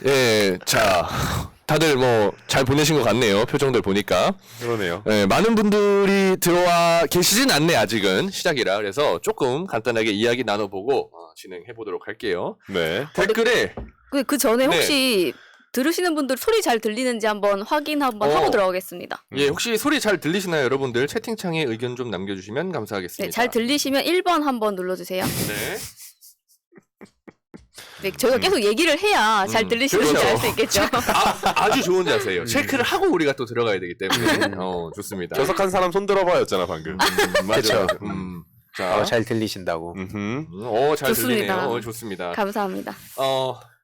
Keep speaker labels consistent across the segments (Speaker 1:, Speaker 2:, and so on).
Speaker 1: 예, 자, 다들 뭐 잘 보내신 것 같네요. 표정들 보니까.
Speaker 2: 그러네요.
Speaker 1: 예, 많은 분들이 들어와 계시진 않네 아직은 시작이라. 그래서 조금 간단하게 이야기 나눠보고 진행해 보도록 할게요.
Speaker 2: 네.
Speaker 1: 댓글에
Speaker 3: 그 전에
Speaker 1: 네.
Speaker 3: 혹시 들으시는 분들 소리 잘 들리는지 한번 확인 한번 하고 들어가겠습니다.
Speaker 1: 예, 혹시 소리 잘 들리시나요, 여러분들? 채팅창에 의견 좀 남겨주시면 감사하겠습니다.
Speaker 3: 네, 잘 들리시면 1번 한번 눌러주세요.
Speaker 1: 네.
Speaker 3: 네, 저희가 계속 얘기를 해야 잘 들리시는지
Speaker 1: 그렇죠.
Speaker 3: 알 수 있겠죠.
Speaker 1: 아주 좋은 자세예요. 체크를 하고 우리가 또 들어가야 되기 때문에. 좋습니다.
Speaker 2: 저석한 사람 손 들어봐였잖아 방금.
Speaker 1: 맞죠.
Speaker 4: 그쵸.
Speaker 1: 자,
Speaker 4: 잘 들리신다고.
Speaker 1: 잘
Speaker 3: 좋습니다.
Speaker 1: 들리네요. 좋습니다.
Speaker 3: 감사합니다.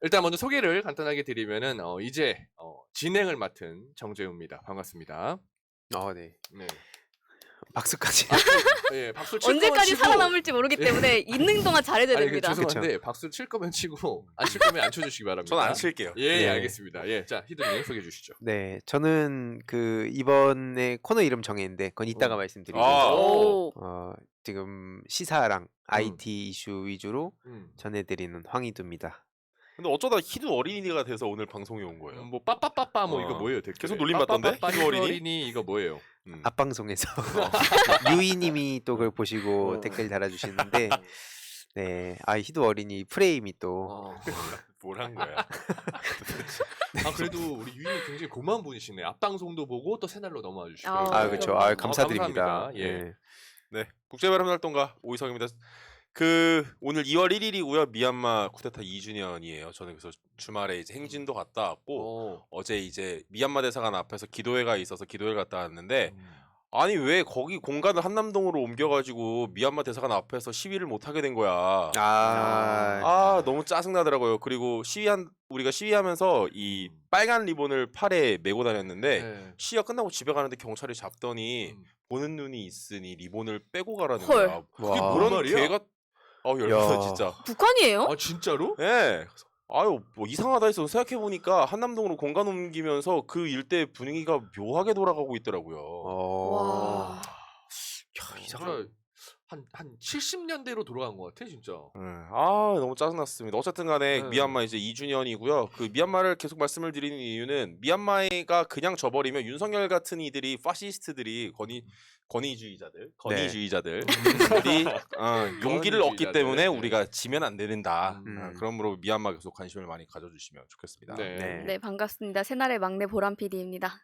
Speaker 1: 일단 먼저 소개를 간단하게 드리면은 이제 진행을 맡은 정재우입니다. 반갑습니다.
Speaker 4: 네.
Speaker 1: 네.
Speaker 4: 박수까지.
Speaker 1: 예, 박수 칠 거면
Speaker 3: 언제까지
Speaker 1: 치고,
Speaker 3: 살아남을지 모르기 때문에 있는 동안 잘해줘야
Speaker 1: 아니,
Speaker 3: 됩니다.
Speaker 1: 죄송한데 박수 칠 거면 치고 안 칠 거면 안 쳐주시기 바랍니다.
Speaker 2: 전 안 칠게요.
Speaker 1: 예,
Speaker 4: 네.
Speaker 1: 알겠습니다. 예, 자 히든님 소개해 주시죠.
Speaker 4: 네, 저는 이번에 코너 이름 정했는데 그건 이따가 말씀드리고
Speaker 3: 오.
Speaker 4: 지금 시사랑 IT 이슈 위주로 전해드리는 황희두입니다.
Speaker 2: 근데 어쩌다 희두 어린이가 돼서 오늘 방송에 온 거예요.
Speaker 1: 뭐 빠빠빠빠 뭐 이거 뭐예요? 댓글에.
Speaker 2: 계속 놀림 받던데?
Speaker 1: 빠빠빠빠
Speaker 2: 희두 어린이?
Speaker 1: 어린이 이거 뭐예요?
Speaker 4: 앞방송에서 유이님이 또 그걸 보시고 댓글 달아주시는데 네, 희두 어린이 프레임이 또
Speaker 2: 뭘 한 거야?
Speaker 1: 그래도 우리 유인이 굉장히 고마운 분이시네. 앞방송도 보고 또 새날로 넘어와 주시고.
Speaker 4: 그렇죠. 감사드립니다.
Speaker 1: 감사합니다. 예.
Speaker 4: 네.
Speaker 2: 네, 국제바람 활동가 오이성입니다. 오늘 2월 1일이고요. 미얀마 쿠데타 2주년이에요. 저는 그래서 주말에 이제 행진도 갔다 왔고 어제 이제 미얀마 대사관 앞에서 기도회가 있어서 기도회 갔다 왔는데 아니 왜 거기 공간을 한남동으로 옮겨가지고 미얀마 대사관 앞에서 시위를 못 하게 된 거야. 너무 짜증나더라고요. 그리고 우리가 시위하면서 이 빨간 리본을 팔에 메고 다녔는데
Speaker 1: 네.
Speaker 2: 시위가 끝나고 집에 가는데 경찰이 잡더니 보는 눈이 있으니 리본을 빼고 가라는
Speaker 3: 헐.
Speaker 2: 거야. 그게
Speaker 4: 와.
Speaker 2: 뭐라는
Speaker 1: 말이야?
Speaker 2: 개가 열받아
Speaker 4: 야.
Speaker 2: 진짜.
Speaker 3: 북한이에요?
Speaker 1: 진짜로?
Speaker 2: 예. 아유 뭐 이상하다 해서 생각해 보니까 한남동으로 공간 옮기면서 그 일대 분위기가 묘하게 돌아가고 있더라고요.
Speaker 3: 와.
Speaker 1: 진짜 한 70년대로 돌아간 것 같아 진짜.
Speaker 2: 너무 짜증났습니다. 어쨌든 간에 미얀마 이제 2주년이고요. 그 미얀마를 계속 말씀을 드리는 이유는 미얀마가 그냥 져버리면 윤석열 같은 이들이 파시스트들이 권위주의자들이 용기를 얻기 때문에 우리가 지면 안 된다. 그러므로 미얀마 계속 관심을 많이 가져주시면 좋겠습니다.
Speaker 1: 네.
Speaker 3: 네, 반갑습니다. 새날의 막내 보람 PD입니다.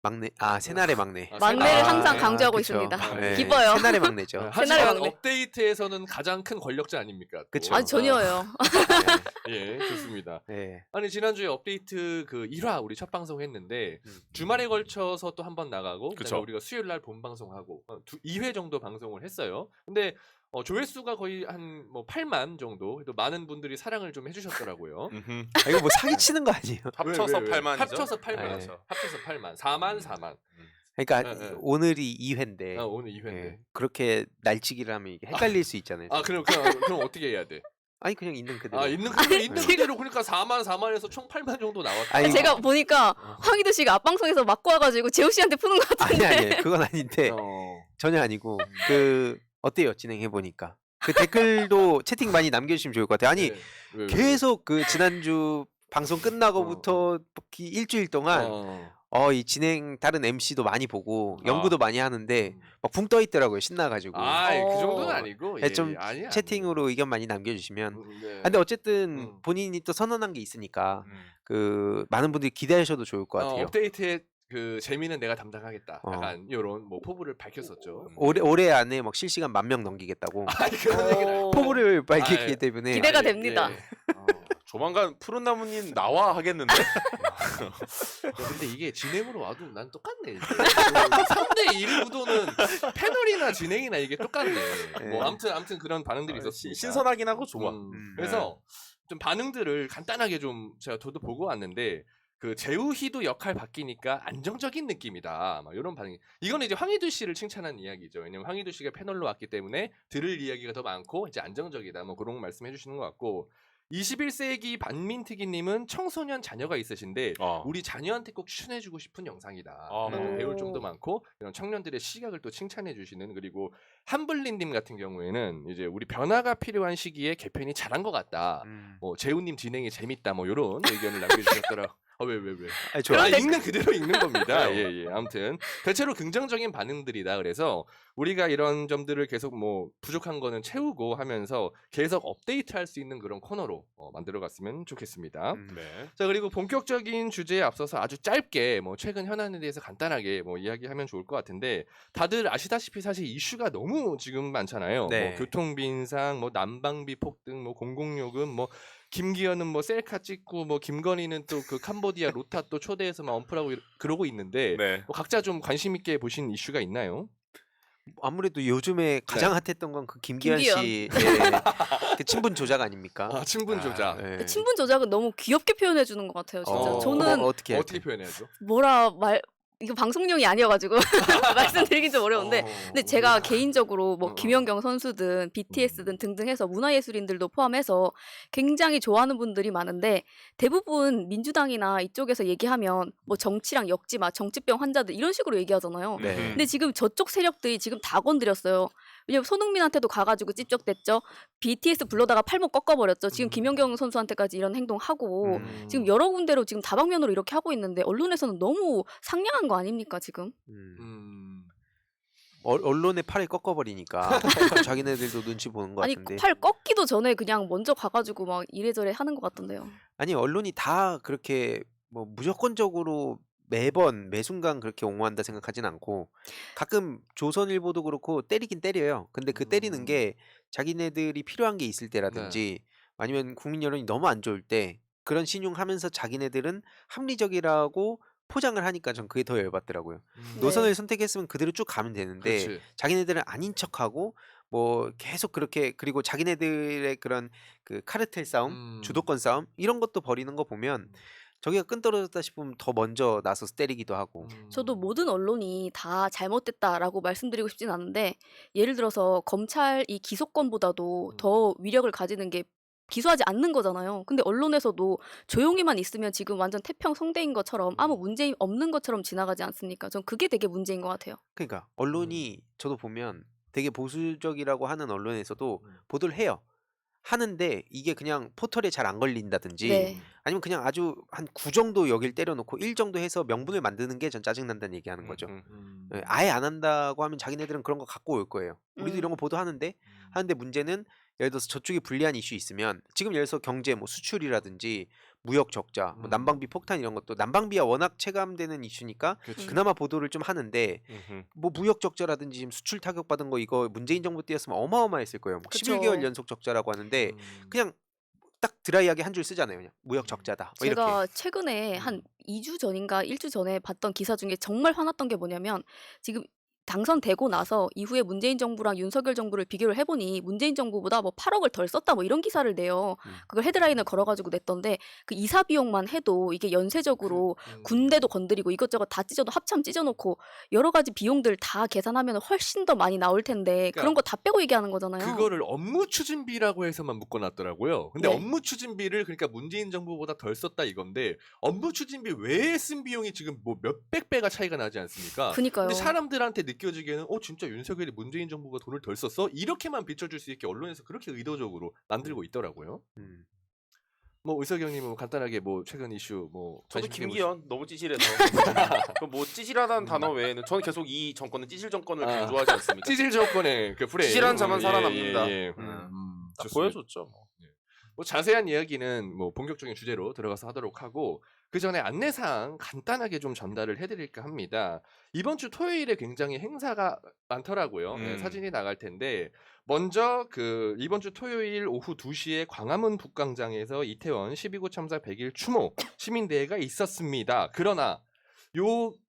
Speaker 4: 막내, 새날의 막내.
Speaker 3: 막내를 항상 강조하고
Speaker 4: 그쵸.
Speaker 3: 있습니다.
Speaker 4: 네.
Speaker 3: 기뻐요.
Speaker 4: 새날의 막내죠.
Speaker 3: 새날의
Speaker 1: 하지만
Speaker 3: 막내.
Speaker 1: 업데이트에서는 가장 큰 권력자 아닙니까? 또?
Speaker 4: 그쵸.
Speaker 3: 아니 전혀요.
Speaker 1: 예, 좋습니다.
Speaker 4: 네.
Speaker 1: 아니 지난주에 업데이트 그 1화 우리 첫 방송 했는데 주말에 걸쳐서 또 한 번 나가고
Speaker 2: 그쵸.
Speaker 1: 그다음에 우리가 수요일 날 본 방송하고 2회 정도 방송을 했어요. 근데 조회수가 거의 한 뭐 8만 정도. 그래도 많은 분들이 사랑을 좀 해주셨더라고요.
Speaker 4: 이거 뭐 사기치는 거 아니에요?
Speaker 2: 합쳐서
Speaker 1: 왜?
Speaker 2: 8만이죠?
Speaker 1: 합쳐서 8만.
Speaker 4: 네.
Speaker 1: 합쳐서 8만. 4만 4만.
Speaker 4: 그러니까
Speaker 1: 네.
Speaker 4: 오늘이 2회인데
Speaker 1: 오늘 2회인데.
Speaker 4: 그렇게 날치기를 하면 이게 헷갈릴 수 있잖아요.
Speaker 1: 그럼 어떻게 해야 돼?
Speaker 4: 아니 그냥 있는 그대로.
Speaker 1: 있는 그대로 그러니까 4만 4만에서 총 8만 정도 나왔다.
Speaker 4: 아니,
Speaker 3: 제가 보니까 황희도 씨가 앞방송에서 맞고 와가지고 재우 씨한테 푸는 것 같은데.
Speaker 4: 아니 그건 아닌데 전혀 아니고 어때요 진행해 보니까 그 댓글도 채팅 많이 남겨주시면 좋을 것 같아요. 아니
Speaker 1: 왜?
Speaker 4: 계속 그 지난주 방송 끝나고부터 일주일 동안 이 진행 다른 MC도 많이 보고 연구도 많이 하는데 막 붕 떠 있더라고요 신나가지고.
Speaker 1: 그 정도는 아니고.
Speaker 4: 네, 좀
Speaker 1: 아니야.
Speaker 4: 채팅으로 의견 많이 남겨주시면.
Speaker 1: 네.
Speaker 4: 근데 어쨌든 본인이 또 선언한 게 있으니까 그 많은 분들이 기대하셔도 좋을 것 같아요.
Speaker 1: 업데이트의 그 재미는 내가 담당하겠다. 약간 이런 뭐 포부를 밝혔었죠.
Speaker 4: 올해 안에 막 실시간 10,000명 넘기겠다고
Speaker 1: 아니 그런 얘기를.
Speaker 4: 포부를 밝히기 때문에
Speaker 3: 기대가 됩니다.
Speaker 2: 조만간 푸른나무님 나와 하겠는데.
Speaker 1: 근데 이게 진행으로 와도 난 똑같네. 3대1 구도는 패널이나 진행이나 이게 똑같네. 뭐 아무튼 그런 반응들이 있었습니다.
Speaker 2: 신선하긴 하고 좋아.
Speaker 1: 그래서 좀 반응들을 간단하게 좀 저도 보고 왔는데 그 재우희도 역할 바뀌니까 안정적인 느낌이다. 막 이런 반응이. 이거는 이제 황희두 씨를 칭찬한 이야기죠. 왜냐면 황희두 씨가 패널로 왔기 때문에 들을 이야기가 더 많고 이제 안정적이다. 뭐 그런 말씀해 주시는 것 같고 21세기 반민특위님은 청소년 자녀가 있으신데 우리 자녀한테 꼭 추천해주고 싶은 영상이다. 배울 점도 많고 이런 청년들의 시각을 또 칭찬해주시는 그리고 한블린님 같은 경우에는 이제 우리 변화가 필요한 시기에 개편이 잘한 것 같다. 재훈님 진행이 재밌다. 뭐 이런 의견을 남겨주셨더라고. 왜? 읽는 그대로 읽는 겁니다. 예. 아무튼 대체로 긍정적인 반응들이다. 그래서 우리가 이런 점들을 계속 뭐 부족한 거는 채우고 하면서 계속 업데이트할 수 있는 그런 코너로 만들어갔으면 좋겠습니다.
Speaker 2: 네.
Speaker 1: 자 그리고 본격적인 주제에 앞서서 아주 짧게 뭐 최근 현안에 대해서 간단하게 뭐 이야기하면 좋을 것 같은데 다들 아시다시피 사실 이슈가 너무 지금 많잖아요.
Speaker 4: 네.
Speaker 1: 뭐 교통비인상, 뭐 난방비 폭등, 뭐 공공요금, 뭐 김기현은 뭐 셀카 찍고 뭐 김건희는 또 그 캄보디아 로타 또 초대해서 막 언플하고 그러고 있는데
Speaker 2: 네.
Speaker 1: 뭐 각자 좀 관심 있게 보신 이슈가 있나요?
Speaker 4: 아무래도 요즘에 가장 핫했던 건 그 김기현
Speaker 3: 김기현.
Speaker 4: 씨의 그 친분 조작 아닙니까?
Speaker 1: 친분 조작.
Speaker 4: 네.
Speaker 3: 그 친분 조작은 너무 귀엽게 표현해 주는 것 같아요. 진짜 저는
Speaker 4: 어떻게
Speaker 1: 어떻게 표현해야죠?
Speaker 3: 이거 방송용이 아니어가지고 말씀드리긴 좀 어려운데 근데 제가 개인적으로 뭐 김연경 선수든 BTS든 등등 해서 문화예술인들도 포함해서 굉장히 좋아하는 분들이 많은데 대부분 민주당이나 이쪽에서 얘기하면 뭐 정치랑 엮지 마, 정치병 환자들 이런 식으로 얘기하잖아요.
Speaker 4: 네.
Speaker 3: 근데 지금 저쪽 세력들이 지금 다 건드렸어요. 왜냐면 손흥민한테도 가가지고 찝쩍댔죠. BTS 불러다가 팔목 꺾어버렸죠. 지금 김연경 선수한테까지 이런 행동하고 지금 여러 군데로 지금 다방면으로 이렇게 하고 있는데 언론에서는 너무 상냥한 거 아닙니까 지금?
Speaker 4: 언론의 팔을 꺾어버리니까 자기네들도 눈치 보는 것
Speaker 3: 아니
Speaker 4: 같은데.
Speaker 3: 팔 꺾기도 전에 그냥 먼저 가가지고 막 이래저래 하는 것 같던데요.
Speaker 4: 아니 언론이 다 그렇게 뭐 무조건적으로 매번 매순간 그렇게 옹호한다 생각하진 않고 가끔 조선일보도 그렇고 때리긴 때려요. 근데 그 때리는 게 자기네들이 필요한 게 있을 때라든지 아니면 국민 여론이 너무 안 좋을 때 그런 신용하면서 자기네들은 합리적이라고 포장을 하니까 전 그게 더 열받더라고요. 노선을 선택했으면 그대로 쭉 가면 되는데
Speaker 1: 그렇지.
Speaker 4: 자기네들은 아닌 척하고 뭐 계속 그렇게 그리고 자기네들의 그런 그 카르텔 싸움, 주도권 싸움 이런 것도 벌이는 거 보면 저기가 끈 떨어졌다 싶으면 더 먼저 나서서 때리기도 하고.
Speaker 3: 저도 모든 언론이 다 잘못됐다라고 말씀드리고 싶진 않은데 예를 들어서 검찰이 기소권보다도 더 위력을 가지는 게 기소하지 않는 거잖아요. 근데 언론에서도 조용히만 있으면 지금 완전 태평성대인 것처럼 아무 문제 없는 것처럼 지나가지 않습니까? 전 그게 되게 문제인 것 같아요.
Speaker 4: 그러니까 언론이 저도 보면 되게 보수적이라고 하는 언론에서도 보도를 해요. 하는데 이게 그냥 포털에 잘 안 걸린다든지
Speaker 3: 네.
Speaker 4: 아니면 그냥 아주 한 9 정도 여길 때려놓고 1 정도 해서 명분을 만드는 게 전 짜증난다는 얘기하는 거죠. 예, 아예 안 한다고 하면 자기네들은 그런 거 갖고 올 거예요. 우리도 이런 거 보도하는데 문제는 예를 들어서 저쪽에 불리한 이슈 있으면 지금 예를 들어서 경제 뭐 수출이라든지 무역 적자, 뭐 난방비 폭탄 이런 것도 난방비가 워낙 체감되는 이슈니까
Speaker 1: 그치.
Speaker 4: 그나마 보도를 좀 하는데 뭐 무역 적자라든지 지금 수출 타격 받은 거 이거 문재인 정부 때였으면 어마어마했을 거예요. 뭐
Speaker 3: 그쵸.
Speaker 4: 11개월 연속 적자라고 하는데 그냥 딱 드라이하게 한 줄 쓰잖아요. 그냥 무역 적자다. 뭐 이렇게.
Speaker 3: 제가 최근에 한 2주 전인가 1주 전에 봤던 기사 중에 정말 화났던 게 뭐냐면 지금 당선되고 나서 이후에 문재인 정부랑 윤석열 정부를 비교를 해보니 문재인 정부보다 뭐 8억을 덜 썼다 뭐 이런 기사를 내요. 그걸 헤드라인을 걸어가지고 냈던데 그 이사 비용만 해도 이게 연쇄적으로 군대도 건드리고 이것저것 다 찢어도 합참 찢어놓고 여러 가지 비용들 다 계산하면 훨씬 더 많이 나올 텐데
Speaker 1: 그러니까
Speaker 3: 그런 거 다 빼고 얘기하는 거잖아요.
Speaker 1: 그거를 업무 추진비라고 해서만 묶어놨더라고요. 근데
Speaker 3: 네.
Speaker 1: 업무 추진비를 그러니까 문재인 정부보다 덜 썼다 이건데 업무 추진비 외에 쓴 비용이 지금 뭐 몇백 배가 차이가 나지 않습니까?
Speaker 3: 그니까요.
Speaker 1: 근데 사람들한테 느껴지기에는 진짜 윤석열이 문재인 정부가 돈을 덜 썼어? 이렇게만 비춰줄 수 있게 언론에서 그렇게 의도적으로 만들고 있더라고요. 뭐 의석영님은 간단하게 뭐 최근 이슈 뭐
Speaker 2: 저도
Speaker 1: 관심 있게
Speaker 2: 김기현 너무 찌질해서 뭐 찌질하다는 단어 외에는 저는 계속 이 정권은 찌질 정권을 강조하지 않습니까?
Speaker 1: 찌질 조건의 그 프레임
Speaker 2: 찌질한 자만 살아남는다. 딱
Speaker 1: 좋습니다.
Speaker 2: 보여줬죠. 뭐.
Speaker 1: 뭐 자세한 이야기는 뭐 본격적인 주제로 들어가서 하도록 하고 그 전에 안내사항 간단하게 좀 전달을 해드릴까 합니다. 이번 주 토요일에 굉장히 행사가 많더라고요. 네, 사진이 나갈 텐데 먼저 그 이번 주 토요일 오후 2시에 광화문 북광장에서 이태원 12구 참사 100일 추모 시민대회가 있었습니다. 그러나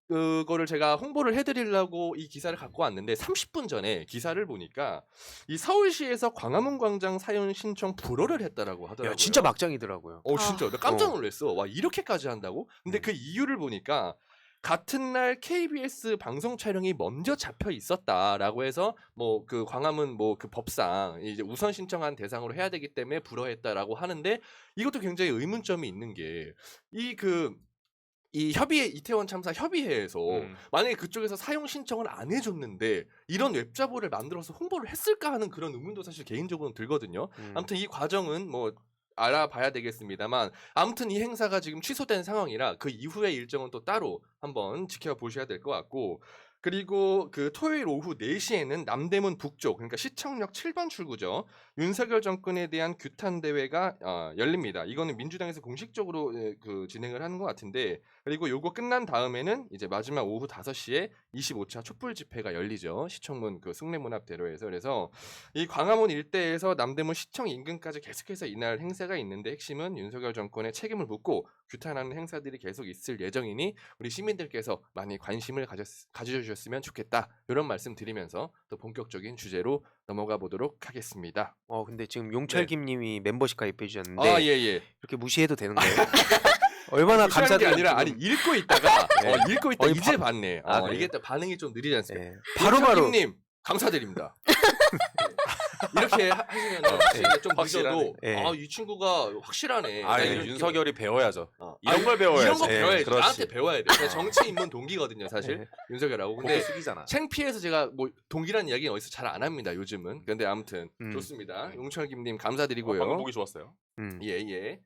Speaker 1: 그거를 제가 홍보를 해드리려고 이 기사를 갖고 왔는데 30분 전에 기사를 보니까 이 서울시에서 광화문 광장 사용 신청 불허를 했다라고 하더라고요.
Speaker 4: 야, 진짜 막장이더라고요.
Speaker 1: 진짜 나 깜짝 놀랐어. 와 이렇게까지 한다고? 근데 그 이유를 보니까 같은 날 KBS 방송 촬영이 먼저 잡혀 있었다라고 해서 뭐 그 광화문 뭐 그 법상 이제 우선 신청한 대상으로 해야 되기 때문에 불허했다라고 하는데 이것도 굉장히 의문점이 있는 게 이 협의회 이태원 참사 협의회에서 만약에 그쪽에서 사용 신청을 안 해줬는데 이런 웹자보를 만들어서 홍보를 했을까 하는 그런 의문도 사실 개인적으로는 들거든요. 아무튼 이 과정은 뭐 알아봐야 되겠습니다만 아무튼 이 행사가 지금 취소된 상황이라 그 이후의 일정은 또 따로 한번 지켜보셔야 될 것 같고 그리고 그 토요일 오후 4시에는 남대문 북쪽 그러니까 시청역 7번 출구죠. 윤석열 정권에 대한 규탄 대회가 열립니다. 이거는 민주당에서 공식적으로 그 진행을 하는 것 같은데 그리고 요거 끝난 다음에는 이제 마지막 오후 5시에 25차 촛불 집회가 열리죠. 시청문 그 숭례문 앞 대로에서 그래서 이 광화문 일대에서 남대문 시청 인근까지 계속해서 이날 행사가 있는데 핵심은 윤석열 정권의 책임을 묻고 규탄하는 행사들이 계속 있을 예정이니 우리 시민들께서 많이 관심을 가져주셨으면 좋겠다. 이런 말씀 드리면서 또 본격적인 주제로 넘어가 보도록 하겠습니다.
Speaker 4: 근데 지금 용철김님이 멤버십 가입해 주셨는데
Speaker 1: 예.
Speaker 4: 이렇게 무시해도 되는 거예요? 얼마나
Speaker 1: 무시하는 게
Speaker 4: 감사드려요.
Speaker 1: 아니라 아니 읽고 있다가
Speaker 4: 네.
Speaker 1: 읽고 있다
Speaker 4: 이게
Speaker 1: 이제 봤네.
Speaker 4: 그래요?
Speaker 1: 이게 또 반응이 좀 느리지 않습니까?
Speaker 4: 바로바로
Speaker 1: 님 감사드립니다. 이렇게 하시면 사실 좀 늦어도
Speaker 2: 확실하네.
Speaker 1: 이 친구가 확실하네. 이런
Speaker 2: 윤석열이 배워야죠.
Speaker 1: 느낌.
Speaker 2: 이런 걸 배워야죠.
Speaker 1: 이런 거
Speaker 2: 예,
Speaker 1: 배워야지.
Speaker 2: 그렇지.
Speaker 1: 나한테 배워야 돼. 제가 정치 입문 동기거든요, 사실 윤석열하고. 근데
Speaker 2: 숙이잖아.
Speaker 1: 창피해서 제가 뭐 동기란 이야기는 어디서 잘 안 합니다, 요즘은. 근데 아무튼 좋습니다. 용철김님 감사드리고요.
Speaker 2: 방금 보기 좋았어요.
Speaker 1: 예.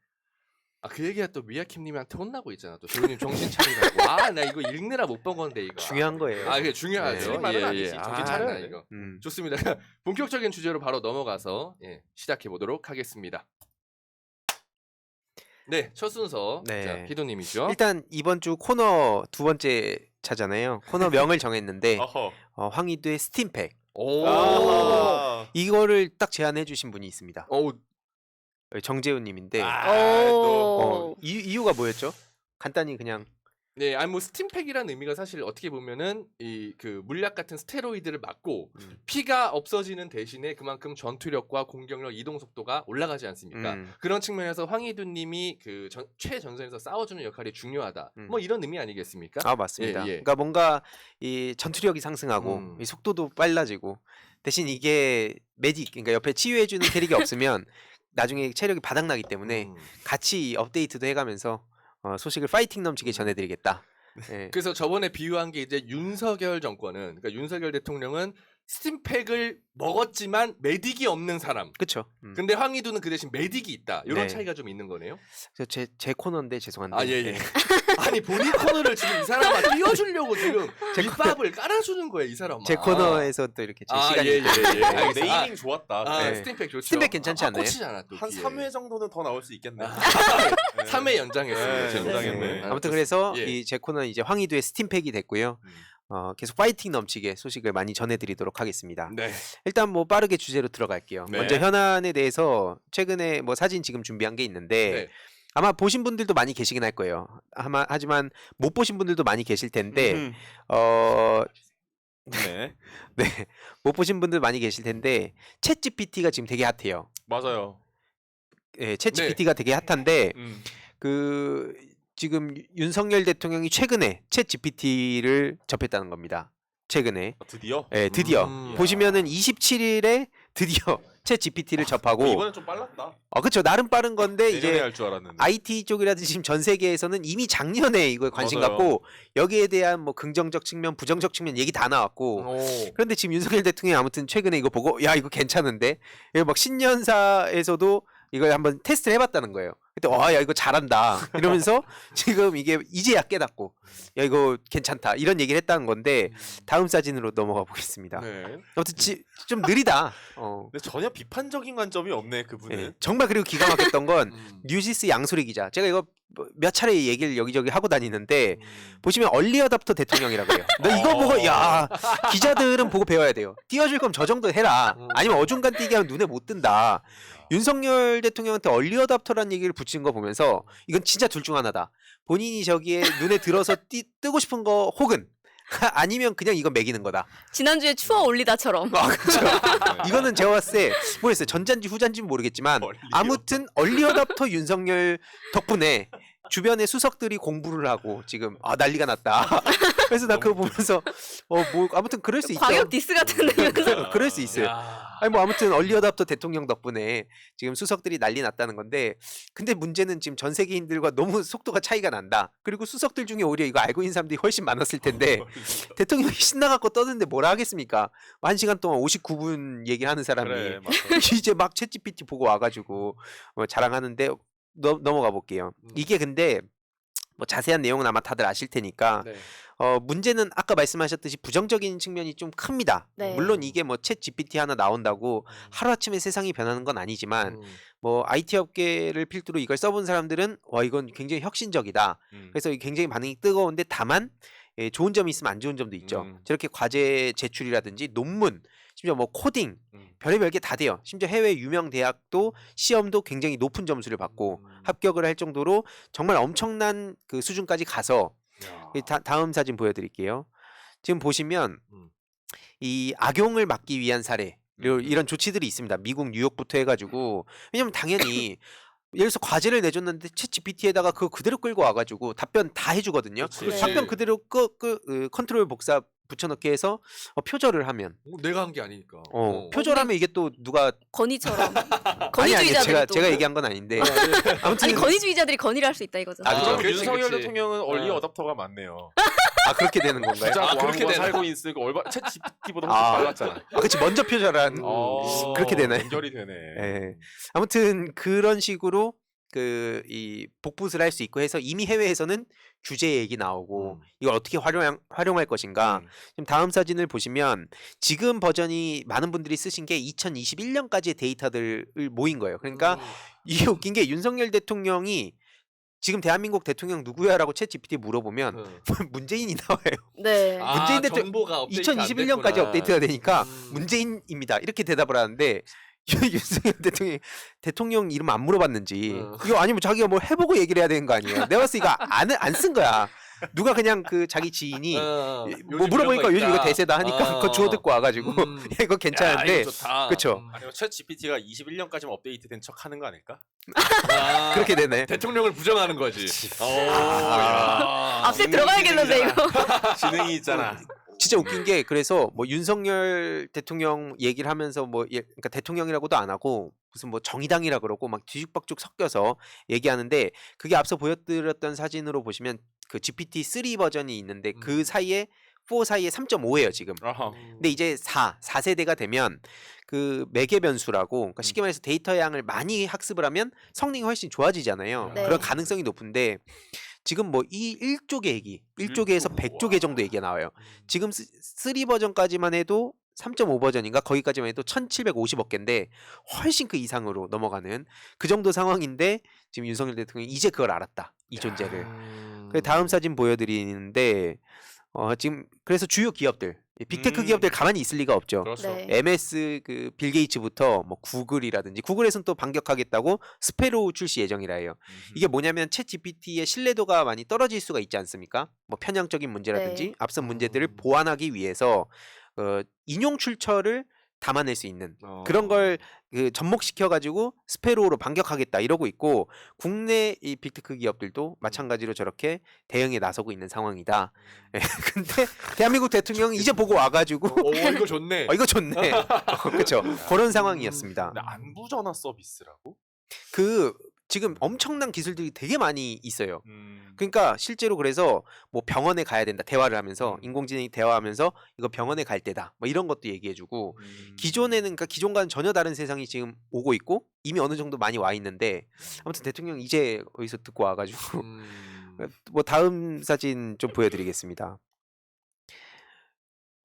Speaker 1: 그 얘기가 또 미아킴님한테 혼나고 있잖아. 또 조님 정신 차리라고. 나 이거 읽느라 못 본 건데 이거.
Speaker 4: 중요한 거예요.
Speaker 1: 그게 중요하죠.
Speaker 2: 틀린 말은 아니지. 정신 차려야 돼.
Speaker 1: 이거. 좋습니다. 본격적인 주제로 바로 넘어가서 시작해 보도록 하겠습니다. 네, 첫 순서.
Speaker 4: 네.
Speaker 1: 자, 희도님이죠.
Speaker 4: 일단 이번 주 코너 두 번째 차잖아요. 코너 명을 정했는데
Speaker 2: 어허.
Speaker 4: 황희두의 스팀팩
Speaker 1: 오.
Speaker 2: 아하.
Speaker 4: 이거를 딱 제안해 주신 분이 있습니다.
Speaker 1: 오.
Speaker 4: 정재훈님인데
Speaker 3: 오.
Speaker 4: 이유가 뭐였죠? 간단히 그냥
Speaker 1: 네, 뭐 스팀팩이라는 의미가 사실 어떻게 보면은 이 그 물약 같은 스테로이드를 맞고 피가 없어지는 대신에 그만큼 전투력과 공격력, 이동 속도가 올라가지 않습니까? 그런 측면에서 황희두님이 그 최전선에서 싸워주는 역할이 중요하다. 뭐 이런 의미 아니겠습니까?
Speaker 4: 맞습니다.
Speaker 1: 예.
Speaker 4: 그러니까 뭔가 이 전투력이 상승하고 이 속도도 빨라지고 대신 이게 메딕 그러니까 옆에 치유해주는 캐릭이 없으면 나중에 체력이 바닥나기 때문에 같이 업데이트도 해가면서 소식을 파이팅 넘치게 전해드리겠다. 네.
Speaker 1: 그래서 저번에 비유한 게 이제 윤석열 정권은 그러니까 윤석열 대통령은 스팀팩을 먹었지만 메딕이 없는 사람.
Speaker 4: 그렇죠.
Speaker 1: 근데 황희두는 그 대신 메딕이 있다. 이런
Speaker 4: 네.
Speaker 1: 차이가 좀 있는 거네요.
Speaker 4: 그래서 제 코너인데 죄송한데.
Speaker 1: 예. 아니 본인 코너를 지금 이 사람아 띄워주려고 지금 밑밥을 깔아주는 거야 이 사람아.
Speaker 4: 제 코너에서 또 이렇게 제 시간이
Speaker 1: 예. 알겠습니다.
Speaker 2: 네이밍 좋았다.
Speaker 4: 네.
Speaker 1: 스팀팩 좋죠.
Speaker 4: 스팀팩 괜찮지 않나요?
Speaker 1: 꽂히잖아 또.
Speaker 2: 한 3회 정도는 더 나올 수 있겠네.
Speaker 1: 3회 연장했습니다.
Speaker 2: 네, 연장했네.
Speaker 4: 아무튼 그래서
Speaker 1: 예.
Speaker 4: 이 제 코너는 이제 황희두의 스팀팩이 됐고요. 계속 파이팅 넘치게 소식을 많이 전해드리도록 하겠습니다.
Speaker 1: 네.
Speaker 4: 일단 뭐 빠르게 주제로 들어갈게요.
Speaker 1: 네.
Speaker 4: 먼저 현안에 대해서 최근에 뭐 사진 지금 준비한 게 있는데
Speaker 1: 네.
Speaker 4: 아마 보신 분들도 많이 계시긴 할 거예요. 하지만 못 보신 분들도 많이 계실 텐데
Speaker 2: 네.
Speaker 4: 네, 못 보신 분들 많이 계실 텐데 챗 GPT가 지금 되게 핫해요.
Speaker 2: 맞아요.
Speaker 4: 네, 챗 GPT가 되게 핫한데 그 지금 윤석열 대통령이 최근에 챗 GPT를 접했다는 겁니다. 최근에.
Speaker 2: 드디어?
Speaker 4: 네, 드디어.
Speaker 1: 음.
Speaker 4: 보시면은 27일에 드디어 챗 GPT를 접하고
Speaker 2: 이번엔 좀 빨랐다.
Speaker 4: 그렇죠. 나름 빠른 건데
Speaker 2: 내년에
Speaker 4: 이제
Speaker 2: 할 줄 알았는데.
Speaker 4: IT 쪽이라든지 지금 전 세계에서는 이미 작년에 이거에 관심
Speaker 2: 맞아요.
Speaker 4: 갖고 여기에 대한 뭐 긍정적 측면, 부정적 측면 얘기 다 나왔고 그런데 지금 윤석열 대통령이 아무튼 최근에 이거 보고 야 이거 괜찮은데 이거 막 신년사에서도 이걸 한번 테스트를 해봤다는 거예요. 그때 야 이거 잘한다 이러면서 지금 이게 이제야 깨닫고 야 이거 괜찮다 이런 얘기를 했다는 건데 다음 사진으로 넘어가 보겠습니다.
Speaker 1: 네.
Speaker 4: 아무튼 좀 느리다.
Speaker 2: 근데 전혀 비판적인 관점이 없네 그분은.
Speaker 4: 네. 정말 그리고 기가 막혔던 건 뉴지스 양소리 기자. 제가 이거 몇 차례 얘기를 여기저기 하고 다니는데 보시면 얼리 어답터 대통령이라고 해요. 너 이거 보고 야 기자들은 보고 배워야 돼요. 띄워줄 거면 저 정도 해라. 아니면 어중간 띄게 하면 눈에 못 뜬다. 윤석열 대통령한테 얼리 어답터라는 얘기를 붙인 거 보면서 이건 진짜 둘 중 하나다. 본인이 저기에 눈에 들어서 뜨고 싶은 거 혹은 아니면 그냥 이건 매기는 거다.
Speaker 3: 지난주에 추워 올리다처럼.
Speaker 4: 그렇죠. 이거는 제가 봤을 때 모르겠어요. 전자인지 후자인지는 모르겠지만 아무튼 얼리 어답터 윤석열 덕분에 주변에 수석들이 공부를 하고 지금 난리가 났다. 그래서 나 그거 보면서 뭐 아무튼 그럴 수 있죠.
Speaker 3: 광역 디스 같은데.
Speaker 4: 그럴 수 있어요. 아니 뭐 아무튼 얼리 어답터 대통령 덕분에 지금 수석들이 난리 났다는 건데, 근데 문제는 지금 전 세계인들과 너무 속도가 차이가 난다. 그리고 수석들 중에 오히려 이거 알고 있는 사람들이 훨씬 많았을 텐데 대통령이 신나갖고 떠드는데 뭐라 하겠습니까? 1시간 동안 59분 얘기하는 사람이
Speaker 2: 그래, 맞아.
Speaker 4: 이제 막 챗GPT 보고 와가지고 자랑하는데 넘어가 볼게요. 이게 근데 뭐 자세한 내용은 아마 다들 아실 테니까
Speaker 1: 네.
Speaker 4: 문제는 아까 말씀하셨듯이 부정적인 측면이 좀 큽니다.
Speaker 3: 네.
Speaker 4: 물론 이게 뭐 챗 GPT 하나 나온다고 하루아침에 세상이 변하는 건 아니지만 뭐 IT 업계를 필두로 이걸 써본 사람들은 와 이건 굉장히 혁신적이다. 그래서 굉장히 반응이 뜨거운데 다만 좋은 점이 있으면 안 좋은 점도 있죠. 저렇게 과제 제출이라든지 논문, 심지어 뭐 코딩, 별의별 게 다 돼요. 심지어 해외 유명 대학도 시험도 굉장히 높은 점수를 받고 합격을 할 정도로 정말 엄청난 그 수준까지 가서 다음 사진 보여드릴게요. 지금 보시면 이 악용을 막기 위한 사례 이런 조치들이 있습니다. 미국 뉴욕부터 해가지고 왜냐면 당연히 예를 들어서 과제를 내줬는데 챗 GPT에다가 그거 그대로 끌고 와가지고 답변 다 해주거든요.
Speaker 1: 그치.
Speaker 4: 답변 그대로 컨트롤 복사 붙여넣기 해서 표절을 하면
Speaker 1: 내가 한 게 아니니까.
Speaker 4: 표절하면 이게 또 누가
Speaker 3: 건의처럼.
Speaker 4: 아니
Speaker 3: 건의주의자들이 또.
Speaker 4: 제가 얘기한 건 아닌데 아무튼
Speaker 3: 아니 건의주의자들이 건의를 할 수 있다 이거죠.
Speaker 4: 그죠.
Speaker 1: 그치,
Speaker 2: 윤석열
Speaker 1: 그치.
Speaker 2: 대통령은 얼리 어답터가 많네요.
Speaker 4: 그렇게 되는 건가요?
Speaker 2: 진짜
Speaker 1: 그렇게
Speaker 2: 그렇게
Speaker 1: 되나?
Speaker 2: 살고 있으니까 챗 GPT보다 훨씬 빨랐잖아.
Speaker 4: 그렇지 먼저 표절한 그렇게 되나요?
Speaker 2: 연결이 되네.
Speaker 4: 예. 아무튼 그런 식으로 이 복붙을 할 수 있고 해서 이미 해외에서는 규제 얘기 나오고 이걸 어떻게 활용할 것인가. 지금 다음 사진을 보시면 지금 버전이 많은 분들이 쓰신 게 2021년까지의 데이터들을 모인 거예요. 그러니까 이게 웃긴 게 윤석열 대통령이 지금 대한민국 대통령 누구야라고 챗 GPT 물어보면 문재인이 나와요.
Speaker 3: 네.
Speaker 4: 문재인 대통령
Speaker 1: 정보가 업데이트 안
Speaker 4: 2021년까지
Speaker 1: 됐구나.
Speaker 4: 업데이트가 되니까 문재인입니다. 이렇게 대답을 하는데 윤석열 대통령 이름 안 물어봤는지 이거 아니면 자기가 뭘 해보고 얘기를 해야 되는 거 아니에요. 내가 봤을 때 이거 안 쓴 거야. 누가 그냥 그 자기 지인이 뭐 물어보니까 요즘 이거 대세다 하니까 그거 주워 듣고 와가지고 이거 괜찮은데 그쵸.
Speaker 2: 아니면 챗 GPT가 21년까지만 업데이트된 척 하는 거 아닐까?
Speaker 4: 그렇게 되네.
Speaker 1: 대통령을 부정하는 거지.
Speaker 3: 앞에 들어가야겠는데 이거.
Speaker 2: 지능이 있잖아.
Speaker 4: 진짜 웃긴 게 그래서 뭐 윤석열 대통령 얘기를 하면서 뭐 그러니까 대통령이라고도 안 하고 무슨 뭐 정의당이라 그러고 막 뒤죽박죽 섞여서 얘기하는데 그게 앞서 보여드렸던 사진으로 보시면 그 GPT-3 버전이 있는데 그 사이에 4 사이에 3.5예요 지금. 근데 이제 4세대가 되면 그 매개 변수라고 그러니까 쉽게 말해서 데이터 양을 많이 학습을 하면 성능이 훨씬 좋아지잖아요.
Speaker 3: 네.
Speaker 4: 그런 가능성이 높은데 지금 뭐 이 1조 계획이 1조계에서 100조 개 정도 얘기가 나와요. 지금 3 버전까지만 해도 3.5 버전인가 거기까지만 해도 1750억 개인데 훨씬 그 이상으로 넘어가는 그 정도 상황인데 지금 윤석열 대통령이 이제 그걸 알았다. 이 존재를. 그 다음 사진 보여드리는데 지금 그래서 주요 기업들 빅테크 기업들 가만히 있을 리가 없죠.
Speaker 2: 그렇죠.
Speaker 3: 네.
Speaker 4: MS 그 빌 게이츠부터 뭐 구글이라든지 구글에서는 또 반격하겠다고 스페로우 출시 예정이라 해요. 이게 뭐냐면 챗 GPT의 신뢰도가 많이 떨어질 수가 있지 않습니까? 뭐 편향적인 문제라든지
Speaker 3: 네.
Speaker 4: 앞선 문제들을 보완하기 위해서 인용 출처를 담아낼 수 있는 그런 걸 접목시켜 가지고 스페로우로 반격하겠다 이러고 있고 국내 이 빅테크 기업들도 마찬가지로 저렇게 대응에 나서고 있는 상황이다. 근데 대한민국 대통령이 이제 보고 와가지고
Speaker 1: 이거 좋네.
Speaker 4: 이거 좋네. 그렇죠. 그런 상황이었습니다.
Speaker 2: 근데 안부 전화 서비스라고?
Speaker 4: 지금 엄청난 기술들이 되게 많이 있어요. 그러니까 실제로 그래서 뭐 병원에 가야 된다 대화를 하면서 인공지능이 대화하면서 이거 병원에 갈 때다 뭐 이런 것도 얘기해주고 기존에는 그러니까 기존과는 전혀 다른 세상이 지금 오고 있고 이미 어느 정도 많이 와 있는데 아무튼 대통령 이제 어디서 듣고 와가지고 뭐 다음 사진 좀 보여드리겠습니다.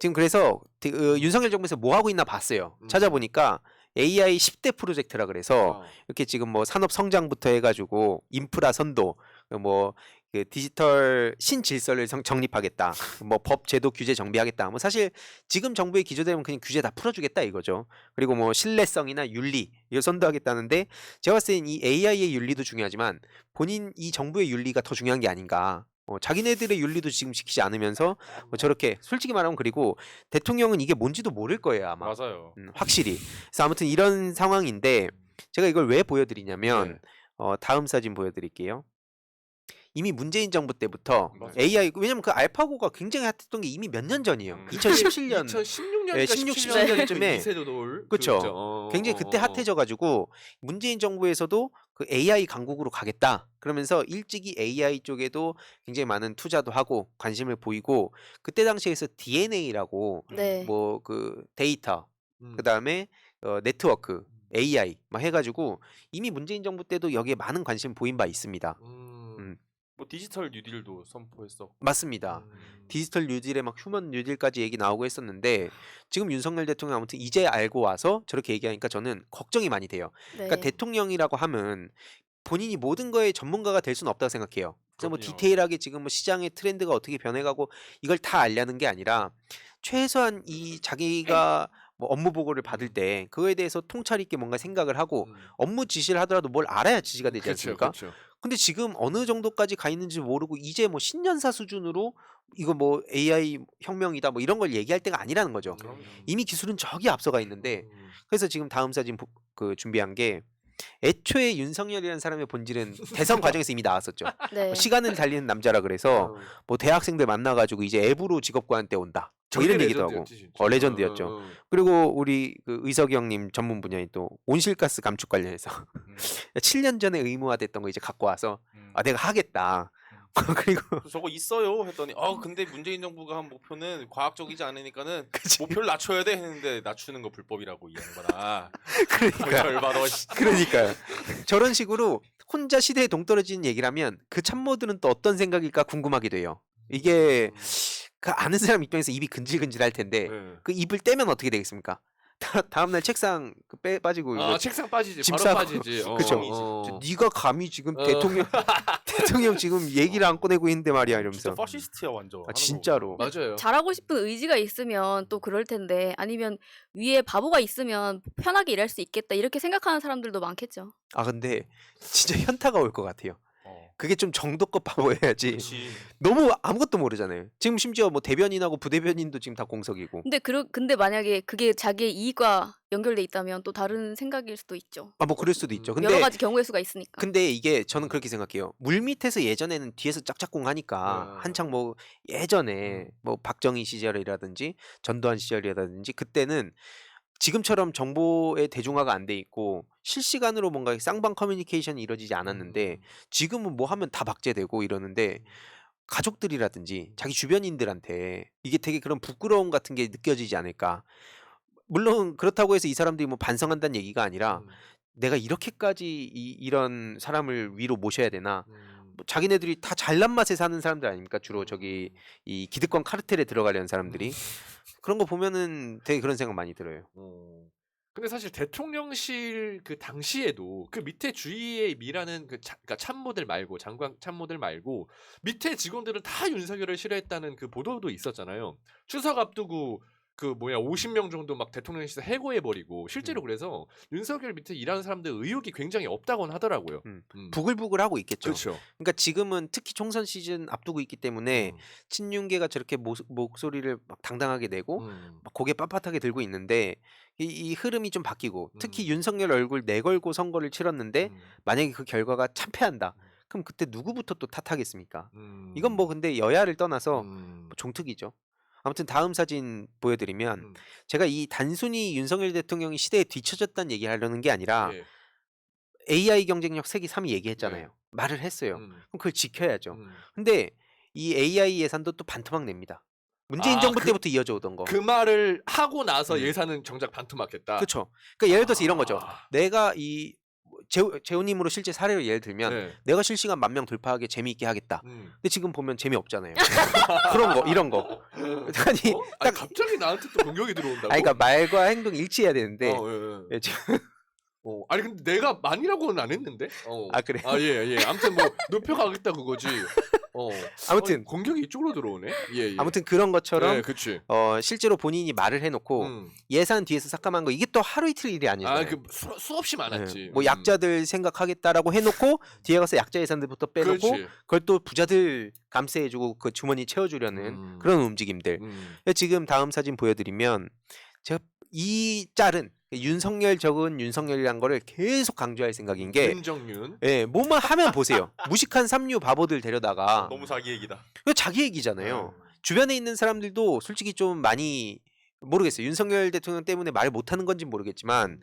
Speaker 4: 지금 그래서 윤석열 정부에서 뭐 하고 있나 봤어요. 찾아보니까 AI 10대 프로젝트라 그래서 이렇게 지금 뭐 산업 성장부터 해가지고 인프라 선도 뭐 그 디지털 신질서를 정립하겠다. 뭐 법 제도 규제 정비하겠다. 뭐 사실 지금 정부의 기조대로 그냥 규제 다 풀어주겠다 이거죠. 그리고 뭐 신뢰성이나 윤리 이거 선도하겠다는데 제가 봤을 땐 이 AI의 윤리도 중요하지만 본인 이 정부의 윤리가 더 중요한 게 아닌가. 자기네들의 윤리도 지금 지키지 않으면서 저렇게 솔직히 말하면 그리고 대통령은 이게 뭔지도 모를 거예요 아마.
Speaker 2: 맞아요.
Speaker 4: 확실히. 그래서 아무튼 이런 상황인데 제가 이걸 왜 보여드리냐면 다음 사진 보여드릴게요. 이미 문재인 정부 때부터
Speaker 1: 맞아요.
Speaker 4: AI 왜냐면 그 알파고가 굉장히 핫했던 게 이미 몇 년 전이에요. 2017년
Speaker 1: 2016년인가
Speaker 4: 예, 16, 17년쯤에
Speaker 1: 이세도 돌
Speaker 4: 그쵸. 굉장히 그때 핫해져가지고 문재인 정부에서도 그 AI 강국으로 가겠다. 그러면서 일찍이 AI 쪽에도 굉장히 많은 투자도 하고 관심을 보이고 그때 당시에서 DNA라고
Speaker 3: 네.
Speaker 4: 뭐 그 데이터 그다음에 네트워크 AI 막 해가지고 이미 문재인 정부 때도 여기에 많은 관심 보인 바 있습니다.
Speaker 2: 뭐 디지털 뉴딜도 선포했었고.
Speaker 4: 맞습니다. 디지털 뉴딜에 막 휴먼 뉴딜까지 얘기 나오고 했었는데 지금 윤석열 대통령 아무튼 이제 알고 와서 저렇게 얘기하니까 저는 걱정이 많이 돼요. 그러니까
Speaker 3: 네.
Speaker 4: 대통령이라고 하면 본인이 모든 거에 전문가가 될 수는 없다고 생각해요. 그래서 뭐
Speaker 2: 그럼요.
Speaker 4: 디테일하게 지금 뭐 시장의 트렌드가 어떻게 변해가고 이걸 다 알려는 게 아니라 최소한 이 자기가 뭐 업무 보고를 받을 때 그거에 대해서 통찰 있게 뭔가 생각을 하고 업무 지시를 하더라도 뭘 알아야 지시가 되지 않습니까?
Speaker 1: 그렇죠.
Speaker 4: 근데 지금 어느 정도까지 가 있는지 모르고 이제 뭐 신년사 수준으로 이거 뭐 AI 혁명이다 뭐 이런 걸 얘기할 때가 아니라는 거죠. 이미 기술은 저기 앞서가 있는데 그래서 지금 다음 사진 그 준비한 게 애초에 윤석열이라는 사람의 본질은 대선 과정에서 이미 나왔었죠.
Speaker 3: 네.
Speaker 4: 시간을 달리는 남자라 그래서 뭐 대학생들 만나가지고 이제 앱으로 직업구한 때 온다. 뭐 이런 얘기도 하고. 레전드였죠. 그리고 우리 그 의석이 형님 전문 분야인 또 온실가스 감축 관련해서 7년 전에 의무화됐던 거 이제 갖고 와서 아 내가 하겠다. 그리고
Speaker 2: 그래서 저거 있어요 했더니 근데 문재인 정부가 한 목표는 과학적이지 않으니까는 목표를 낮춰야 돼 했는데 낮추는 거 불법이라고 이 양반아.
Speaker 4: 그러니까
Speaker 2: 열받아.
Speaker 4: 그러니까요. 저런 식으로 혼자 시대에 동떨어지는 얘기라면 그 참모들은 또 어떤 생각일까 궁금하기도 해요. 이게 그 아는 사람 입장에서 입이 근질근질할 텐데
Speaker 2: 네.
Speaker 4: 그 입을 떼면 어떻게 되겠습니까? 다음날 책상 빠지고 이거
Speaker 1: 책상 빠지지.
Speaker 4: 짐
Speaker 1: 바로
Speaker 4: 싸고.
Speaker 1: 빠지지.
Speaker 4: 그쵸. 네가 감히 지금 대통령 지금 얘기를 안 꺼내고 있는데 말이야 이러면서.
Speaker 2: 진짜 파시스트야 완전. 하는 거
Speaker 4: 진짜로.
Speaker 2: 보면.
Speaker 1: 맞아요.
Speaker 3: 잘하고 싶은 의지가 있으면 또 그럴 텐데 아니면 위에 바보가 있으면 편하게 일할 수 있겠다 이렇게 생각하는 사람들도 많겠죠.
Speaker 4: 아 근데 진짜 현타가 올 것 같아요.
Speaker 2: 어.
Speaker 4: 그게 좀 정도껏 바보여야지.
Speaker 2: 그렇지.
Speaker 4: 너무 아무것도 모르잖아요. 지금 심지어 뭐 대변인하고 부대변인도 지금 다 공석이고.
Speaker 3: 근데 만약에 그게 자기의 이익과 연결돼 있다면 또 다른 생각일 수도 있죠.
Speaker 4: 아 뭐 그럴 수도 있죠.
Speaker 3: 여러
Speaker 4: 근데
Speaker 3: 가지 경우의 수가 있으니까.
Speaker 4: 근데 이게 저는 그렇게 생각해요. 물 밑에서 예전에는 뒤에서 짝짝꿍 하니까 한창 뭐 예전에 뭐 박정희 시절이라든지 전두환 시절이라든지 그때는 지금처럼 정보의 대중화가 안 돼 있고 실시간으로 뭔가 쌍방 커뮤니케이션이 이루어지지 않았는데 지금은 뭐 하면 다 박제되고 이러는데 가족들이라든지 자기 주변인들한테 이게 되게 그런 부끄러움 같은 게 느껴지지 않을까. 물론 그렇다고 해서 이 사람들이 뭐 반성한다는 얘기가 아니라 내가 이렇게까지 이런 사람을 위로 모셔야 되나. 뭐 자기네들이 다 잘난 맛에 사는 사람들 아닙니까? 주로 저기 이 기득권 카르텔에 들어가려는 사람들이 그런 거 보면은 되게 그런 생각 많이 들어요.
Speaker 1: 근데 사실 대통령실 그 당시에도 그 밑에 주위에 일하는 그러니까 참모들 말고 장관 참모들 말고 밑에 직원들은 다 윤석열을 싫어했다는 그 보도도 있었잖아요. 추석 앞두고 그 50명 정도 막 대통령실에서 해고해버리고 실제로 그래서 윤석열 밑에 일하는 사람들 의욕이 굉장히 없다고는 하더라고요.
Speaker 4: 부글부글하고 있겠죠.
Speaker 1: 그렇죠.
Speaker 4: 그러니까 지금은 특히 총선 시즌 앞두고 있기 때문에 친윤계가 저렇게 목소리를 막 당당하게 내고 막 고개 빳빳하게 들고 있는데 이 흐름이 좀 바뀌고 특히 윤석열 얼굴 내걸고 선거를 치렀는데 만약에 그 결과가 참패한다. 그럼 그때 누구부터 또 탓하겠습니까? 이건 뭐 근데 여야를 떠나서 뭐 종특이죠. 아무튼 다음 사진 보여드리면 제가 이 단순히 윤석열 대통령이 시대에 뒤처졌다는 얘기를 하려는 게 아니라
Speaker 1: 예.
Speaker 4: AI 경쟁력 세계 3위 얘기했잖아요.
Speaker 1: 네.
Speaker 4: 말을 했어요.
Speaker 1: 음.
Speaker 4: 그럼 그걸 지켜야죠. 근데 이 AI 예산도 또 반토막 냅니다. 문재인
Speaker 1: 아,
Speaker 4: 정부
Speaker 1: 그-
Speaker 4: 때부터 이어져 오던 거.
Speaker 1: 그 말을 하고 나서
Speaker 4: 음.
Speaker 1: 예산은 정작 반토막했다.
Speaker 4: 그렇죠. 그러니까 예를 들어서 이런 거죠.
Speaker 1: 아.
Speaker 4: 내가 이 재호님으로 실제 사례를 예를 들면
Speaker 1: 네.
Speaker 4: 내가 실시간 10,000명 돌파하게 재미있게 하겠다.
Speaker 1: 음.
Speaker 4: 근데 지금 보면 재미없잖아요. 그런 거 이런 거. 아니
Speaker 1: 아니, 갑자기 나한테 또 공격이 들어온다고?
Speaker 4: 아니, 그러니까 말과 행동이 일치해야 되는데
Speaker 1: 예.
Speaker 4: 예, 지금
Speaker 1: 아니 근데 내가 많이라고는 안 했는데.
Speaker 4: 아 그래.
Speaker 1: 예. 아무튼 뭐 높여가겠다 그거지.
Speaker 4: 아무튼
Speaker 1: 공격이 이쪽으로 들어오네. 예.
Speaker 4: 아무튼 그런 것처럼
Speaker 1: 예, 그치.
Speaker 4: 실제로 본인이 말을 해놓고 예산 뒤에서 삭감한 거 이게 또 하루 이틀 일이 아니잖아요.
Speaker 1: 그 수없이 많았지.
Speaker 4: 네. 뭐 약자들 생각하겠다라고 해놓고 뒤에 가서 약자 예산들부터 빼놓고
Speaker 1: 그렇지.
Speaker 4: 그걸 또 부자들 감세해주고 그 주머니 채워주려는 그런 움직임들. 지금 다음 사진 보여드리면 제가 이 짤은 윤석열 적은 윤석열이란 거를 계속 강조할 생각인 게
Speaker 1: 윤정윤.
Speaker 4: 예, 뭐만 하면 보세요. 무식한 삼류 바보들 데려다가
Speaker 2: 너무 자기 얘기다.
Speaker 4: 이거 자기 얘기잖아요. 주변에 있는 사람들도 솔직히 좀 많이 모르겠어요. 윤석열 대통령 때문에 말 못하는 건지 모르겠지만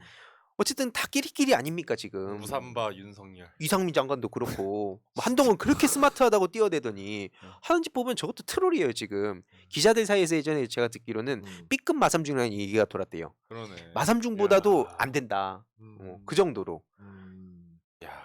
Speaker 4: 어쨌든 다 끼리끼리 아닙니까 지금.
Speaker 2: 무삼바 윤석열.
Speaker 4: 이상민 장관도 그렇고 뭐 한동훈 그렇게 스마트하다고 뛰어대더니 하는 짓 보면 저것도 트롤이에요 지금. 기자들 사이에서 예전에 제가 듣기로는 B급 마삼중이라는 얘기가 돌았대요.
Speaker 2: 그러네.
Speaker 4: 마삼중보다도
Speaker 2: 야.
Speaker 4: 안 된다. 그 정도로.
Speaker 2: 야.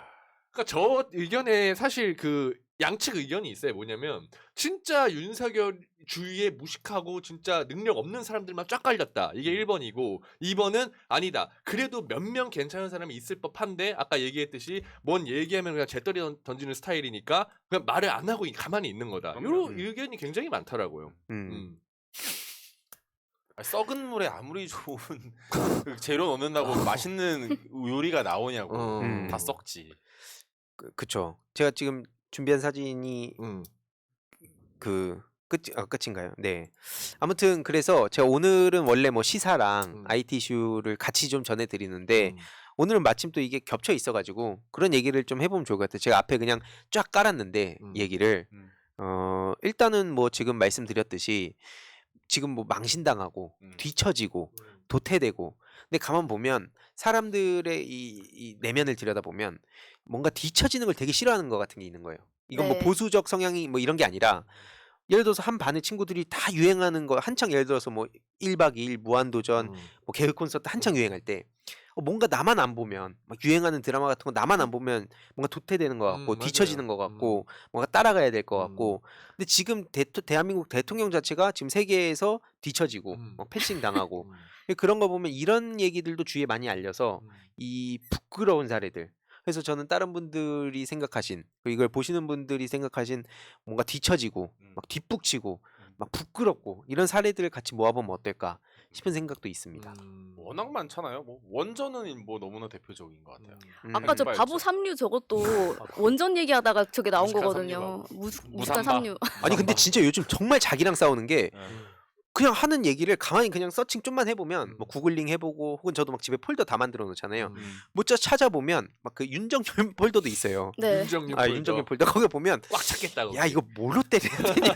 Speaker 1: 그러니까 저 의견에 사실 그 양측 의견이 있어요. 뭐냐면 진짜 윤석열 주위에 무식하고 진짜 능력 없는 사람들만 쫙 깔렸다. 이게 1번이고 2번은 아니다. 그래도 몇 명 괜찮은 사람이 있을 법한데 아까 얘기했듯이 뭔 얘기하면 그냥 재떨이 던지는 스타일이니까 그냥 말을 안 하고 가만히 있는 거다. 이런 의견이 굉장히 많더라고요.
Speaker 2: 썩은 물에 아무리 좋은 그 재료 넣는다고 맛있는 요리가 나오냐고. 다 썩지.
Speaker 4: 그쵸. 제가 지금 준비한 사진이 그 끝인가요? 네. 아무튼 그래서 제가 오늘은 원래 뭐 시사랑 IT 이슈를 같이 좀 전해드리는데 오늘은 마침 또 이게 겹쳐 있어가지고 그런 얘기를 좀 해보면 좋을 것 같아요. 제가 앞에 그냥 쫙 깔았는데 얘기를 일단은 뭐 지금 말씀드렸듯이 지금 뭐 망신당하고 뒤처지고 도태되고 근데 가만 보면 사람들의 이 내면을 들여다보면 뭔가 뒤처지는 걸 되게 싫어하는 것 같은 게 있는 거예요. 이건 뭐
Speaker 3: 네.
Speaker 4: 보수적 성향이 뭐 이런 게 아니라 예를 들어서 한 반의 친구들이 다 유행하는 거 한창 예를 들어서 뭐 1박 2일 무한도전 뭐 개그 콘서트 한창 유행할 때 뭔가 나만 안 보면 막 유행하는 드라마 같은 거 나만 안 보면 뭔가 도태되는 것 같고
Speaker 1: 맞아요.
Speaker 4: 뒤처지는 것 같고 뭔가 따라가야 될 것 같고 근데 지금 대한민국 대통령 자체가 지금 세계에서 뒤처지고 패싱 당하고 그런 거 보면 이런 얘기들도 주위에 많이 알려서 이 부끄러운 사례들 그래서 저는 다른 분들이 생각하신 이걸 보시는 분들이 생각하신 뭔가 뒤처지고 막 뒷북치고 막 부끄럽고 이런 사례들을 같이 모아보면 어떨까 싶은 생각도 있습니다.
Speaker 2: 워낙 많잖아요. 뭐 원전은 뭐 너무나 대표적인 것 같아요.
Speaker 3: 아까 저
Speaker 2: 빨리
Speaker 3: 바보
Speaker 2: 없죠.
Speaker 3: 삼류 저것도 원전 얘기하다가 저게 나온
Speaker 2: 무식한
Speaker 3: 거거든요. 무식한
Speaker 2: 무삼바.
Speaker 3: 삼류.
Speaker 4: 아니 근데 진짜 요즘 정말 자기랑 싸우는 게
Speaker 2: 네.
Speaker 4: 그냥 하는 얘기를 가만히 그냥 서칭 좀만 해보면 뭐 구글링 해보고 혹은 저도 막 집에 폴더 다 만들어 놓잖아요. 뭐 저 찾아보면 막 그 윤정열 폴더도 있어요.
Speaker 3: 네.
Speaker 1: 윤정윤
Speaker 4: 아 윤정열 폴더 거기 보면
Speaker 1: 꽉 찾겠다고.
Speaker 4: 야 이거 뭘로 때려야 되냐?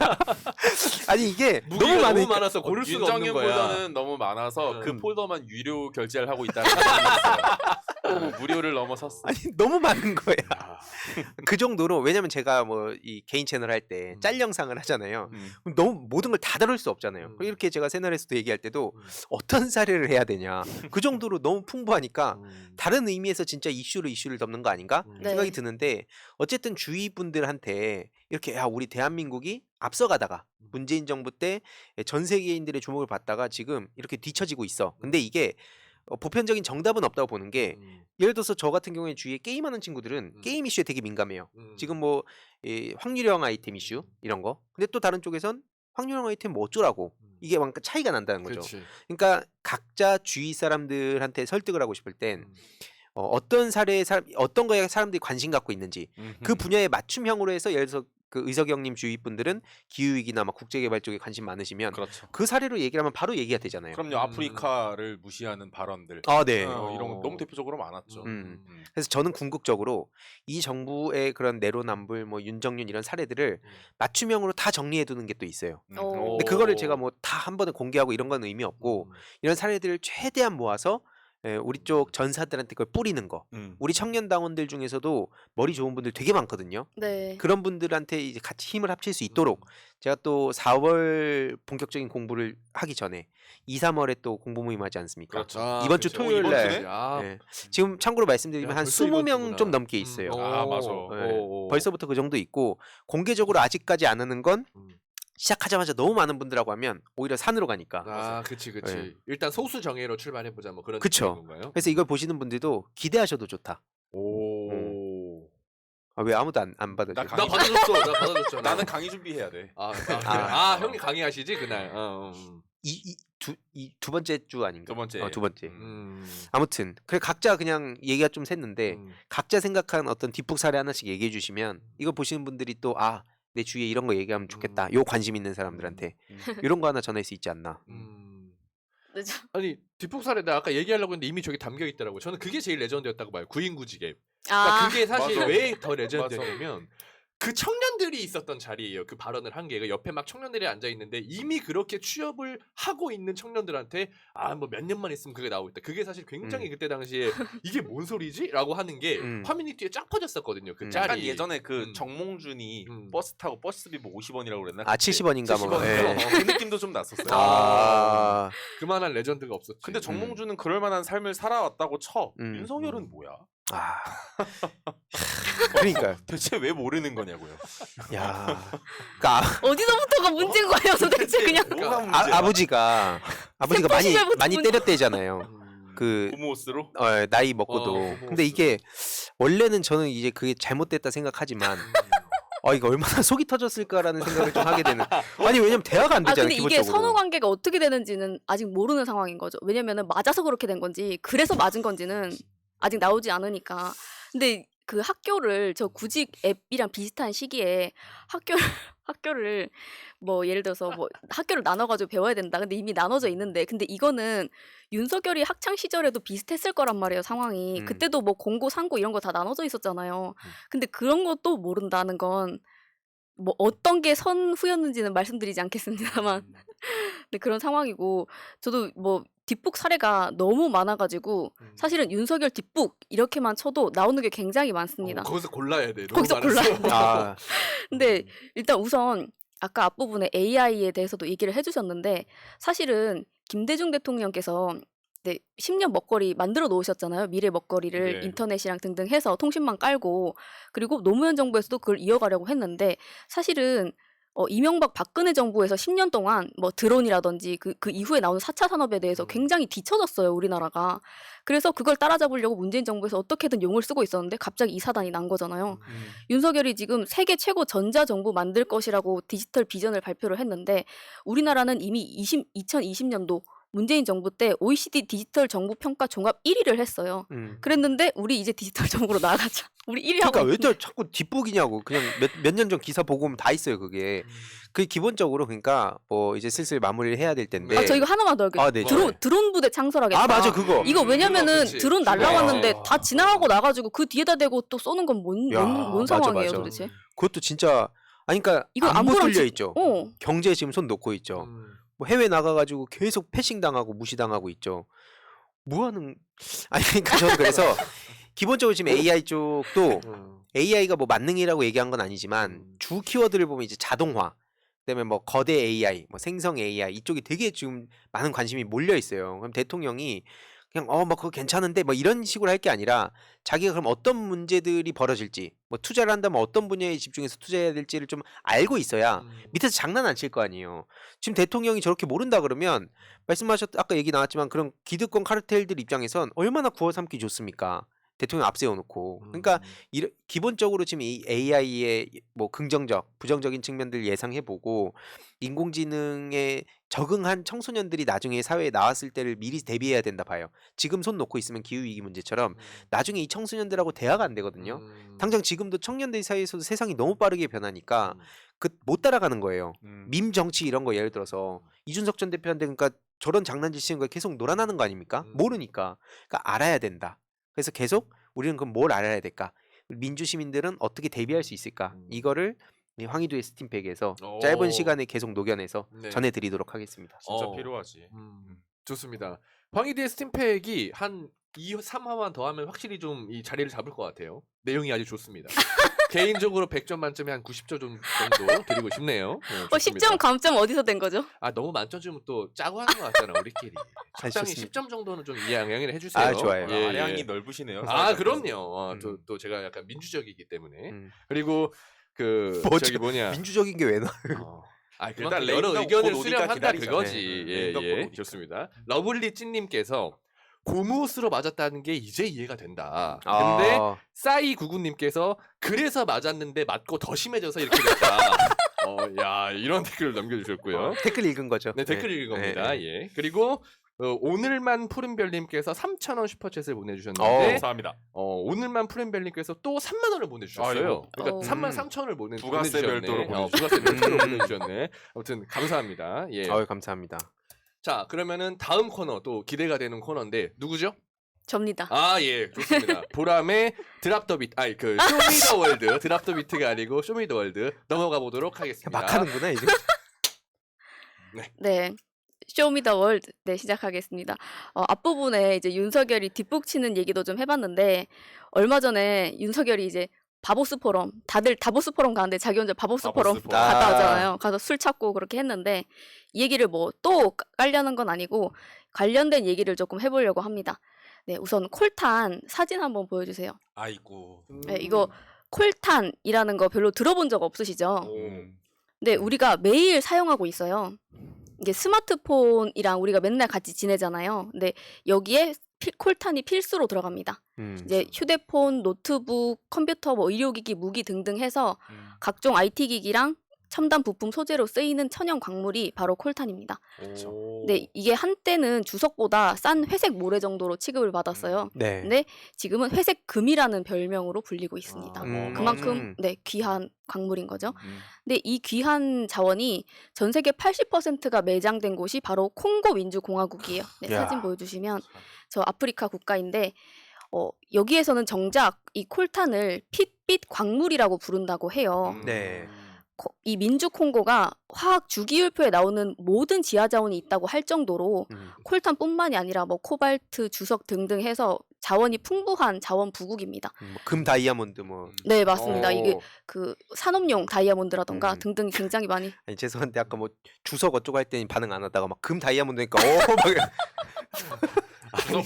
Speaker 4: 아니 이게
Speaker 1: 무기가
Speaker 4: 너무 많으니까
Speaker 1: 많아서 고를 수가 없는
Speaker 2: 윤정윤
Speaker 1: 거야.
Speaker 2: 폴더는 너무 많아서 그
Speaker 1: 음.
Speaker 2: 폴더만 유료 결제를 하고 있다는 사람이 있어요. 무료를 넘어섰어.
Speaker 4: 아니 너무 많은 거야.
Speaker 2: 야.
Speaker 4: 그 정도로 왜냐면 제가 뭐 이 개인 채널 할 때 짤 영상을 하잖아요. 그럼 너무 모든 걸 다 다룰 수 없잖아요. 이렇게 제가 새날에서도 얘기할 때도 어떤 사례를 해야 되냐 그 정도로 너무 풍부하니까 다른 의미에서 진짜 이슈를 덮는 거 아닌가
Speaker 3: 네.
Speaker 4: 생각이 드는데 어쨌든 주위 분들한테 이렇게 야 우리 대한민국이 앞서가다가 문재인 정부 때 전 세계인들의 주목을 받다가 지금 이렇게 뒤처지고 있어. 근데 이게 보편적인 정답은 없다고 보는 게 예를 들어서 저 같은 경우에 주위에 게임하는 친구들은 게임 이슈에 되게 민감해요. 지금 뭐 확률형 아이템 이슈 이런 거. 근데 또 다른 쪽에선 확률형 아이템 뭐 어쩌라고 이게 막 차이가 난다는 거죠.
Speaker 1: 그렇지.
Speaker 4: 그러니까 각자 주위 사람들한테 설득을 하고 싶을 땐 어떤 사례에 어떤 거에 사람들이 관심 갖고 있는지 그 분야에 맞춤형으로 해서 예를 들어서 그 의석 형님 주위 분들은 기후위기나 막 국제개발 쪽에 관심 많으시면
Speaker 2: 그렇죠.
Speaker 4: 그 사례로 얘기를 하면 바로 얘기가 되잖아요.
Speaker 2: 그럼요. 아프리카를 무시하는 발언들.
Speaker 4: 아, 네.
Speaker 2: 이런 거 너무 대표적으로 많았죠.
Speaker 4: 그래서 저는 궁극적으로 이 정부의 그런 내로남불, 뭐 윤정윤 이런 사례들을 맞춤형으로 다 정리해 두는 게 또 있어요.
Speaker 3: 오.
Speaker 4: 근데 그거를 제가 뭐 다 한 번에 공개하고 이런 건 의미 없고 이런 사례들을 최대한 모아서 우리 쪽 전사들한테 그걸 뿌리는 거. 우리 청년 당원들 중에서도 머리 좋은 분들 되게 많거든요.
Speaker 3: 네.
Speaker 4: 그런 분들한테 이제 같이 힘을 합칠 수 있도록 제가 또 4월 본격적인 공부를 하기 전에 2, 3월에 또 공부 모임하지 않습니까?
Speaker 2: 그렇죠.
Speaker 4: 이번 주
Speaker 1: 그렇죠.
Speaker 4: 토요일
Speaker 2: 이번
Speaker 4: 날
Speaker 2: 주네?
Speaker 4: 네. 지금 참고로 말씀드리면
Speaker 1: 야,
Speaker 4: 한
Speaker 1: 벌써 이번
Speaker 4: 20명
Speaker 1: 주구나.
Speaker 4: 좀 넘게 있어요.
Speaker 2: 아, 맞아.
Speaker 4: 네. 벌써부터 그 정도 있고 공개적으로 아직까지 안 하는 건 시작하자마자 너무 많은 분들하고 하면 오히려 산으로 가니까.
Speaker 1: 아, 그치.
Speaker 4: 네.
Speaker 1: 일단 소수 정예로 출발해 보자 뭐 그런
Speaker 4: 그쵸.
Speaker 1: 느낌인 건가요?
Speaker 4: 그래서 이걸 보시는 분들도 기대하셔도 좋다.
Speaker 2: 오.
Speaker 4: 아, 왜 아무도 안 받아줘?
Speaker 2: 나
Speaker 1: 나
Speaker 2: 강의
Speaker 1: 받아줬어. 나 받아줬잖아.
Speaker 2: 나는 강의 준비해야 돼.
Speaker 1: 형님 강의하시지 그날.
Speaker 4: 이 두 번째 주 아닌가?
Speaker 2: 두 번째.
Speaker 4: 두 번째.
Speaker 1: 음.
Speaker 4: 아무튼 그래 각자 그냥 얘기가 좀 샜는데 각자 생각한 어떤 뒷북 사례 하나씩 얘기해 주시면 이거 보시는 분들이 또 아 내 주위에 이런 거 얘기하면 좋겠다. 요 관심 있는 사람들한테 이런 거 하나 전할 수 있지 않나.
Speaker 3: 네,
Speaker 1: 아니 뒷북 사례 나 아까 얘기하려고 했는데 이미 저기 담겨 있더라고요. 저는 그게 제일 레전드였다고 봐요. 구인구지개. 그러니까
Speaker 3: 아,
Speaker 1: 그게 사실
Speaker 2: 맞아.
Speaker 1: 왜 더 레전드냐면 그 청년들이 있었던 자리예요. 그 발언을 한 게. 그 옆에 막 청년들이 앉아 있는데 이미 그렇게 취업을 하고 있는 청년들한테 뭐 몇 년만 있으면 그게 나오고 있다. 그게 사실 굉장히 그때 당시에 이게 뭔 소리지?라고 하는 게 커뮤니티에 쫙 퍼졌었거든요. 그 짤이.
Speaker 2: 약간 예전에 그
Speaker 1: 음.
Speaker 2: 정몽준이 버스 타고 버스비 뭐 50원이라고 그랬나?
Speaker 4: 아 70원인가 뭐.
Speaker 2: 70원.
Speaker 4: 예.
Speaker 2: 그 느낌도 좀 났었어요.
Speaker 4: 아.
Speaker 1: 그만한 레전드가 없었지.
Speaker 2: 근데 정몽준은 그럴 만한 삶을 살아왔다고 쳐.
Speaker 4: 음.
Speaker 2: 윤석열은 뭐야?
Speaker 4: 아. 그러니까요.
Speaker 2: 대체 왜 모르는 거냐고요.
Speaker 4: 야. 그러니까
Speaker 3: 어디서부터가 문제인 거예요, 도대체 그냥.
Speaker 2: 뭐가 문제야?
Speaker 4: 아버지가 많이
Speaker 3: 시절부터
Speaker 4: 많이
Speaker 3: 문제.
Speaker 4: 때렸대잖아요. 그
Speaker 2: 고모스로?
Speaker 4: 나이 먹고도.
Speaker 1: 고모스.
Speaker 4: 근데 이게 원래는 저는 이제 그게 잘못됐다 생각하지만 이거 얼마나 속이 터졌을까라는 생각을 좀 하게 되는. 아니 왜냐면 대화가 안 되잖아요.
Speaker 3: 근데 이게
Speaker 4: 기본적으로.
Speaker 3: 선후 관계가 어떻게 되는지는 아직 모르는 상황인 거죠. 왜냐면은 맞아서 그렇게 된 건지 그래서 맞은 건지는 아직 나오지 않으니까. 근데 그 학교를 저 구직 앱이랑 비슷한 시기에 학교를 뭐 예를 들어서 뭐 학교를 나눠가지고 배워야 된다. 근데 이미 나눠져 있는데 근데 이거는 윤석열이 학창 시절에도 비슷했을 거란 말이에요, 상황이. 그때도 뭐 공고, 상고 이런 거 다 나눠져 있었잖아요. 근데 그런 것도 모른다는 건 뭐 어떤 게 선후였는지는 말씀드리지 않겠습니다만 네, 그런 상황이고 저도 뭐 뒷북 사례가 너무 많아가지고 사실은 윤석열 뒷북 이렇게만 쳐도 나오는 게 굉장히 많습니다.
Speaker 1: 거기서 골라야 돼. 너무
Speaker 3: 거기서
Speaker 1: 많아서.
Speaker 3: 골라야 돼.
Speaker 4: 아,
Speaker 3: 근데 일단 우선 아까 앞부분에 AI에 대해서도 얘기를 해주셨는데 사실은 김대중 대통령께서 10년 먹거리 만들어 놓으셨잖아요. 미래 먹거리를
Speaker 1: 네.
Speaker 3: 인터넷이랑 등등 해서 통신망 깔고 그리고 노무현 정부에서도 그걸 이어가려고 했는데 사실은 이명박 박근혜 정부에서 10년 동안 뭐 드론이라든지 그 이후에 나오는 4차 산업에 대해서 굉장히 뒤처졌어요, 우리나라가. 그래서 그걸 따라잡으려고 문재인 정부에서 어떻게든 용을 쓰고 있었는데 갑자기 이 사단이 난 거잖아요. 윤석열이 지금 세계 최고 전자정부 만들 것이라고 디지털 비전을 발표를 했는데 우리나라는 이미 2020년도 문재인 정부 때 OECD 디지털 정부 평가 종합 1위를 했어요. 그랬는데 우리 이제 디지털 정부로 나가자. 우리 1위 하고
Speaker 4: 그러니까 왜
Speaker 3: 있는데.
Speaker 4: 자꾸 뒷북이냐고. 그냥 몇 년 전 기사 보고 오면 다 있어요, 그게. 그 기본적으로 그러니까 뭐 이제 슬슬 마무리를 해야 될 텐데.
Speaker 3: 저 이거 하나만 더 할게요.
Speaker 4: 아, 네,
Speaker 3: 드론 부대 창설하겠다.
Speaker 4: 아, 맞아, 그거.
Speaker 3: 이거 왜냐면은
Speaker 1: 그치.
Speaker 3: 드론 날라왔는데
Speaker 1: 아.
Speaker 3: 다 지나가고 나가지고 그 뒤에다 대고 또 쏘는 건 뭔
Speaker 4: 야,
Speaker 3: 상황이에요,
Speaker 4: 맞아.
Speaker 3: 도대체?
Speaker 4: 그것도 진짜 그러니까
Speaker 3: 이거
Speaker 4: 안보
Speaker 3: 안보랑
Speaker 4: 뚫려
Speaker 3: 지-
Speaker 4: 있죠.
Speaker 3: 어.
Speaker 4: 경제에 지금 손 놓고 있죠. 뭐 해외 나가가지고 계속 패싱 당하고 무시당하고 있죠. 뭐하는? 아니 그러니까 저는 그래서 기본적으로 지금 AI 쪽도 AI가 뭐 만능이라고 얘기한 건 아니지만 주 키워드를 보면 이제 자동화, 그다음에 뭐 거대 AI, 뭐 생성 AI 이쪽이 되게 지금 많은 관심이 몰려 있어요. 그럼 대통령이 그냥 뭐 그거 괜찮은데 뭐 이런 식으로 할 게 아니라 자기가 그럼 어떤 문제들이 벌어질지, 뭐 투자를 한다면 어떤 분야에 집중해서 투자해야 될지를 좀 알고 있어야 밑에서 장난 안 칠 거 아니에요. 지금 대통령이 저렇게 모른다 그러면 아까 얘기 나왔지만 그런 기득권 카르텔들 입장에선 얼마나 구워 삼기 좋습니까? 대통령 앞세워놓고. 그러니까 기본적으로 지금 이 AI의 뭐 긍정적, 부정적인 측면들 예상해보고 인공지능에 적응한 청소년들이 나중에 사회에 나왔을 때를 미리 대비해야 된다 봐요. 지금 손 놓고 있으면 기후위기 문제처럼 나중에 이 청소년들하고 대화가 안 되거든요. 당장 지금도 청년들 사이에서도 세상이 너무 빠르게 변하니까 못 따라가는 거예요. 밈 정치 이런 거 예를 들어서 이준석 전 대표한테 그러니까 저런 장난질 치는 거에 계속 놀아나는 거 아닙니까? 모르니까. 그러니까 알아야 된다. 그래서 계속 우리는 그럼 뭘 알아야 될까? 민주 시민들은 어떻게 대비할 수 있을까? 이거를 황희도의 스팀팩에서 짧은 시간에 계속 녹여내서
Speaker 1: 네.
Speaker 4: 전해드리도록 하겠습니다.
Speaker 2: 진짜 필요하지.
Speaker 1: 좋습니다. 황희대의 스팀팩이 한 2, 3화만 더 하면 확실히 좀 이 자리를 잡을 것 같아요. 내용이 아주 좋습니다. 개인적으로 100점 만점에 한 90점 정도 드리고 싶네요. 네, 좋습니다.
Speaker 3: 10점 감점 어디서 된 거죠?
Speaker 1: 너무 만점 주면 또 짜고 하는 것 같잖아 우리끼리. 적당히
Speaker 4: 좋습니다.
Speaker 1: 10점 정도는 좀 양해를 해주세요.
Speaker 4: 아, 좋아요.
Speaker 2: 아량이 넓으시네요.
Speaker 1: 그럼요. 또 제가 약간 민주적이기 때문에. 그리고 저기 뭐냐.
Speaker 4: 민주적인 게 왜 나?
Speaker 1: 그만큼
Speaker 2: 일단
Speaker 1: 여러
Speaker 2: 레인덕
Speaker 1: 의견을
Speaker 2: 곧 오니까
Speaker 1: 수렴한다
Speaker 2: 기다리자.
Speaker 1: 그거지.
Speaker 2: 네.
Speaker 1: 예,
Speaker 2: 레인덕 곧
Speaker 1: 예.
Speaker 2: 오니까.
Speaker 1: 좋습니다. 러블리 찐님께서 고무옷으로 맞았다는 게 이제 이해가 된다. 근데
Speaker 4: 아,
Speaker 1: 싸이 구구님께서 그래서 맞았는데 맞고 더 심해져서 이렇게 됐다. 야 이런 댓글을 남겨주셨고요.
Speaker 4: 댓글 읽은 거죠.
Speaker 1: 네 댓글 읽은 겁니다. 예. 그리고 오늘만 푸른별님께서 3,000원 슈퍼챗을 보내주셨는데
Speaker 2: 감사합니다.
Speaker 1: 오늘만 푸른별님께서 또 3만 원을 보내주셨어요.
Speaker 2: 아이고.
Speaker 1: 그러니까
Speaker 3: 어.
Speaker 1: 3만 3천원을
Speaker 2: 부가세
Speaker 1: 보내주셨네.
Speaker 2: 별도로
Speaker 1: 부가세 별도로 보내주셨네. 아무튼 감사합니다. 예.
Speaker 4: 감사합니다.
Speaker 1: 자, 그러면은 다음 코너 또 기대가 되는 코너인데 누구죠?
Speaker 3: 접니다.
Speaker 1: 아, 예, 좋습니다. 보람의 드랍 더 비트, 아니 그 쇼미더 월드 드랍 더 비트가 아니고 쇼미더 월드 넘어가 보도록 하겠습니다.
Speaker 4: 막 하는구나 이제.
Speaker 3: 네. 쇼미더 월드 네 시작하겠습니다. 앞부분에 이제 윤석열이 뒷북 치는 얘기도 좀 해봤는데 얼마 전에 윤석열이 이제 바보스 포럼 다들 다보스 포럼 가는데 자기 혼자 바보스 포럼
Speaker 2: 바보스 포럼.
Speaker 3: 갔다 오잖아요. 가서 술 찾고 그렇게 했는데 이 얘기를 뭐 또 깔려는 건 아니고 관련된 얘기를 조금 해보려고 합니다. 네, 우선 콜탄 사진 한번 보여주세요.
Speaker 2: 아이고.
Speaker 3: 네, 이거 콜탄이라는 거 별로 들어본 적 없으시죠?
Speaker 2: 음.
Speaker 3: 네, 우리가 매일 사용하고 있어요. 이게 스마트폰이랑 우리가 맨날 같이 지내잖아요. 근데 여기에 콜탄이 필수로 들어갑니다. 이제 휴대폰, 노트북, 컴퓨터, 뭐 의료기기, 무기 등등 해서 각종 IT 기기랑 첨단 부품 소재로 쓰이는 천연 광물이 바로 콜탄입니다.
Speaker 2: 오.
Speaker 3: 근데 이게 한때는 주석보다 싼 회색 모래 정도로 취급을 받았어요.
Speaker 4: 네.
Speaker 3: 근데 지금은 회색 금이라는 별명으로 불리고 있습니다. 그만큼 네, 귀한 광물인 거죠. 근데 이 귀한 자원이 전 세계 80%가 매장된 곳이 바로 콩고 민주공화국이에요. 네,
Speaker 4: 야.
Speaker 3: 사진 보여주시면 저 아프리카 국가인데 여기에서는 정작 이 콜탄을 핏빛 광물이라고 부른다고 해요.
Speaker 4: 네.
Speaker 3: 이 민주 콩고가 화학 주기율표에 나오는 모든 지하 자원이 있다고 할 정도로 콜탄뿐만이 아니라 뭐 코발트, 주석 등등 해서 자원이 풍부한 자원 부국입니다.
Speaker 4: 금 다이아몬드 뭐.
Speaker 3: 네, 맞습니다. 이게
Speaker 4: 어.
Speaker 3: 그 산업용 다이아몬드라던가 등등이 굉장히 많이
Speaker 4: 아니 죄송한데 아까 뭐 주석 어쩌고 할 때는 반응 안 하다가 막 금 다이아몬드니까 막
Speaker 2: 주석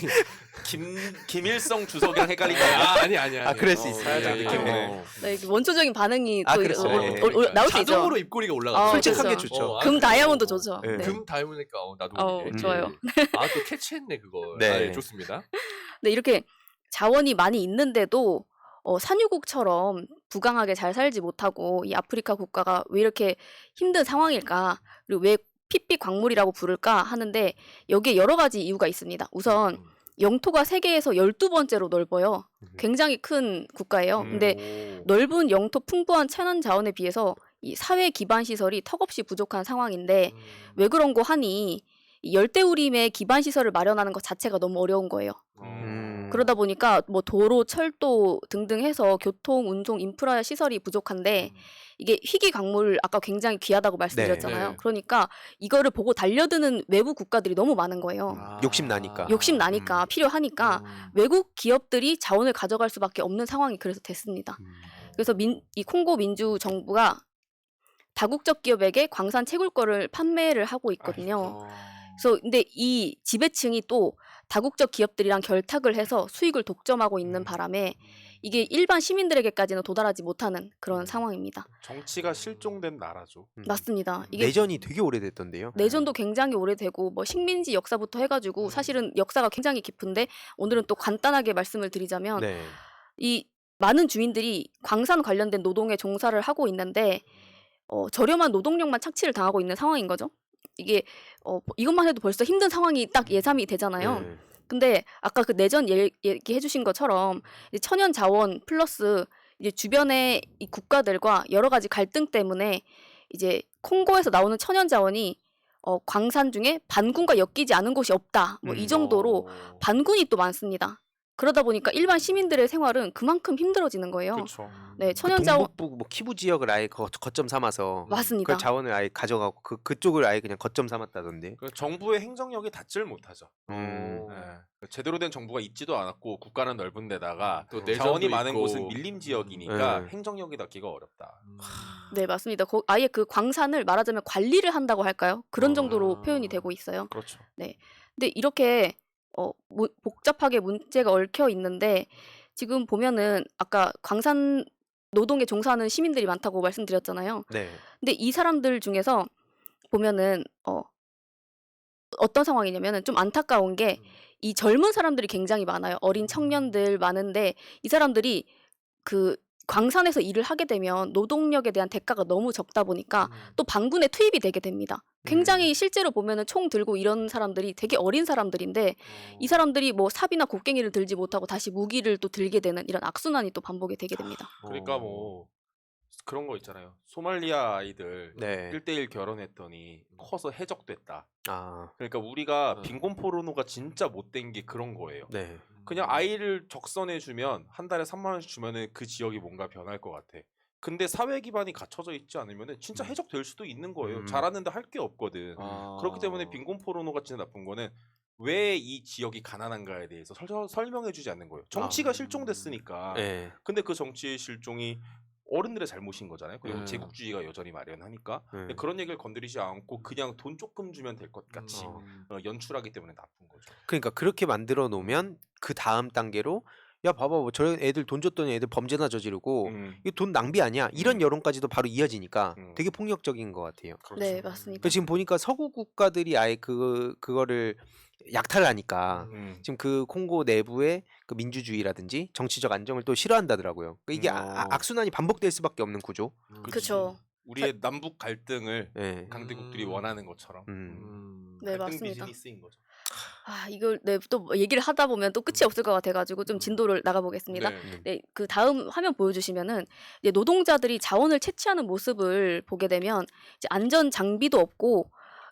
Speaker 2: 김일성 주석이랑 헷갈린 거야.
Speaker 1: 아, 아니.
Speaker 4: 그럴 수 있어요.
Speaker 2: 살짝
Speaker 1: 예,
Speaker 2: 느낌이.
Speaker 1: 예.
Speaker 3: 네, 이게 원초적인 반응이
Speaker 4: 아,
Speaker 3: 또
Speaker 4: 그렇죠.
Speaker 3: 나올 수 있죠.
Speaker 1: 자동으로 입꼬리가 올라가.
Speaker 3: 솔직한
Speaker 4: 게 좋죠.
Speaker 3: 금 다이아몬드 좋죠.
Speaker 4: 네.
Speaker 3: 네.
Speaker 1: 금 닮으니까 나도. 모르게.
Speaker 3: 좋아요.
Speaker 1: 아, 또 캐치했네 그거.
Speaker 4: 네.
Speaker 1: 아, 예, 좋습니다.
Speaker 3: 네, 이렇게 자원이 많이 있는데도 산유국처럼 부강하게 잘 살지 못하고 이 아프리카 국가가 왜 이렇게 힘든 상황일까? 그리고 왜 핏빛 광물이라고 부를까 하는데 여기에 여러 가지 이유가 있습니다. 우선 영토가 세계에서 12번째로 넓어요. 굉장히 큰 국가예요. 근데 넓은 영토 풍부한 천연 자원에 비해서 이 사회 기반 시설이 턱없이 부족한 상황인데 왜 그런 거 하니 이 열대우림의 기반 시설을 마련하는 것 자체가 너무 어려운 거예요. 그러다 보니까 뭐 도로, 철도 등등 해서 교통, 운송, 인프라 시설이 부족한데 이게 희귀 광물 아까 굉장히 귀하다고 말씀드렸잖아요.
Speaker 1: 네.
Speaker 3: 그러니까 이거를 보고 달려드는 외부 국가들이 너무 많은 거예요.
Speaker 4: 욕심 나니까.
Speaker 3: 욕심 나니까 필요하니까 외국 기업들이 자원을 가져갈 수밖에 없는 상황이 그래서 됐습니다. 그래서 이 콩고 민주 정부가 다국적 기업에게 광산 채굴거를 판매를 하고 있거든요. 그래서 근데 이 지배층이 또 다국적 기업들이랑 결탁을 해서 수익을 독점하고 있는 바람에 이게 일반 시민들에게까지는 도달하지 못하는 그런 상황입니다.
Speaker 2: 정치가 실종된 나라죠.
Speaker 3: 맞습니다. 이게
Speaker 4: 내전이 되게 오래됐던데요.
Speaker 3: 내전도 굉장히 오래되고 뭐 식민지 역사부터 해가지고 사실은 역사가 굉장히 깊은데 오늘은 또 간단하게 말씀을 드리자면
Speaker 4: 네.
Speaker 3: 이 많은 주민들이 광산 관련된 노동에 종사를 하고 있는데 저렴한 노동력만 착취를 당하고 있는 상황인 거죠. 이게 이것만 해도 벌써 힘든 상황이 딱 예상이 되잖아요.
Speaker 4: 네.
Speaker 3: 근데 아까 그 내전 얘기해 주신 것처럼 이제 천연 자원 플러스 이제 주변의 이 국가들과 여러 가지 갈등 때문에 이제 콩고에서 나오는 천연 자원이 광산 중에 반군과 엮이지 않은 곳이 없다. 뭐 이 정도로 반군이 또 많습니다. 그러다 보니까 일반 시민들의 생활은 그만큼 힘들어지는 거예요.
Speaker 2: 그렇죠.
Speaker 3: 네, 천연 자원
Speaker 4: 동북부 뭐 키부 지역을 아예 거점 삼아서
Speaker 3: 맞습니다.
Speaker 4: 그 자원을 아예 가져가고 그쪽을 아예 그냥 거점 삼았다던데.
Speaker 2: 그 정부의 행정력이 닿질 못하죠.
Speaker 4: 음.
Speaker 2: 네. 제대로 된 정부가 있지도 않았고 국가는 넓은 데다가
Speaker 1: 또
Speaker 2: 자원이
Speaker 1: 내전도
Speaker 2: 많은
Speaker 1: 있고.
Speaker 2: 곳은 밀림 지역이니까
Speaker 4: 네.
Speaker 2: 행정력이 닿기가 어렵다.
Speaker 3: 네, 맞습니다. 아예 그 광산을 말하자면 관리를 한다고 할까요? 그런 정도로 표현이 되고 있어요.
Speaker 2: 그렇죠.
Speaker 3: 근데 이렇게 복잡하게 문제가 얽혀 있는데 지금 보면은 아까 광산 노동에 종사하는 시민들이 많다고 말씀드렸잖아요.
Speaker 4: 네.
Speaker 3: 근데 이 사람들 중에서 보면은 어떤 상황이냐면은 좀 안타까운 게 이 젊은 사람들이 굉장히 많아요. 어린 청년들 많은데 이 사람들이 그 광산에서 일을 하게 되면 노동력에 대한 대가가 너무 적다 보니까 또 반군에 투입이 되게 됩니다. 굉장히 실제로 보면은 총 들고 이런 사람들이 되게 어린 사람들인데 이 사람들이 뭐 삽이나 곡괭이를 들지 못하고 다시 무기를 또 들게 되는 이런 악순환이 또 반복이 되게 됩니다.
Speaker 2: 그러니까 뭐 그런 거 있잖아요. 소말리아 아이들
Speaker 4: 네.
Speaker 2: 1대1 결혼했더니 커서 해적됐다.
Speaker 4: 아,
Speaker 2: 그러니까 우리가
Speaker 1: 어.
Speaker 2: 빈곤 포르노가 진짜 못된 게 그런 거예요.
Speaker 4: 네.
Speaker 2: 그냥 아이를 적선해 주면 한 달에 3만 원씩 주면은 그 지역이 뭔가 변할 것 같아. 근데 사회 기반이 갖춰져 있지 않으면은 진짜 해적될 수도 있는 거예요. 잘하는데 할 게 없거든. 그렇기 때문에 빈곤 포르노가 진짜 나쁜 거는 왜 이 지역이 가난한가에 대해서 설명해주지 않는 거예요. 정치가 실종됐으니까.
Speaker 4: 네.
Speaker 2: 근데 그 정치의 실종이 어른들의 잘못인 거잖아요. 그리고
Speaker 1: 네.
Speaker 2: 제국주의가 여전히 마련하니까.
Speaker 4: 네.
Speaker 2: 근데 그런 얘기를 건드리지 않고 그냥 돈 조금 주면 될 것 같이 연출하기 때문에 나쁜 거죠.
Speaker 4: 그러니까 그렇게 만들어 놓으면 그 다음 단계로 야 봐봐 뭐 저 애들 돈 줬더니 애들 범죄나 저지르고 이거 돈 낭비 아니야 이런 여론까지도 바로 이어지니까 되게 폭력적인 것 같아요.
Speaker 2: 그렇죠.
Speaker 3: 네, 맞습니다.
Speaker 4: 그 지금 보니까 서구 국가들이 아예 그거를 약탈을 하니까 지금 그 콩고 내부의 그 민주주의라든지 정치적 안정을 또 싫어한다더라고요. 이게 악순환이 반복될 수밖에 없는 구조.
Speaker 3: 그렇죠.
Speaker 2: 우리의 남북 갈등을
Speaker 4: 네.
Speaker 2: 강대국들이 원하는 것처럼
Speaker 3: 네,
Speaker 2: 갈등
Speaker 3: 맞습니다.
Speaker 2: 비즈니스인 거죠.
Speaker 3: 아, 이걸 네, 또 얘기를 하다 보면 또 끝이 없을 것 같아가지고 좀 진도를 나가보겠습니다.
Speaker 1: 네.
Speaker 3: 네, 그 다음 화면 보여주시면은 이제 노동자들이 자원을 채취하는 모습을 보게 되면 이제 안전 장비도 없고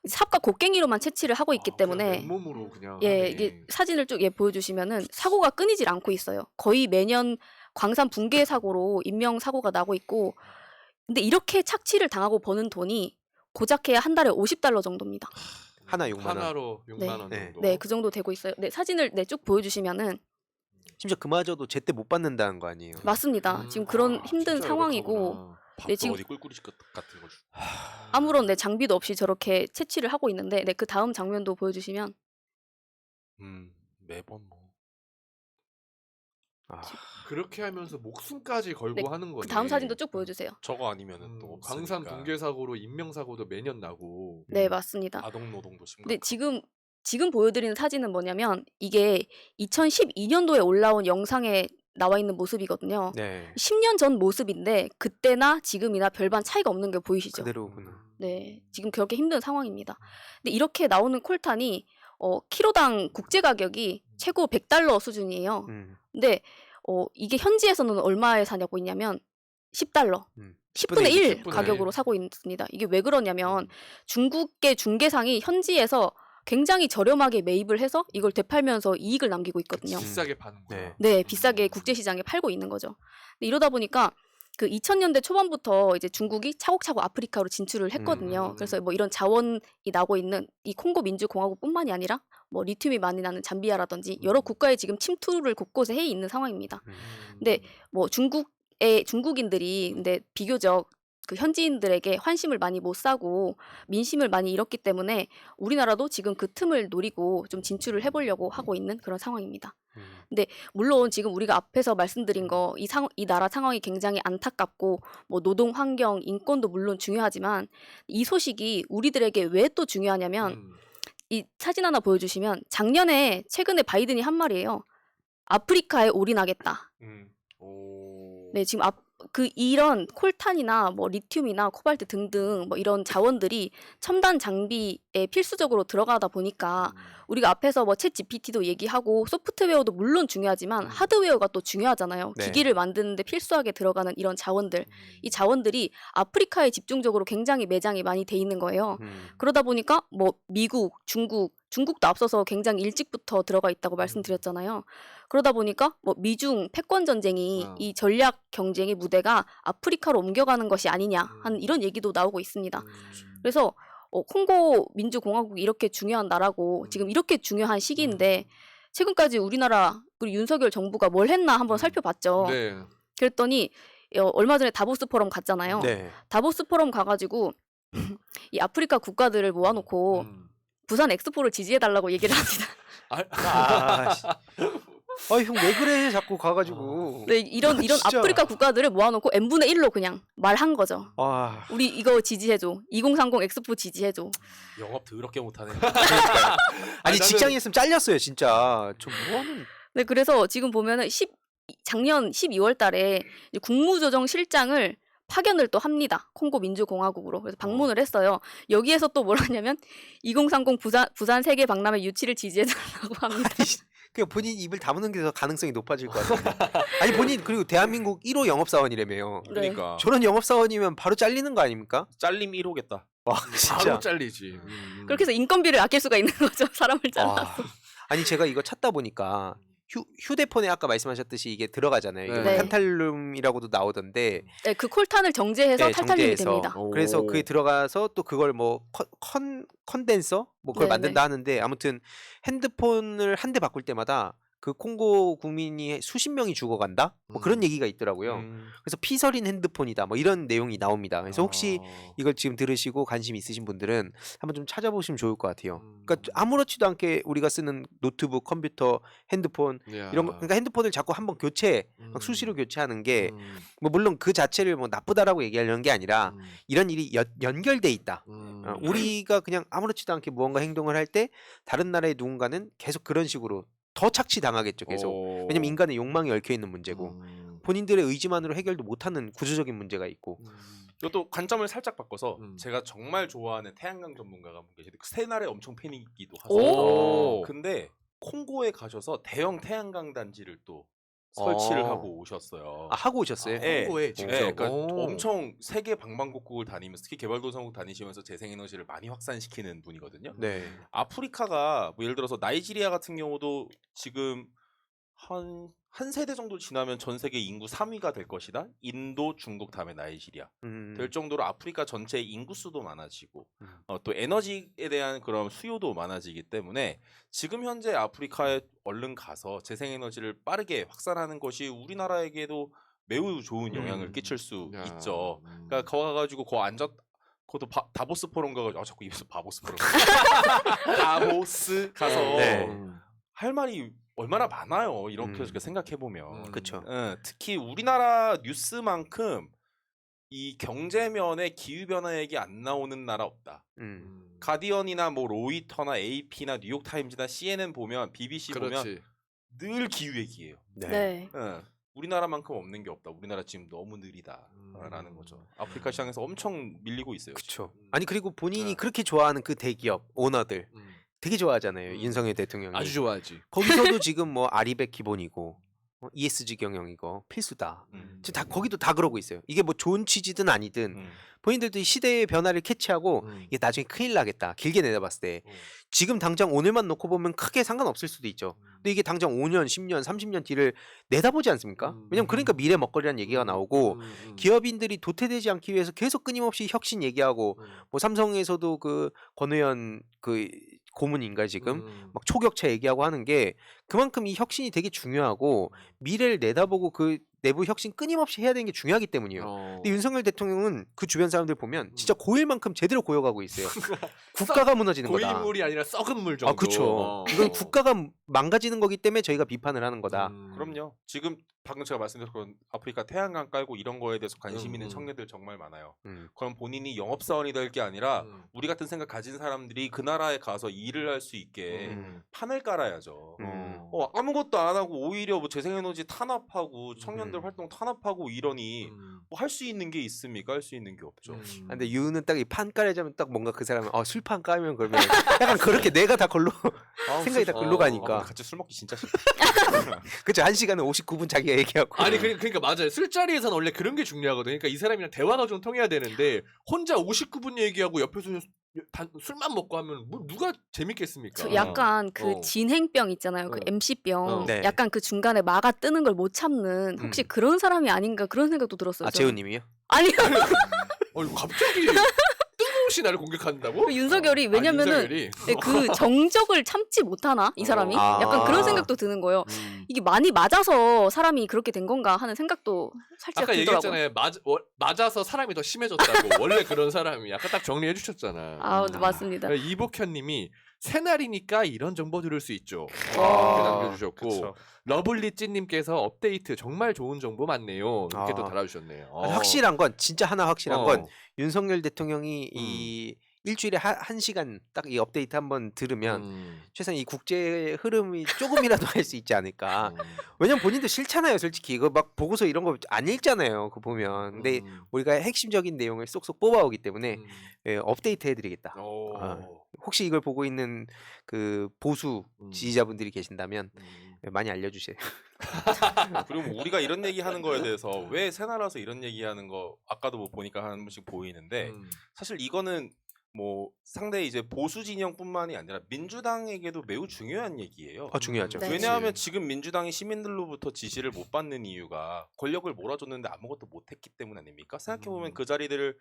Speaker 3: 삽과 곡괭이로만 채취를 하고 있기 때문에
Speaker 1: 맨몸으로 그냥
Speaker 3: 예,
Speaker 1: 하네.
Speaker 3: 이게 사진을 쭉 보여주시면은 사고가 끊이질 않고 있어요. 거의 매년 광산 붕괴 사고로 인명 사고가 나고 있고, 근데 이렇게 착취를 당하고 버는 돈이 고작 해야 한 달에 $50 정도입니다.
Speaker 4: 하나 6만 원.
Speaker 1: 하나로 6만
Speaker 3: 네.
Speaker 1: 원
Speaker 4: 네.
Speaker 1: 정도.
Speaker 3: 네, 그 정도 되고 있어요. 네, 사진을 네, 쭉 보여주시면은
Speaker 4: 심지어 그마저도 제때 못 받는다는 거 아니에요.
Speaker 3: 맞습니다. 지금 그런 힘든
Speaker 1: 진짜
Speaker 3: 상황이고
Speaker 1: 열악하구나.
Speaker 2: 밥도
Speaker 3: 네, 지금
Speaker 2: 어디 꿀꿀이식 같은 거 주고.
Speaker 3: 아무런 네, 장비도 없이 저렇게 채취를 하고 있는데, 네, 그 다음 장면도 보여주시면
Speaker 2: 매번 뭐.
Speaker 4: 아,
Speaker 1: 그렇게 하면서 목숨까지 걸고
Speaker 3: 네,
Speaker 1: 하는 거네.
Speaker 3: 그 다음 사진도 쭉 보여주세요.
Speaker 2: 저거 아니면은 또
Speaker 1: 광산
Speaker 2: 없으니까.
Speaker 1: 붕괴 사고로 인명 사고도 매년 나고.
Speaker 3: 네, 맞습니다.
Speaker 2: 아동 노동도 심각하고.
Speaker 3: 근데 지금 보여드리는 사진은 뭐냐면 이게 2012년도에 올라온 영상에 나와 있는 모습이거든요.
Speaker 4: 네.
Speaker 3: 10년 전 모습인데 그때나 지금이나 별반 차이가 없는 게 보이시죠?
Speaker 4: 그대로구나.
Speaker 3: 네, 지금 그렇게 힘든 상황입니다. 근데 이렇게 나오는 콜탄이 키로당 국제 가격이 최고 $100 수준이에요. 근데 이게 현지에서는 얼마에 사냐고 있냐면 $10. 10분의 1
Speaker 1: 10분의
Speaker 3: 가격으로 사고 있습니다. 이게 왜 그러냐면 중국의 중개상이 현지에서 굉장히 저렴하게 매입을 해서 이걸 되팔면서 이익을 남기고 있거든요.
Speaker 1: 비싸게 파는 거야.
Speaker 3: 네, 비싸게 국제시장에 팔고 있는 거죠. 근데 이러다 보니까 그 2000년대 초반부터 이제 중국이 차곡차곡 아프리카로 진출을 했거든요. 그래서 뭐 이런 자원이 나고 있는 이 콩고 민주공화국뿐만이 아니라 뭐 리튬이 많이 나는 잠비아라든지 여러 국가에 지금 침투를 곳곳에 해 있는 상황입니다. 근데 뭐 중국인들이 근데 비교적 그 현지인들에게 환심을 많이 못 사고 민심을 많이 잃었기 때문에 우리나라도 지금 그 틈을 노리고 좀 진출을 해보려고 하고 있는 그런 상황입니다. 근데 물론 지금 우리가 앞에서 말씀드린 거 이 나라 상황이 굉장히 안타깝고 뭐 노동 환경, 인권도 물론 중요하지만 이 소식이 우리들에게 왜 또 중요하냐면 이 사진 하나 보여주시면 최근에 바이든이 한 말이에요. 아프리카에 올인하겠다. 네, 지금 이런 콜탄이나 뭐 리튬이나 코발트 등등 뭐 이런 자원들이 첨단 장비에 필수적으로 들어가다 보니까 우리가 앞에서 뭐 챗 GPT도 얘기하고 소프트웨어도 물론 중요하지만 하드웨어가 또 중요하잖아요.
Speaker 4: 네.
Speaker 3: 기기를 만드는데 필수하게 들어가는 이런 자원들, 이 자원들이 아프리카에 집중적으로 굉장히 매장이 많이 돼 있는 거예요. 그러다 보니까 뭐 미국, 중국도 앞서서 굉장히 일찍부터 들어가 있다고 말씀드렸잖아요. 그러다 보니까 뭐 미중 패권 전쟁이 이 전략 경쟁의 무대가 아프리카로 옮겨가는 것이 아니냐 하는 이런 얘기도 나오고 있습니다. 그래서 콩고 민주공화국이 이렇게 중요한 나라고 지금 이렇게 중요한 시기인데 최근까지 우리나라 그리고 윤석열 정부가 뭘 했나 한번 살펴봤죠.
Speaker 1: 네.
Speaker 3: 그랬더니 얼마 전에 다보스 포럼 갔잖아요.
Speaker 4: 네.
Speaker 3: 다보스 포럼 가가지고 이 아프리카 국가들을 모아놓고 부산 엑스포를 지지해달라고 얘기를 합니다.
Speaker 4: 형 왜 그래 자꾸 가가지고.
Speaker 3: 네, 이런
Speaker 4: 진짜.
Speaker 3: 아프리카 국가들을 모아놓고 n분의 1로 그냥 말한 거죠.
Speaker 4: 아,
Speaker 3: 우리 이거 지지해줘. 2030 엑스포 지지해줘.
Speaker 2: 영업 더럽게 못하네.
Speaker 4: 아니
Speaker 1: 나는-
Speaker 4: 직장에 있으면 잘렸어요 진짜. 저 뭐하는?
Speaker 3: 네, 그래서 지금 보면은 작년 12월 달에 이제 국무조정실장을 파견을 또 합니다. 콩고 민주공화국으로. 그래서 방문을 했어요. 여기에서 또 뭘 하냐면 2030 부산 세계 박람회 유치를 지지해달라고 합니다.
Speaker 4: 그냥 본인 입을 다무는 게 더 가능성이 높아질 것 같은데. 아니 본인 그리고 대한민국 1호 영업사원이라며요.
Speaker 3: 네.
Speaker 2: 그러니까
Speaker 4: 저런 영업사원이면 바로 잘리는 거 아닙니까?
Speaker 2: 잘림 1호겠다.
Speaker 4: 와
Speaker 1: 바로
Speaker 4: 진짜.
Speaker 1: 잘리지.
Speaker 3: 그렇게 해서 인건비를 아낄 수가 있는 거죠. 사람을 잘라.
Speaker 4: 와. 아니 제가 이거 찾다 보니까 휴대폰에 아까 말씀하셨듯이 이게 들어가잖아요. 이게
Speaker 1: 네.
Speaker 4: 탄탈륨이라고도 나오던데
Speaker 3: 네, 그 콜탄을 정제해서
Speaker 4: 네,
Speaker 3: 탈탈륨이
Speaker 4: 정제해서.
Speaker 3: 됩니다.
Speaker 4: 그래서
Speaker 1: 오.
Speaker 4: 그게 들어가서 또 그걸 뭐 컨덴서 뭐 그걸
Speaker 3: 네,
Speaker 4: 만든다 하는데 아무튼 핸드폰을 한 대 바꿀 때마다 그 콩고 국민이 수십 명이 죽어간다 뭐 그런 얘기가 있더라고요. 그래서 피서린 핸드폰이다 뭐 이런 내용이 나옵니다. 그래서 혹시 이걸 지금 들으시고 관심 있으신 분들은 한번 좀 찾아보시면 좋을 것 같아요. 그러니까 아무렇지도 않게 우리가 쓰는 노트북, 컴퓨터, 핸드폰 이런 거 그러니까 핸드폰을 자꾸 한번 교체 막 수시로 교체하는 게 뭐 물론 그 자체를 뭐 나쁘다라고 얘기하려는 게 아니라 이런 일이 연결돼 있다. 우리가 그냥 아무렇지도 않게 무언가 행동을 할 때 다른 나라의 누군가는 계속 그런 식으로 더 착취당하겠죠. 계속. 왜냐면 인간의 욕망이 얽혀 있는 문제고 본인들의 의지만으로 해결도 못하는 구조적인 문제가 있고.
Speaker 2: 이것도 관점을 살짝 바꿔서
Speaker 1: 음.
Speaker 2: 제가 정말 좋아하는 태양광 전문가가 한 분 계신데 그 새날의 엄청 팬이기도
Speaker 3: 오.
Speaker 2: 하세요. 근데 콩고에 가셔서 대형 태양광 단지를 또 설치를 하고 오셨어요.
Speaker 4: 아, 하고 오셨어요?
Speaker 2: 네.
Speaker 1: 홍보에 직접.
Speaker 2: 네, 그러니까
Speaker 1: 오.
Speaker 2: 엄청 세계 방방곡곡을 다니면서 특히 개발도상국 다니시면서 재생에너지를 많이 확산시키는 분이거든요.
Speaker 4: 네.
Speaker 2: 아프리카가 뭐 예를 들어서 나이지리아 같은 경우도 지금 한 세대 정도 지나면 전 세계 인구 3위가 될 것이다. 인도, 중국 다음에 나이지리아. 될 정도로 아프리카 전체의 인구 수도 많아지고 또 에너지에 대한 그런 수요도 많아지기 때문에 지금 현재 아프리카에 얼른 가서 재생에너지를 빠르게 확산하는 것이 우리나라에게도 매우 좋은 영향을 끼칠 수
Speaker 1: 야.
Speaker 2: 있죠. 그러니까 거 가가지고 거 앉았 그것도 다보스 포럼 가가지고 자꾸 입에서 바보스 포럼 다보스 가서
Speaker 4: 네.
Speaker 2: 할 말이 얼마나 많아요. 이렇게
Speaker 4: 음.
Speaker 2: 생각해 보면.
Speaker 4: 그쵸.
Speaker 2: 특히 우리나라 뉴스만큼 이 경제면에 기후 변화 얘기 안 나오는 나라 없다. 가디언이나 뭐 로이터나 AP나 뉴욕 타임즈나 CNN 보면 BBC 보면
Speaker 1: 그렇지.
Speaker 2: 늘 기후 얘기예요.
Speaker 3: 네.
Speaker 2: 우리나라만큼 없는 게 없다. 우리나라 지금 너무 느리다라는 거죠. 아프리카 시장에서 엄청 밀리고 있어요.
Speaker 4: 그렇죠. 아니 그리고 본인이
Speaker 1: 네.
Speaker 4: 그렇게 좋아하는 그 대기업 오너들 되게 좋아하잖아요.
Speaker 1: 음.
Speaker 4: 윤석열 대통령이.
Speaker 1: 아주 좋아하지.
Speaker 4: 거기서도 지금 뭐 아리백 기본이고 ESG 경영이고 필수다. 지금 다 거기도 다 그러고 있어요. 이게 뭐 좋은 취지든 아니든 본인들도 이 시대의 변화를 캐치하고 이게 나중에 큰일 나겠다. 길게 내다봤을 때 지금 당장 오늘만 놓고 보면 크게 상관없을 수도 있죠. 근데 이게 당장 5년, 10년, 30년 뒤를 내다보지 않습니까? 왜냐면 그러니까 미래 먹거리라는 얘기가 나오고 기업인들이 도태되지 않기 위해서 계속 끊임없이 혁신 얘기하고 뭐 삼성에서도 그 권의원 그 고문인가 지금 막 초격차 얘기하고 하는 게 그만큼 이 혁신이 되게 중요하고 미래를 내다보고 그 내부 혁신 끊임없이 해야 되는 게 중요하기 때문이에요. 근데 윤석열 대통령은 그 주변 사람들 보면 진짜 고일만큼 제대로 고여가고 있어요. 국가가 무너지는 거다.
Speaker 1: 고인물이 아니라 썩은 물 정도.
Speaker 4: 아, 그렇죠. 이건 국가가 망가지는 거기 때문에 저희가 비판을 하는 거다.
Speaker 2: 그럼요. 지금 방금 제가 말씀드렸던 아프리카 태양광 깔고 이런 거에 대해서 관심 있는 청년들 정말 많아요. 그럼 본인이 영업사원이 될 게 아니라 우리 같은 생각 가진 사람들이 그 나라에 가서 일을 할 수 있게 판을 깔아야죠. 아무것도 안 하고 오히려 뭐 재생에너지 탄압하고 청년들 활동 탄압하고 이러니 뭐 할 수 있는 게 있습니까? 할 수 있는 게 없죠.
Speaker 4: 근데 유는 딱 이 판 깔아자면 딱 뭔가 그 사람은 술판 까면 그러면 약간 그렇게 내가 다 걸로 생각이 다 글로 가니까.
Speaker 2: 같이 술 먹기 진짜 싫다.
Speaker 4: 그쵸. 1시간에 59분 자기가 얘기하고.
Speaker 1: 아니 그러니까 맞아요. 술자리에서는 원래 그런 게 중요하거든요. 그러니까 이 사람이랑 대화가 좀 통해야 되는데 혼자 59분 얘기하고 옆에서 술만 먹고 하면 뭐 누가 재밌겠습니까?
Speaker 3: 저 약간 그 진행병 있잖아요. 그 MC병.
Speaker 4: 네.
Speaker 3: 약간 그 중간에 막아 뜨는 걸 못 참는 혹시 그런 사람이 아닌가 그런 생각도 들었어요.
Speaker 4: 아, 재훈님이요?
Speaker 3: 아니요.
Speaker 1: 갑자기 뜬금없이 나를 공격한다고?
Speaker 3: 그 윤석열이 왜냐면은
Speaker 1: 윤석열이?
Speaker 3: 네, 그 정적을 참지 못하나 이 사람이
Speaker 4: 아.
Speaker 3: 약간 그런 생각도 드는 거예요. 이게 많이 맞아서 사람이 그렇게 된 건가 하는 생각도 살짝
Speaker 1: 아까
Speaker 3: 들더라고요.
Speaker 1: 얘기했잖아요. 맞아서 사람이 더 심해졌다고. 원래 그런 사람이. 아까 딱 정리해 주셨잖아.
Speaker 3: 아, 맞습니다.
Speaker 1: 이복현님이 새날이니까 이런 정보 들을 수 있죠.
Speaker 3: 와.
Speaker 1: 이렇게 남겨주셨고
Speaker 2: 그쵸.
Speaker 1: 러블리찌님께서 업데이트 정말 좋은 정보 많네요. 이렇게 또 달아주셨네요.
Speaker 4: 확실한 건 진짜 하나 확실한
Speaker 1: 어.
Speaker 4: 건 윤석열 대통령이 이 일주일에 한 시간 딱 이 업데이트 한번 들으면
Speaker 1: 음.
Speaker 4: 최소한 이 국제 흐름이 조금이라도 알 수 있지 않을까.
Speaker 1: 음.
Speaker 4: 왜냐면 본인도 싫잖아요, 솔직히. 이거 막 보고서 이런 거 안 읽잖아요, 그거 보면. 근데 우리가 핵심적인 내용을 쏙쏙 뽑아오기 때문에
Speaker 1: 음.
Speaker 4: 예, 업데이트 해드리겠다.
Speaker 1: 오.
Speaker 4: 혹시 이걸 보고 있는 그 보수
Speaker 1: 음.
Speaker 4: 지지자분들이 계신다면
Speaker 1: 음.
Speaker 4: 예, 많이 알려주세요.
Speaker 2: 그리고 뭐 우리가 이런 얘기하는 거에 대해서 왜 새나라서 이런 얘기하는 거 아까도 뭐 보니까 한 번씩 보이는데
Speaker 1: 음.
Speaker 2: 사실 이거는 뭐 상당히 이제 보수 진영뿐만이 아니라 민주당에게도 매우 중요한 얘기예요.
Speaker 4: 중요하죠.
Speaker 3: 네.
Speaker 2: 왜냐하면 지금 민주당이 시민들로부터 지지를 못 받는 이유가 권력을 몰아줬는데 아무것도 못했기 때문 아닙니까? 생각해보면 그 자리들을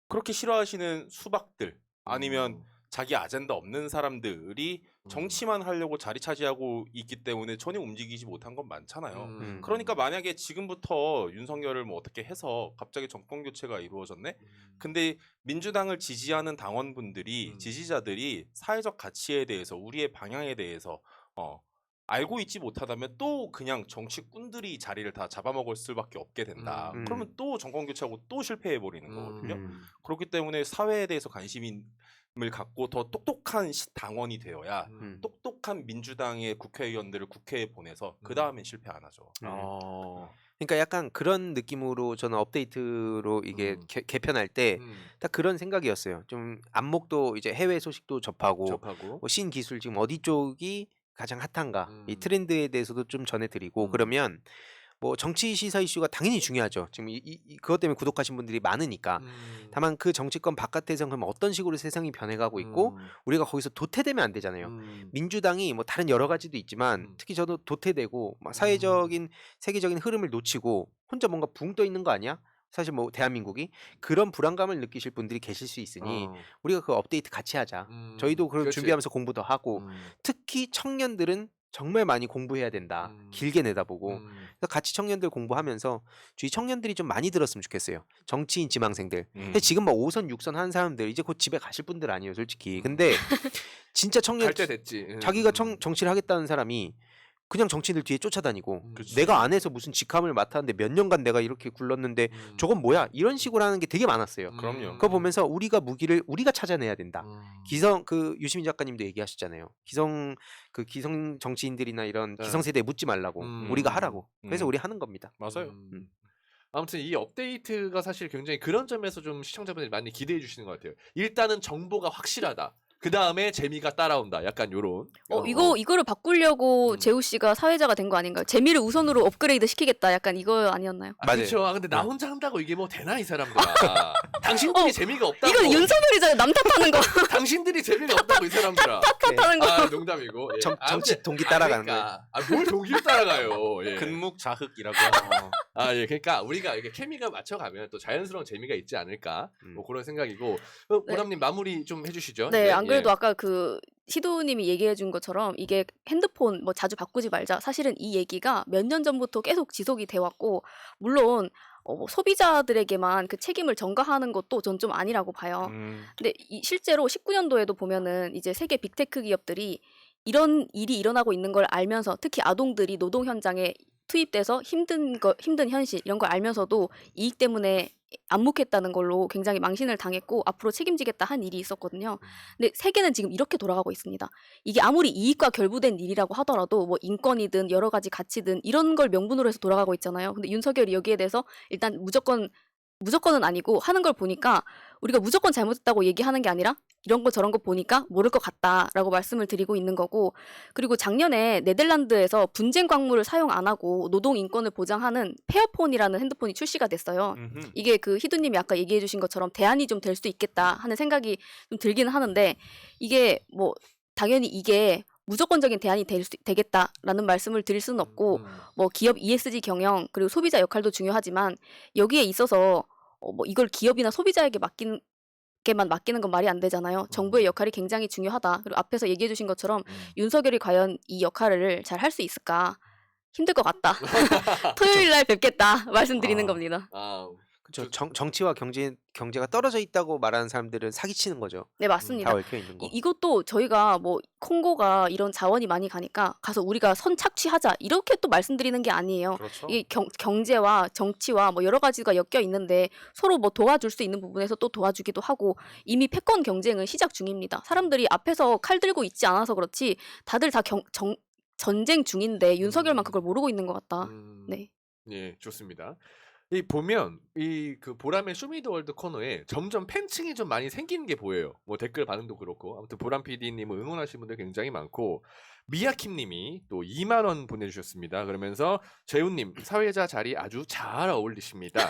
Speaker 2: 그렇게 싫어하시는 수박들 아니면 자기 아젠다 없는 사람들이 정치만 하려고 자리 차지하고 있기 때문에 전혀 움직이지 못한 건 많잖아요. 그러니까 만약에 지금부터 윤석열을 뭐 어떻게 해서 갑자기 정권 교체가 이루어졌네? 근데 민주당을 지지하는 당원분들이 지지자들이 사회적 가치에 대해서 우리의 방향에 대해서 알고 있지 못하다면 또 그냥 정치꾼들이 자리를 다 잡아먹을 수밖에 없게 된다. 그러면 또 정권 교체하고 또 실패해 버리는 거거든요. 그렇기 때문에 사회에 대해서 관심을 갖고 더 똑똑한 당원이 되어야 똑똑한 민주당의 국회의원들을 국회에 보내서 그 다음엔 실패 안 하죠.
Speaker 4: 그러니까 약간 그런 느낌으로 저는 업데이트로 이게 개편할 때 딱 그런 생각이었어요. 좀 안목도 이제 해외 소식도 접하고 뭐 신기술 지금 어디 쪽이 가장 핫한가 이 트렌드에 대해서도 좀 전해드리고 그러면 뭐 정치 시사 이슈가 당연히 중요하죠. 지금 그것 때문에 구독하신 분들이 많으니까. 다만 그 정치권 바깥에서는 그럼 어떤 식으로 세상이 변해가고 있고 우리가 거기서 도태되면 안 되잖아요. 민주당이 뭐 다른 여러 가지도 있지만 특히 저도 도태되고 막 사회적인 세계적인 흐름을 놓치고 혼자 뭔가 붕 떠 있는 거 아니야? 사실 뭐 대한민국이 그런 불안감을 느끼실 분들이 계실 수 있으니 우리가 그 업데이트 같이 하자. 저희도 그걸
Speaker 1: 그렇지.
Speaker 4: 준비하면서 공부도 하고 특히 청년들은 정말 많이 공부해야 된다. 길게 내다보고 그래서 같이 청년들 공부하면서 주위 청년들이 좀 많이 들었으면 좋겠어요. 정치인 지망생들. 근데 지금 막 5선 6선 하는 사람들 이제 곧 집에 가실 분들 아니에요, 솔직히. 근데 진짜 청년
Speaker 1: 갈 때 됐지.
Speaker 4: 자기가 정치를 하겠다는 사람이 그냥 정치인들 뒤에 쫓아다니고
Speaker 2: 그치.
Speaker 4: 내가 안에서 무슨 직함을 맡았는데 몇 년간 내가 이렇게 굴렀는데 저건 뭐야? 이런 식으로 하는 게 되게 많았어요.
Speaker 2: 그럼요.
Speaker 4: 그거 보면서 우리가 무기를 우리가 찾아내야 된다. 기성 그 유시민 작가님도 얘기하셨잖아요. 기성 정치인들이나 이런
Speaker 1: 네.
Speaker 4: 기성세대에 묻지 말라고 우리가 하라고. 그래서 우리 하는 겁니다.
Speaker 2: 맞아요.
Speaker 1: 아무튼 이 업데이트가 사실 굉장히 그런 점에서 좀 시청자분들이 많이 기대해 주시는 것 같아요. 일단은 정보가 확실하다. 그 다음에 재미가 따라온다. 약간 요런.
Speaker 3: 이거를 바꾸려고 재우 씨가 사회자가 된 거 아닌가요? 재미를 우선으로 업그레이드 시키겠다. 약간 이거 아니었나요?
Speaker 4: 맞아요.
Speaker 1: 그렇죠. 근데 나 혼자 한다고 이게 뭐 되나 이 사람들아. 당신들이 재미가 없다고.
Speaker 3: 이건 윤석열이잖아요. 남 탓하는 거.
Speaker 1: 당신들이 재미가 없다고 이 사람들아.
Speaker 3: 탓하는 거.
Speaker 1: 아 농담이고. 예.
Speaker 4: 정치 동기 따라가는 거예요.
Speaker 1: 뭘 동기를 따라가요. 예.
Speaker 2: 근묵자흑이라고.
Speaker 1: 예. 그러니까 우리가 이렇게 케미가 맞춰가면 또 자연스러운 재미가 있지 않을까. 뭐 그런 생각이고. 보람님 마무리 좀 해주시죠.
Speaker 3: 네,
Speaker 1: 이제.
Speaker 3: 안 그래도
Speaker 1: 예.
Speaker 3: 아까 그 시도님이 얘기해 준 것처럼 이게 핸드폰 뭐 자주 바꾸지 말자. 사실은 이 얘기가 몇 년 전부터 계속 지속이 돼 왔고, 물론 뭐 소비자들에게만 그 책임을 전가하는 것도 전 좀 아니라고 봐요. 근데 실제로 19년도에도 보면은 이제 세계 빅테크 기업들이 이런 일이 일어나고 있는 걸 알면서 특히 아동들이 노동 현장에 투입돼서 힘든 현실 이런 걸 알면서도 이익 때문에 안목했다는 걸로 굉장히 망신을 당했고 앞으로 책임지겠다 한 일이 있었거든요. 근데 세계는 지금 이렇게 돌아가고 있습니다. 이게 아무리 이익과 결부된 일이라고 하더라도 뭐 인권이든 여러 가지 가치든 이런 걸 명분으로 해서 돌아가고 있잖아요. 근데 윤석열이 여기에 대해서 일단 무조건은 아니고 하는 걸 보니까 우리가 무조건 잘못했다고 얘기하는 게 아니라 이런 거 저런 거 보니까 모를 것 같다라고 말씀을 드리고 있는 거고, 그리고 작년에 네덜란드에서 분쟁 광물을 사용 안 하고 노동 인권을 보장하는 페어폰이라는 핸드폰이 출시가 됐어요. 이게 그 희두님이 아까 얘기해 주신 것처럼 대안이 좀 될 수 있겠다 하는 생각이 좀 들기는 하는데, 이게 뭐 당연히 이게 무조건적인 대안이 되겠다라는 말씀을 드릴 수는 없고, 뭐 기업 ESG 경영 그리고 소비자 역할도 중요하지만 여기에 있어서 뭐 이걸 기업이나 소비자에게 맡기는 건 말이 안 되잖아요. 정부의 역할이 굉장히 중요하다. 그리고 앞에서 얘기해 주신 것처럼 윤석열이 과연 이 역할을 잘 할 수 있을까? 힘들 것 같다. 토요일 날 뵙겠다 말씀드리는 겁니다.
Speaker 4: 그렇죠. 정치와 경제가 떨어져 있다고 말하는 사람들은 사기치는 거죠.
Speaker 3: 네,
Speaker 4: 다
Speaker 3: 맞습니다.
Speaker 4: 얽혀 있는 거.
Speaker 3: 이것도 저희가 뭐 콩고가 이런 자원이 많이 가니까 가서 우리가 선착취하자 이렇게 또 말씀드리는 게 아니에요.
Speaker 2: 그렇죠.
Speaker 3: 이 경제와 정치와 뭐 여러 가지가 엮여 있는데 서로 뭐 도와줄 수 있는 부분에서 또 도와주기도 하고 이미 패권 경쟁은 시작 중입니다. 사람들이 앞에서 칼 들고 있지 않아서 그렇지 다들 다 전쟁 중인데 윤석열만 그걸 모르고 있는 것 같다. 네.
Speaker 1: 예, 좋습니다. 이 보면 이 그 보람의 쇼미더월드 코너에 점점 팬층이 좀 많이 생기는 게 보여요. 뭐 댓글 반응도 그렇고 아무튼 보람 PD님을 응원하시는 분들 굉장히 많고 미야킴님이 또 2만 원 보내주셨습니다. 그러면서 재훈님 사회자 자리 아주 잘 어울리십니다.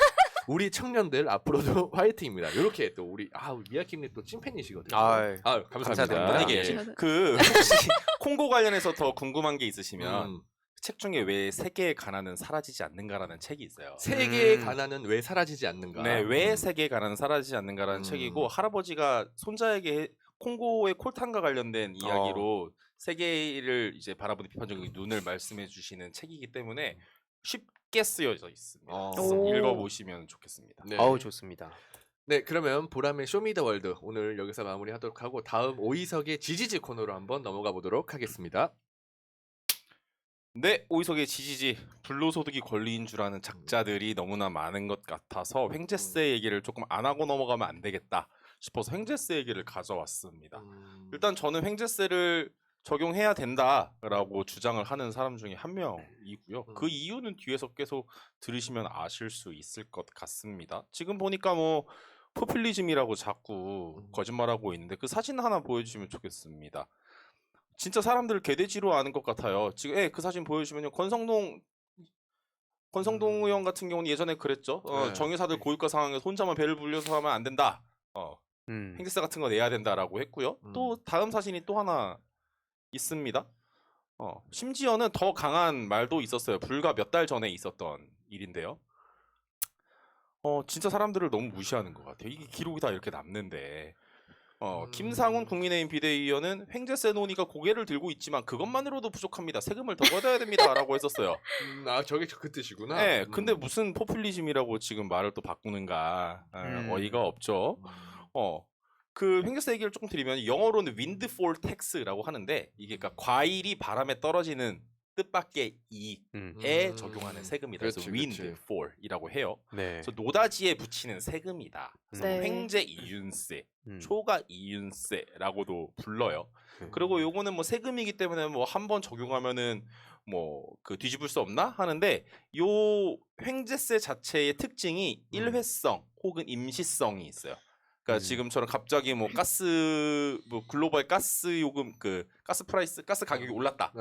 Speaker 1: 우리 청년들 앞으로도 화이팅입니다. 이렇게 또 우리 미야킴님 또 찐팬이시거든요.
Speaker 4: 아이,
Speaker 1: 감사합니다.
Speaker 4: 감사드립니다.
Speaker 2: 이게
Speaker 3: 네.
Speaker 2: 그 혹시 콩고 관련해서 더 궁금한 게 있으시면
Speaker 1: 음,
Speaker 2: 책 중에 왜 세계의 가난은 사라지지 않는가라는 책이 있어요.
Speaker 1: 세계의
Speaker 4: 음.
Speaker 1: 가난은 왜 사라지지 않는가?
Speaker 2: 네, 왜 세계의 가난은 사라지지 않는가라는
Speaker 1: 음.
Speaker 2: 책이고 할아버지가 손자에게 콩고의 콜탄과 관련된 이야기로 세계를 이제 바라보는 비판적인 눈을 말씀해 주시는 책이기 때문에 쉽게 쓰여져 있습니다.
Speaker 3: 오.
Speaker 2: 읽어보시면 좋겠습니다.
Speaker 1: 네.
Speaker 4: 어우 좋습니다.
Speaker 1: 네, 그러면 보람의 쇼미더월드 오늘 여기서 마무리하도록 하고 다음 오이석의 지지지 코너로 한번 넘어가 보도록 하겠습니다.
Speaker 2: 네, 오이석의 지지지 불로소득이 권리인 줄 아는 작자들이 너무나 많은 것 같아서 횡재세 얘기를 조금 안 하고 넘어가면 안 되겠다 싶어서 횡재세 얘기를 가져왔습니다. 일단 저는 횡재세를 적용해야 된다라고 주장을 하는 사람 중에 한 명이고요. 그 이유는 뒤에서 계속 들으시면 아실 수 있을 것 같습니다. 지금 보니까 뭐 포퓰리즘이라고 자꾸 거짓말하고 있는데 그 사진 하나 보여주시면 좋겠습니다. 진짜 사람들 개돼지로 아는 것 같아요. 지금 그 사진 보여주시면요. 권성동 의원 같은 경우는 예전에 그랬죠.
Speaker 1: 네.
Speaker 2: 정의사들 고유가 상황에서 혼자만 배를 불려서 하면 안 된다. 횡재세 같은 거 내야 된다라고 했고요. 또 다음 사진이 또 하나 있습니다. 심지어는 더 강한 말도 있었어요. 불과 몇 달 전에 있었던 일인데요. 진짜 사람들을 너무 무시하는 것 같아요. 이게 기록이 다 이렇게 남는데. 김상훈 국민의힘 비대위원은 횡재세 논의가 고개를 들고 있지만 그것만으로도 부족합니다. 세금을 더 걷어야 됩니다라고 했었어요.
Speaker 1: 저게 그 뜻이구나.
Speaker 2: 네, 근데 무슨 포퓰리즘이라고 지금 말을 또 바꾸는가 어이가 없죠. 그 횡재세 얘기를 조금 드리면 영어로는 windfall tax라고 하는데 이게 그러니까 과일이 바람에 떨어지는 뜻밖의 이익에 적용하는 세금이다. 그래서
Speaker 1: 그치.
Speaker 2: windfall이라고 해요.
Speaker 4: 네.
Speaker 2: 그래서 노다지에 붙이는 세금이다. 그래서
Speaker 3: 네.
Speaker 2: 횡재 이윤세, 초과 이윤세라고도 불러요. 그리고 요거는 뭐 세금이기 때문에 뭐 한 번 적용하면은 뭐 그 뒤집을 수 없나 하는데 요 횡재세 자체의 특징이 일회성 혹은 임시성이 있어요. 그러니까 지금처럼 갑자기 뭐 글로벌 가스 요금 가스 가격이 올랐다.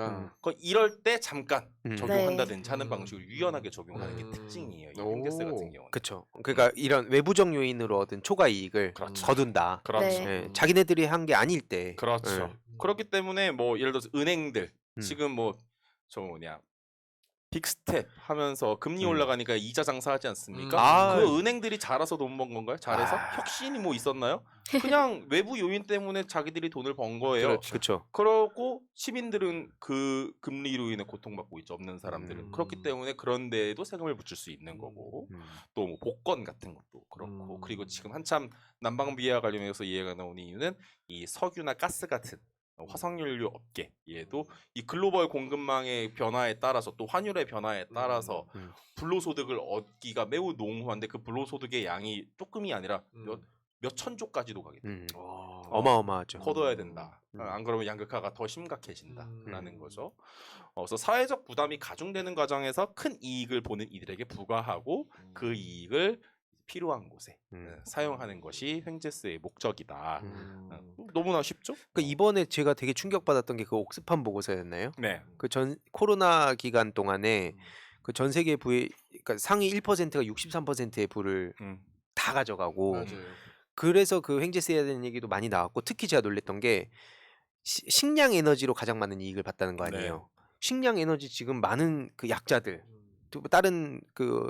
Speaker 2: 이럴 때 잠깐 적용한다든지 하는 방식으로 유연하게 적용하는 게 특징이에요. 이 횡재세 같은 경우는.
Speaker 4: 그렇죠. 그러니까 이런 외부적 요인으로 얻은 초과 이익을
Speaker 2: 그렇죠.
Speaker 4: 거둔다.
Speaker 2: 그렇죠.
Speaker 3: 네.
Speaker 4: 예, 자기네들이 한 게 아닐 때.
Speaker 2: 그렇죠. 그렇기 때문에 뭐 예를 들어서 은행들 지금 뭐 빅스텝 하면서 금리 올라가니까 이자 장사하지 않습니까? 그 은행들이 잘해서 돈 번 건가요? 잘해서? 혁신이 뭐 있었나요? 그냥 외부 요인 때문에 자기들이 돈을 번 거예요.
Speaker 4: 그렇죠.
Speaker 2: 그러고 시민들은 그 금리로 인해 고통받고 있죠. 없는 사람들은. 그렇기 때문에 그런 데에도 세금을 붙일 수 있는 거고 또 뭐 복권 같은 것도 그렇고 그리고 지금 한참 난방비와 관련해서 이해가 나오는 이유는 이 석유나 가스 같은 화석연료 업계에도 이 글로벌 공급망의 변화에 따라서 또 환율의 변화에 따라서 불로소득을 얻기가 매우 농후한데 그 불로소득의 양이 조금이 아니라 몇 천조까지도 가게 돼요.
Speaker 4: 어마어마하죠.
Speaker 2: 거둬야 된다. 안 그러면 양극화가 더 심각해진다라는 거죠. 그래서 사회적 부담이 가중되는 과정에서 큰 이익을 보는 이들에게 부과하고 그 이익을 필요한 곳에 사용하는 것이 횡재세의 목적이다. 너무나 쉽죠?
Speaker 4: 그 이번에 제가 되게 충격받았던 게 그 옥스팜 보고서였나요?
Speaker 2: 네.
Speaker 4: 그 코로나 기간 동안에 그 전 세계 부의 그러니까 상위 1%가 63%의 부를 다 가져가고
Speaker 1: 맞아요.
Speaker 4: 그래서 그 횡재세에 대한 얘기도 많이 나왔고 특히 제가 놀랬던 게 식량 에너지로 가장 많은 이익을 봤다는 거 아니에요. 식량 에너지 지금 많은 그 약자들 또 다른 그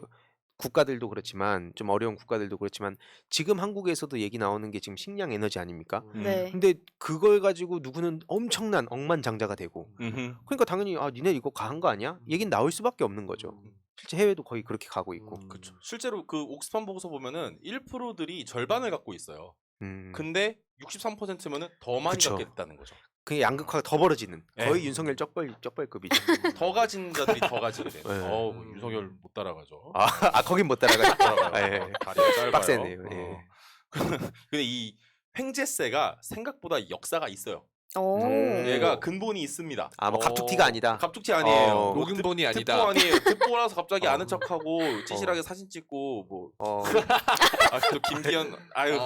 Speaker 4: 국가들도 그렇지만 좀 어려운 국가들도 그렇지만 지금 한국에서도 얘기 나오는 게 지금 식량 에너지 아닙니까?
Speaker 3: 네.
Speaker 4: 근데 그걸 가지고 누구는 엄청난 억만장자가 되고 그러니까 당연히 니네 이거 가한 거 아니야? 얘긴 나올 수밖에 없는 거죠. 실제 해외도 거의 그렇게 가고 있고.
Speaker 2: 그렇죠. 실제로 그 옥스팜 보고서 보면은 1%들이 절반을 갖고 있어요.
Speaker 4: 음.
Speaker 2: 근데 63%면은 더 많이
Speaker 4: 그쵸.
Speaker 2: 갖겠다는 거죠.
Speaker 4: 그 양극화가 더 벌어지는 거의
Speaker 2: 네.
Speaker 4: 윤석열 쩍벌급이죠.
Speaker 2: 더 가진 자들이 더 가지게 돼요.
Speaker 4: 네.
Speaker 2: 뭐 윤석열 못 따라가죠.
Speaker 4: 거긴 못 따라가죠.
Speaker 2: 따라가요.
Speaker 4: 예.
Speaker 2: 다리가 짧아요.
Speaker 4: 빡세네요.
Speaker 2: 어.
Speaker 4: 예.
Speaker 2: 근데 이 횡재세가 생각보다 역사가 있어요.
Speaker 3: 오.
Speaker 2: 얘가 근본이 있습니다.
Speaker 4: 뭐 갑툭튀가 아니다.
Speaker 2: 갑툭튀 아니에요.
Speaker 4: 어.
Speaker 2: 뭐
Speaker 1: 녹음본이 아니다.
Speaker 2: 듣보 아니에요. 듣보라서 갑자기
Speaker 4: 어.
Speaker 2: 아는 척하고 찌질하게 사진 찍고 뭐. 또 김기현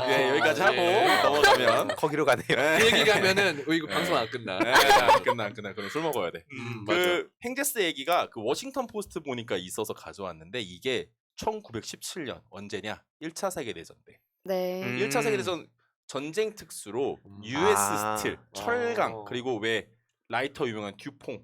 Speaker 2: 네, 여기까지 하고
Speaker 1: 예.
Speaker 2: 넘어가면
Speaker 4: 거기로 가네요.
Speaker 1: 그 얘기 가면은 이거 방송 안 끝나.
Speaker 2: 안 끝나. 그럼 술 먹어야 돼.
Speaker 1: 맞아.
Speaker 2: 그 횡재세 얘기가 그 워싱턴 포스트 보니까 있어서 가져왔는데 이게 1917년 언제냐? 1차 세계대전 때.
Speaker 3: 네.
Speaker 2: 1차 세계대전 전쟁 특수로 US
Speaker 4: 아.
Speaker 2: 스틸, 철강 그리고 왜 라이터 유명한 듀퐁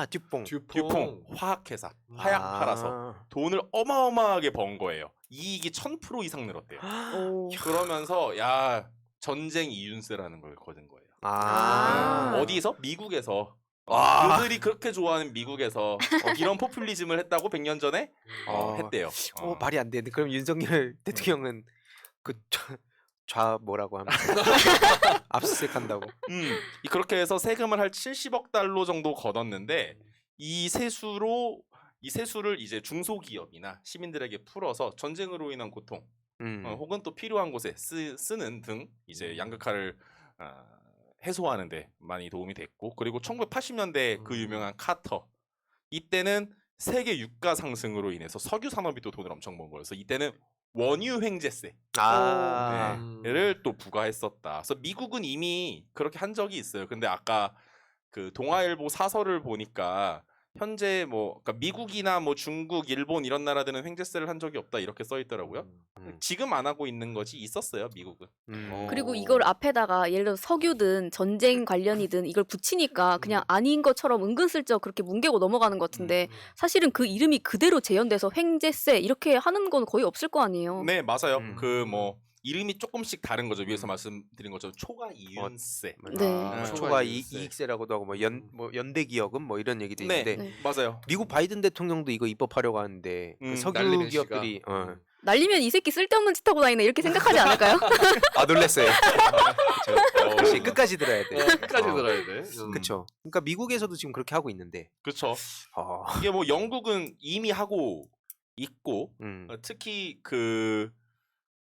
Speaker 4: 듀뽕.
Speaker 2: 듀퐁 화학회사 화약 팔아서 돈을 어마어마하게 번 거예요. 이익이 1000% 이상 늘었대요.
Speaker 3: 오.
Speaker 2: 그러면서 야 전쟁 이윤세라는 걸 거둔 거예요.
Speaker 3: 아.
Speaker 2: 어디서? 미국에서.
Speaker 4: 와.
Speaker 2: 그들이 그렇게 좋아하는 미국에서 이런 포퓰리즘을 했다고 100년 전에 했대요.
Speaker 4: 말이 안 되는데 그럼 윤석열 대통령은 그 뭐라고 하면 압수수색한다고.
Speaker 2: 그렇게 해서 세금을 한 70억 달러 정도 걷었는데 이 세수를 이제 중소기업이나 시민들에게 풀어서 전쟁으로 인한 고통 혹은 또 필요한 곳에 쓰는 등 이제 양극화를 해소하는데 많이 도움이 됐고 그리고 1980년대 그 유명한 카터 이때는 세계 유가 상승으로 인해서 석유 산업이 또 돈을 엄청 번 거여서 이때는 원유 횡재세 를 또 부과했었다. 그래서 미국은 이미 그렇게 한 적이 있어요. 근데 아까 그 동아일보 사설을 보니까 현재 뭐 그러니까 미국이나 뭐 중국, 일본 이런 나라들은 횡재세를 한 적이 없다 이렇게 써 있더라고요. 지금 안 하고 있는 거지 있었어요 미국은.
Speaker 3: 그리고 이걸 앞에다가 예를 들어 석유든 전쟁 관련이든 이걸 붙이니까 그냥 아닌 것처럼 은근슬쩍 그렇게 뭉개고 넘어가는 것 같은데 사실은 그 이름이 그대로 재현돼서 횡재세 이렇게 하는 건 거의 없을 거 아니에요.
Speaker 2: 네 맞아요. 그 뭐 이름이 조금씩 다른 거죠. 위에서 말씀드린 것처럼 초과 이윤세.
Speaker 3: 네.
Speaker 4: 초과
Speaker 1: 이익세.
Speaker 4: 이익세라고도 하고 뭐 연대기여금 뭐 이런 얘기도
Speaker 2: 네,
Speaker 4: 있는데
Speaker 3: 네.
Speaker 2: 맞아요.
Speaker 4: 미국 바이든 대통령도 이거 입법하려고 하는데 그 석유
Speaker 1: 날리는
Speaker 4: 기업들이
Speaker 3: 날리면 이 새끼 쓸데없는 짓 하고 다니네 이렇게 생각하지 않을까요?
Speaker 4: 놀랐어요. 역시 끝까지 들어야 돼.
Speaker 1: 끝까지 들어야 돼.
Speaker 4: 그렇죠. 그러니까 미국에서도 지금 그렇게 하고 있는데.
Speaker 2: 그렇죠. 이게 뭐 영국은 이미 하고 있고 특히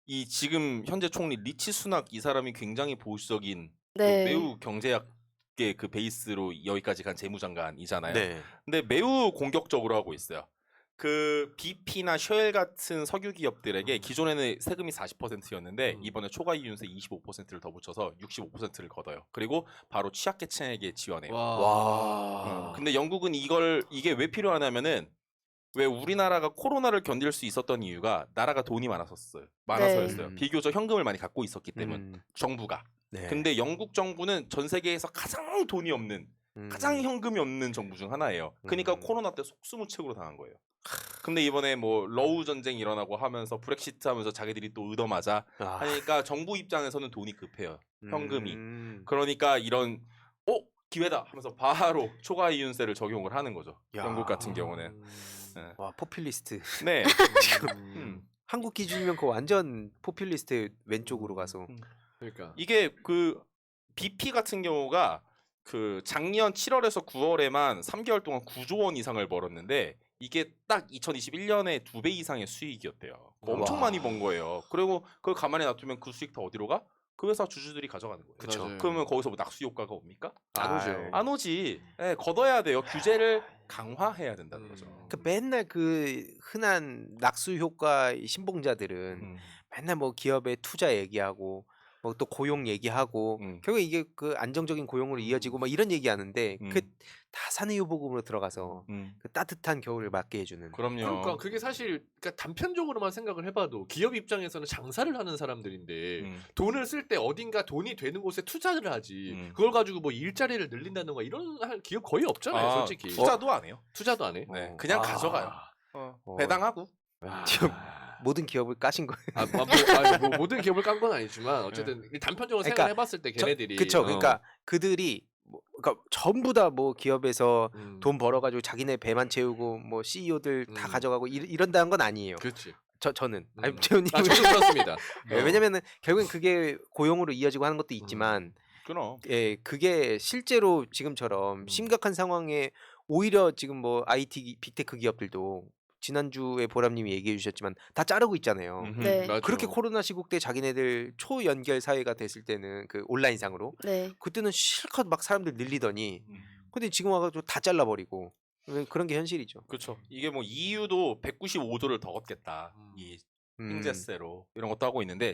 Speaker 2: 이 지금 현재 총리 리치 수낙 이 사람이 굉장히 보수적인
Speaker 3: 네.
Speaker 2: 매우 경제학계 그 베이스로 여기까지 간 재무장관이잖아요.
Speaker 4: 네.
Speaker 2: 근데 매우 공격적으로 하고 있어요. 그 BP나 쉘 같은 석유 기업들에게 기존에는 세금이 40%였는데 이번에 초과 이윤세 25%를 더 붙여서 65%를 걷어요. 그리고 바로 취약계층에게 지원해요.
Speaker 4: 와.
Speaker 2: 근데 영국은 이게 왜 필요하냐면은 왜 우리나라가 코로나를 견딜 수 있었던 이유가 나라가 돈이 많아서였어요.
Speaker 3: 네.
Speaker 2: 비교적 현금을 많이 갖고 있었기 때문 정부가.
Speaker 4: 네.
Speaker 2: 근데 영국 정부는 전 세계에서 가장 돈이 없는 가장 현금이 없는 정부 중 하나예요. 그러니까 코로나 때 속수무책으로 당한 거예요. 근데 이번에 뭐 러우 전쟁 일어나고 하면서 브렉시트 하면서 자기들이 또 얻어맞아 하니까 정부 입장에서는 돈이 급해요. 현금이. 그러니까 이런 기회다 하면서 바로 초과 이윤세를 적용을 하는 거죠. 영국 같은 경우는.
Speaker 4: 와 포퓰리스트.
Speaker 2: 네.
Speaker 4: 한국 기준이면 그 완전 포퓰리스트 왼쪽으로 가서.
Speaker 1: 그러니까
Speaker 2: 이게 그 BP 같은 경우가 그 작년 7월에서 9월에만 3개월 동안 9조 원 이상을 벌었는데 이게 딱 2021년에 2배 이상의 수익이었대요. 엄청 많이 번 거예요. 그리고 그걸 가만히 놔두면 그 수익 다 어디로 가? 그 회사 주주들이 가져가는 거예요.
Speaker 1: 그쵸.
Speaker 2: 그러면 거기서 뭐 낙수 효과가 옵니까?
Speaker 1: 안 오죠.
Speaker 2: 안 오지. 네, 걷어야 돼요. 규제를 강화해야 된다는 거죠.
Speaker 4: 그 맨날 그 흔한 낙수 효과 신봉자들은 맨날 뭐 기업의 투자 얘기하고 뭐 또 고용 얘기하고 결국 이게 그 안정적인 고용으로 이어지고 막 이런 얘기하는데 그 다 사내유보금으로 들어가서 그 따뜻한 겨울을 맞게 해주는.
Speaker 2: 그럼요.
Speaker 1: 그러니까 그게 사실 그러니까 단편적으로만 생각을 해봐도 기업 입장에서는 장사를 하는 사람들인데 돈을 쓸 때 어딘가 돈이 되는 곳에 투자를 하지 그걸 가지고 뭐 일자리를 늘린다든가 이런 기업 거의 없잖아요, 솔직히.
Speaker 2: 투자도 안 해요.
Speaker 1: 투자도 안 해.
Speaker 2: 네, 그냥 가져가요. 배당하고.
Speaker 4: 지금 모든 기업을 까신 거예요.
Speaker 1: 모든 기업을 깐 건 아니지만 어쨌든 단편적으로
Speaker 4: 그러니까
Speaker 1: 생각해봤을 때 걔네들이
Speaker 4: 그쵸. 그러니까 그들이 그러니까 전부 다 뭐 기업에서
Speaker 1: 음.
Speaker 4: 돈 벌어가지고 자기네 배만 채우고 뭐 CEO들 다 가져가고 이런다는 건 아니에요.
Speaker 1: 그렇지.
Speaker 4: 저는 아니
Speaker 1: 음.
Speaker 4: 재훈님
Speaker 1: 아, 저도 그렇습니다.
Speaker 4: 네, 왜냐면은 결국엔 그게 고용으로 이어지고 하는 것도 있지만
Speaker 2: 그럼.
Speaker 4: 예, 그게 실제로 지금처럼 심각한 상황에 오히려 지금 뭐 IT 빅테크 기업들도 지난주에 보람님이 얘기해 주셨지만 다 자르고 있잖아요.
Speaker 3: 네.
Speaker 1: 맞아.
Speaker 4: 그렇게 코로나 시국 때 자기네들 초연결 사회가 됐을 때는 그 온라인상으로
Speaker 3: 네.
Speaker 4: 그때는 실컷 막 사람들 늘리더니
Speaker 2: 음.
Speaker 4: 근데 지금 와가지고 다 잘라버리고 그런 게 현실이죠.
Speaker 2: 그렇죠. 이게 뭐 EU도 195도를 더 걷겠다. 이 횡재세로 이런 것도 하고 있는데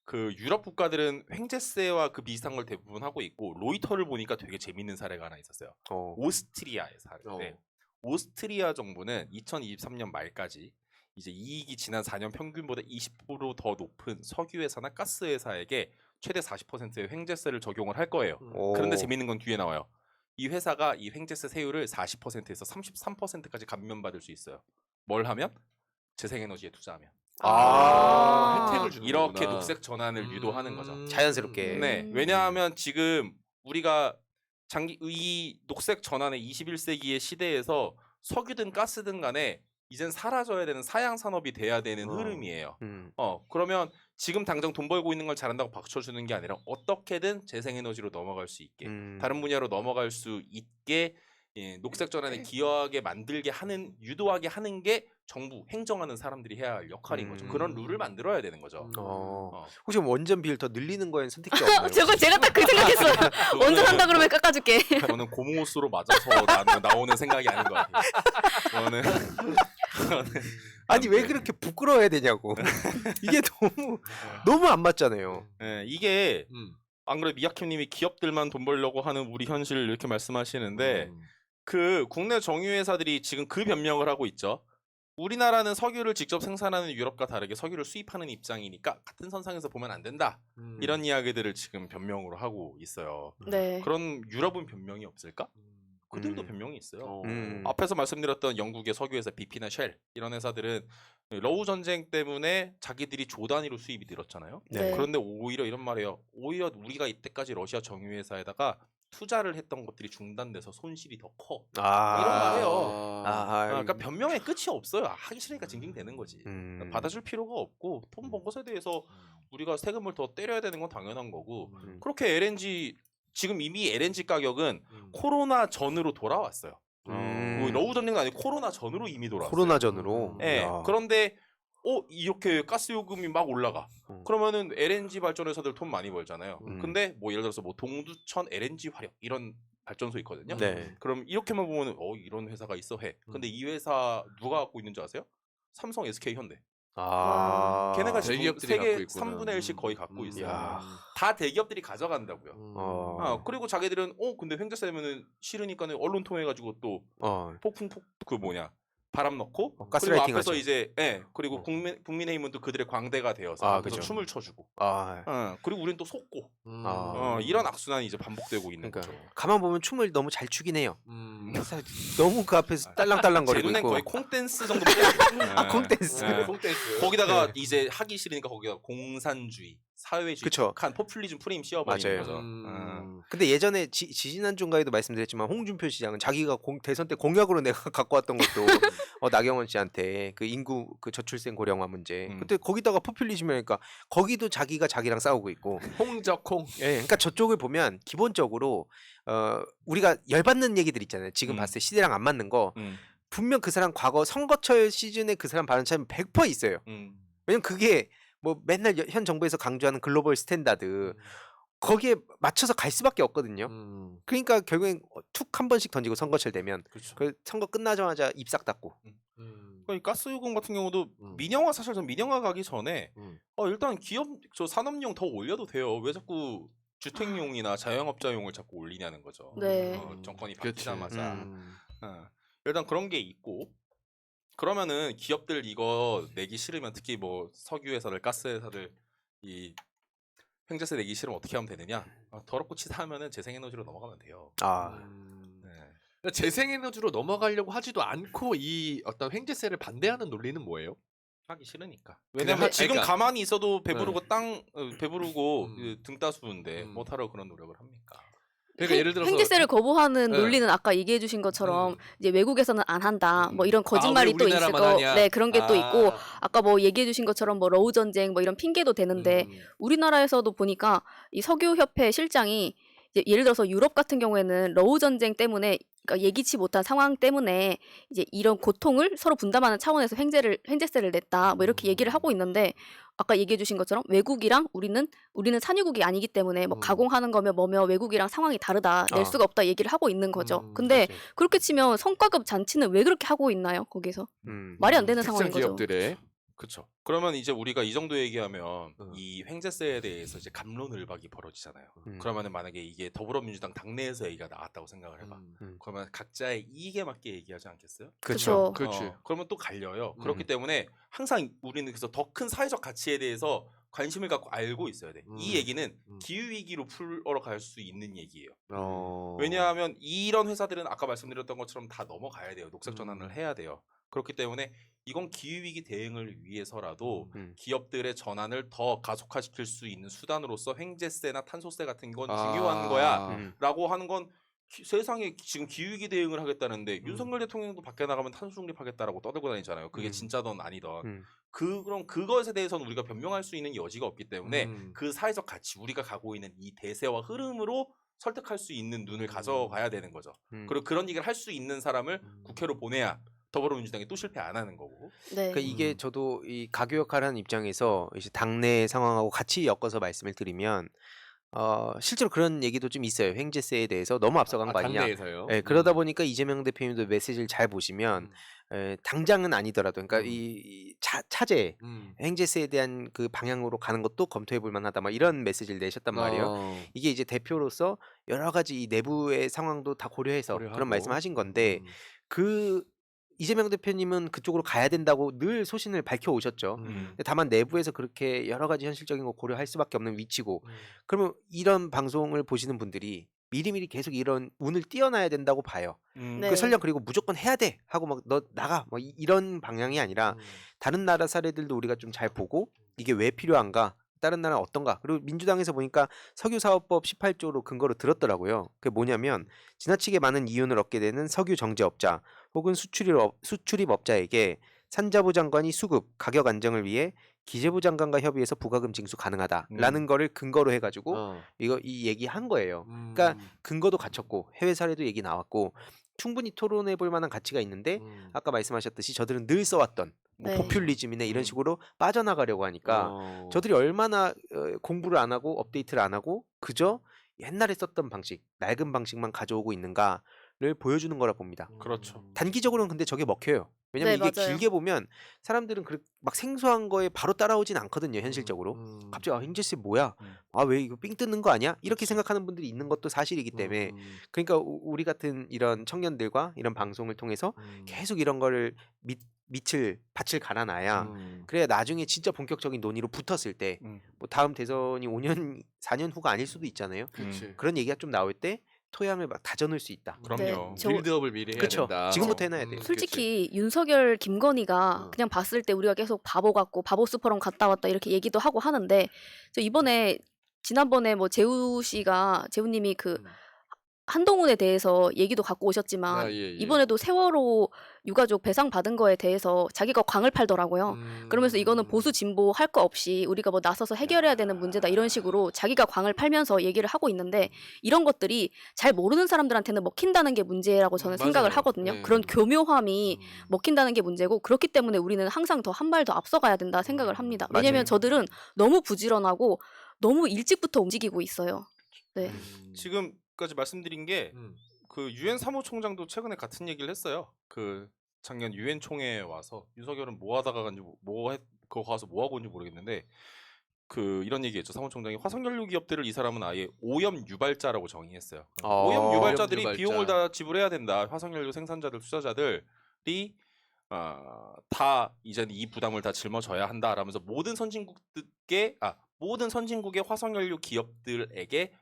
Speaker 2: 그 유럽 국가들은 횡재세와 그 비슷한 걸 대부분 하고 있고 로이터를 보니까 되게 재밌는 사례가 하나 있었어요. 오스트리아의 사례인데 오스트리아 정부는 2023년 말까지 이제 이익이 지난 4년 평균보다 20% 더 높은 석유 회사나 가스 회사에게 최대 40%의 횡재세를 적용을 할 거예요. 그런데 재밌는 건 뒤에 나와요. 이 회사가 이 횡재세 세율을 40%에서 33%까지 감면받을 수 있어요. 뭘 하면? 재생에너지에 투자하면.
Speaker 1: 혜택을 주는
Speaker 2: 이렇게
Speaker 1: 거구나.
Speaker 2: 녹색 전환을 유도하는 거죠.
Speaker 4: 자연스럽게.
Speaker 2: 네, 왜냐하면 지금 우리가 이 녹색 전환의 21세기의 시대에서 석유든 가스든 간에 이젠 사라져야 되는 사양 산업이 돼야 되는 흐름이에요. 그러면 지금 당장 돈 벌고 있는 걸 잘한다고 박수 주는 게 아니라 어떻게든 재생에너지로 넘어갈 수 있게 다른 분야로 넘어갈 수 있게 예, 녹색 전환에 기여하게 만들게 하는 유도하게 하는 게 정부 행정하는 사람들이 해야 할 역할인 거죠. 그런 룰을 만들어야 되는 거죠.
Speaker 4: 혹시 원전 비율 더 늘리는 거엔 선택지 없나요?
Speaker 3: 저거 제가 딱 그 생각했어요. 원전 한다 그러면 깎아줄게.
Speaker 2: 저는 고무호스로 맞아서 나오는 생각이 아닌 것 같아요. 저는
Speaker 4: 아니 왜 그렇게 부끄러워야 되냐고. 이게 너무 안 맞잖아요.
Speaker 2: 네, 이게 안 그래 미야킴님이 기업들만 돈 벌려고 하는 우리 현실을 이렇게 말씀하시는데 그 국내 정유회사들이 지금 그 변명을 하고 있죠. 우리나라는 석유를 직접 생산하는 유럽과 다르게 석유를 수입하는 입장이니까 같은 선상에서 보면 안 된다. 이런 이야기들을 지금 변명으로 하고 있어요.
Speaker 3: 네.
Speaker 2: 그런 유럽은 변명이 없을까? 그들도 변명이 있어요.
Speaker 4: 음.
Speaker 2: 앞에서 말씀드렸던 영국의 석유회사 BP나 쉘 이런 회사들은 러우 전쟁 때문에 자기들이 조 단위로 수입이 늘었잖아요.
Speaker 3: 네.
Speaker 2: 그런데 오히려 이런 말이에요. 오히려 우리가 이때까지 러시아 정유회사에다가 투자를 했던 것들이 중단돼서 손실이 더 커. 이런 말해요. 그러니까 변명의 끝이 없어요. 하기 싫으니까 징징대는 거지. 받아줄 필요가 없고 돈 번 것에 대해서 우리가 세금을 더 때려야 되는 건 당연한 거고 그렇게 LNG 지금 이미 LNG 가격은 코로나 전으로 돌아왔어요. 뭐 러우 전쟁도 아니고 코로나 전으로 이미 돌아왔어요.
Speaker 4: 코로나 전으로.
Speaker 2: 네. 그런데 이렇게 가스 요금이 막 올라가. 그러면은 LNG 발전회사들 돈 많이 벌잖아요. 근데 뭐 예를 들어서 뭐 동두천 LNG 화력 이런 발전소 있거든요.
Speaker 4: 네.
Speaker 2: 그럼 이렇게만 보면은 이런 회사가 있어 해. 근데 이 회사 누가 갖고 있는 줄 아세요? 삼성, SK, 현대. 걔네가 지금
Speaker 1: 대기업들이
Speaker 2: 세계
Speaker 1: 갖고 있구나.
Speaker 2: 3분의 1씩 거의 갖고 있어요.
Speaker 4: 야.
Speaker 2: 다 대기업들이 가져간다고요. 그리고 자기들은 근데 횡재세 내면은 싫으니까는 언론 통해 가지고 또 바람 넣고 그리고
Speaker 4: 가스라이팅
Speaker 2: 앞에서
Speaker 4: 하죠.
Speaker 2: 이제 그리고 국민의힘은 또 그들의 광대가 되어서
Speaker 4: 그죠.
Speaker 2: 춤을 춰주고 그리고 우리는 또 속고 이런 악순환이 이제 반복되고 있는
Speaker 4: 그러니까
Speaker 2: 거죠.
Speaker 4: 가만 보면 춤을 너무 잘 추긴 해요. 너무 그 앞에서 딸랑딸랑거리고
Speaker 2: 제눈엔
Speaker 4: 있고.
Speaker 2: 거의 콩댄스 정도
Speaker 4: 콩댄스.
Speaker 1: 콩댄스.
Speaker 2: 거기다가 이제 하기 싫으니까 거기다 공산주의, 사회주의,
Speaker 4: 그쵸.
Speaker 2: 북한 포퓰리즘 프레임 씌워버리는
Speaker 4: 맞아요.
Speaker 2: 거죠.
Speaker 4: 근데 예전에 지지난주인가에도 말씀드렸지만 홍준표 시장은 자기가 대선 때 공약으로 내가 갖고 왔던 것도 나경원 씨한테 그 인구 그 저출생 고령화 문제 그때 거기다가 포퓰리즘이니까 거기도 자기가 자기랑 싸우고 있고
Speaker 1: 홍적콩.
Speaker 4: 예, 그러니까 저쪽을 보면 기본적으로 우리가 열받는 얘기들 있잖아요. 지금 봤을 때 시대랑 안 맞는 거 분명 그 사람 과거 선거철 시즌에 그 사람 발언 차이면 100% 있어요. 왜냐면 그게 뭐 맨날 현 정부에서 강조하는 글로벌 스탠다드 거기에 맞춰서 갈 수밖에 없거든요. 그러니까 결국엔 툭 한 번씩 던지고 선거철 되면 그 선거 끝나자마자 입 싹 닫고.
Speaker 2: 그러니까 이 가스 요금 같은 경우도 민영화 사실 전 민영화 가기 전에 일단 기업 저 산업용 더 올려도 돼요. 왜 자꾸 주택용이나 자영업자용을 자꾸 올리냐는 거죠.
Speaker 3: 네.
Speaker 2: 정권이 바뀌자마자 일단 그런 게 있고 그러면은 기업들 이거 내기 싫으면 특히 뭐 석유 회사들, 가스 회사들 이 횡재세 내기 싫으면 어떻게 하면 되느냐? 더럽고 치사하면은 재생에너지로 넘어가면 돼요.
Speaker 1: 그러니까 재생에너지로 넘어가려고 하지도 않고 이 어떤 횡재세를 반대하는 논리는 뭐예요?
Speaker 2: 하기 싫으니까. 왜냐면 지금
Speaker 1: 그러니까-
Speaker 2: 가만히 있어도 배부르고 배부르고 등 따스운데 못하러 그런 노력을 합니까?
Speaker 1: 그러니까 예를 들어서
Speaker 3: 횡재세를 거부하는
Speaker 1: 네.
Speaker 3: 논리는 아까 얘기해 주신 것처럼
Speaker 1: 음.
Speaker 3: 이제 외국에서는 안 한다. 뭐
Speaker 1: 음.
Speaker 3: 이런 거짓말이
Speaker 1: 왜
Speaker 3: 또 있을
Speaker 1: 우리나라만
Speaker 3: 거.
Speaker 1: 하냐?
Speaker 3: 네, 그런 게 또 있고
Speaker 1: 아.
Speaker 3: 아까 뭐 얘기해 주신 것처럼 뭐 러우 전쟁 뭐 이런 핑계도 되는데 우리나라에서도 보니까 이 석유협회 실장이 이제 예를 들어서 유럽 같은 경우에는 러우 전쟁 때문에 그러니까 예기치 못한 상황 때문에 이제 이런 고통을 서로 분담하는 차원에서 횡재세를 냈다. 뭐 이렇게 얘기를 하고 있는데 아까 얘기해 주신 것처럼 외국이랑 우리는 산유국이 아니기 때문에 뭐 가공하는 거며 뭐며 외국이랑 상황이 다르다. 낼 수가 없다 얘기를 하고 있는 거죠. 근데
Speaker 4: 그렇지.
Speaker 3: 그렇게 치면 성과급 잔치는 왜 그렇게 하고 있나요? 거기서 말이 안 되는
Speaker 1: 특정
Speaker 3: 상황인 거죠.
Speaker 1: 기업들의
Speaker 2: 그렇죠. 그러면 이제 우리가 이 정도 얘기하면
Speaker 1: 음.
Speaker 2: 이 횡재세에 대해서 이제 갑론을박이 벌어지잖아요.
Speaker 4: 음.
Speaker 2: 그러면은 만약에 이게 더불어민주당 당내에서 얘기가 나왔다고 생각을 해봐. 그러면 각자의 이익에 맞게 얘기하지 않겠어요?
Speaker 3: 그쵸.
Speaker 1: 그렇지.
Speaker 2: 그러면 또 갈려요. 그렇기 때문에 항상 우리는 그래서 더 큰 사회적 가치에 대해서 관심을 갖고 알고 있어야 돼. 이 얘기는 기후 위기로 풀어 갈 수 있는 얘기예요. 왜냐하면 이런 회사들은 아까 말씀드렸던 것처럼 다 넘어가야 돼요. 녹색 전환을 해야 돼요. 그렇기 때문에 이건 기후 위기 대응을 위해서라도 기업들의 전환을 더 가속화시킬 수 있는 수단으로서 횡재세나 탄소세 같은 건 중요한 거야라고 하는 건 세상에 지금 기후 위기 대응을 하겠다는데 윤석열 대통령도 밖에 나가면 탄소 중립하겠다라고 떠들고 다니잖아요. 그게 진짜든 아니든. 그럼 그것에 대해서는 우리가 변명할 수 있는 여지가 없기 때문에 그 사회적 가치 우리가 가고 있는 이 대세와 흐름으로 설득할 수 있는 눈을 가져가야 되는 거죠. 그리고 그런 얘기를 할 수 있는 사람을 국회로 보내야 더불어민주당이 또 실패 안 하는 거고.
Speaker 3: 네.
Speaker 4: 그러니까 이게 저도 이 가교 역할을 하는 입장에서 이제 당내 상황하고 같이 엮어서 말씀을 드리면 실제로 그런 얘기도 좀 있어요. 횡재세에 대해서 너무 앞서간 거 아니냐.
Speaker 1: 당내에서요.
Speaker 4: 예, 그러다 보니까 이재명 대표님도 메시지를 잘 보시면 당장은 아니더라도 그러니까 이 차제 횡재세에 대한 그 방향으로 가는 것도 검토해 볼 만하다. 막 이런 메시지를 내셨단 말이에요. 이게 이제 대표로서 여러 가지 이 내부의 상황도 다 고려해서 그런 말씀하신 건데 그 이재명 대표님은 그쪽으로 가야 된다고 늘 소신을 밝혀 오셨죠. 근데 다만 내부에서 그렇게 여러 가지 현실적인 거 고려할 수밖에 없는 위치고 그러면 이런 방송을 보시는 분들이 미리미리 계속 이런 운을 띄어놔야 된다고 봐요.
Speaker 3: 네.
Speaker 4: 그 설령 그리고 무조건 해야 돼 하고 막 너 나가 뭐 이런 방향이 아니라 다른 나라 사례들도 우리가 좀 잘 보고 이게 왜 필요한가 다른 나라는 어떤가 그리고 민주당에서 보니까 석유사업법 18조로 근거로 들었더라고요. 그게 뭐냐면 지나치게 많은 이윤을 얻게 되는 석유 정제업자 혹은 수출입업자에게 산자부 장관이 수급 가격 안정을 위해 기재부 장관과 협의해서 부가금 징수 가능하다라는 거를 근거로 해가지고 이 얘기한 거예요. 그러니까 근거도 갖췄고 해외 사례도 얘기 나왔고 충분히 토론해 볼 만한 가치가 있는데 아까 말씀하셨듯이 저들은 늘 써왔던 뭐
Speaker 3: 네.
Speaker 4: 포퓰리즘이나 이런 식으로 빠져나가려고 하니까 저들이 얼마나 공부를 안 하고 업데이트를 안 하고 그저 옛날에 썼던 방식 낡은 방식만 가져오고 있는가를 보여주는 거라 봅니다.
Speaker 2: 그렇죠.
Speaker 4: 단기적으로는 근데 저게 먹혀요. 왜냐면
Speaker 3: 네,
Speaker 4: 이게
Speaker 3: 맞아요.
Speaker 4: 길게 보면 사람들은 막 생소한 거에 바로 따라오진 않거든요. 현실적으로. 갑자기 횡재세 뭐야? 왜 이거 삥 뜯는 거 아니야? 이렇게 생각하는 분들이 있는 것도 사실이기 때문에 그러니까 우리 같은 이런 청년들과 이런 방송을 통해서 계속 이런 거를 밭을 갈아놔야 그래야 나중에 진짜 본격적인 논의로 붙었을 때 뭐 다음 대선이 5년 4년 후가 아닐 수도 있잖아요. 그런 얘기가 좀 나올 때 토양을 막 다져놓을 수 있다.
Speaker 2: 그럼요.
Speaker 3: 저-
Speaker 1: 빌드업을 미리 해야
Speaker 4: 그쵸.
Speaker 1: 된다.
Speaker 4: 지금부터 해놔야 돼요.
Speaker 3: 솔직히 윤석열, 김건희가 그냥 봤을 때 우리가 계속 바보 같고 바보 스포럼 갔다 왔다 이렇게 얘기도 하고 하는데 저 지난번에 뭐 재우님이 그 한동훈에 대해서 얘기도 갖고 오셨지만 이번에도 세월호 유가족 배상 받은 거에 대해서 자기가 광을 팔더라고요. 그러면서 이거는 보수 진보 할 거 없이 우리가 뭐 나서서 해결해야 되는 문제다 이런 식으로 자기가 광을 팔면서 얘기를 하고 있는데 이런 것들이 잘 모르는 사람들한테는 먹힌다는 게 문제라고 저는 생각을
Speaker 1: 맞아요.
Speaker 3: 하거든요.
Speaker 1: 네.
Speaker 3: 그런 교묘함이 먹힌다는 게 문제고 그렇기 때문에 우리는 항상 더 한 발 더 앞서가야 된다 생각을 합니다. 왜냐면
Speaker 4: 맞아요.
Speaker 3: 저들은 너무 부지런하고 너무 일찍부터 움직이고 있어요. 네.
Speaker 2: 지금까지 말씀드린 게 그 유엔 사무총장도 최근에 같은 얘기를 했어요. 그 작년 유엔 총회에 와서 윤석열은 뭐 하다가 간지 그거 가서 뭐 하고 온지 모르겠는데 그 이런 얘기했죠. 사무총장이 화석연료 기업들을 이 사람은 아예 오염 유발자라고 정의했어요. 오염 유발자들이
Speaker 1: 오염 유발자.
Speaker 2: 비용을 다 지불해야 된다. 화석연료 생산자들, 투자자들이 다 이제는 이 부담을 다 짊어져야 한다라면서 모든 선진국의 화석연료 기업들에게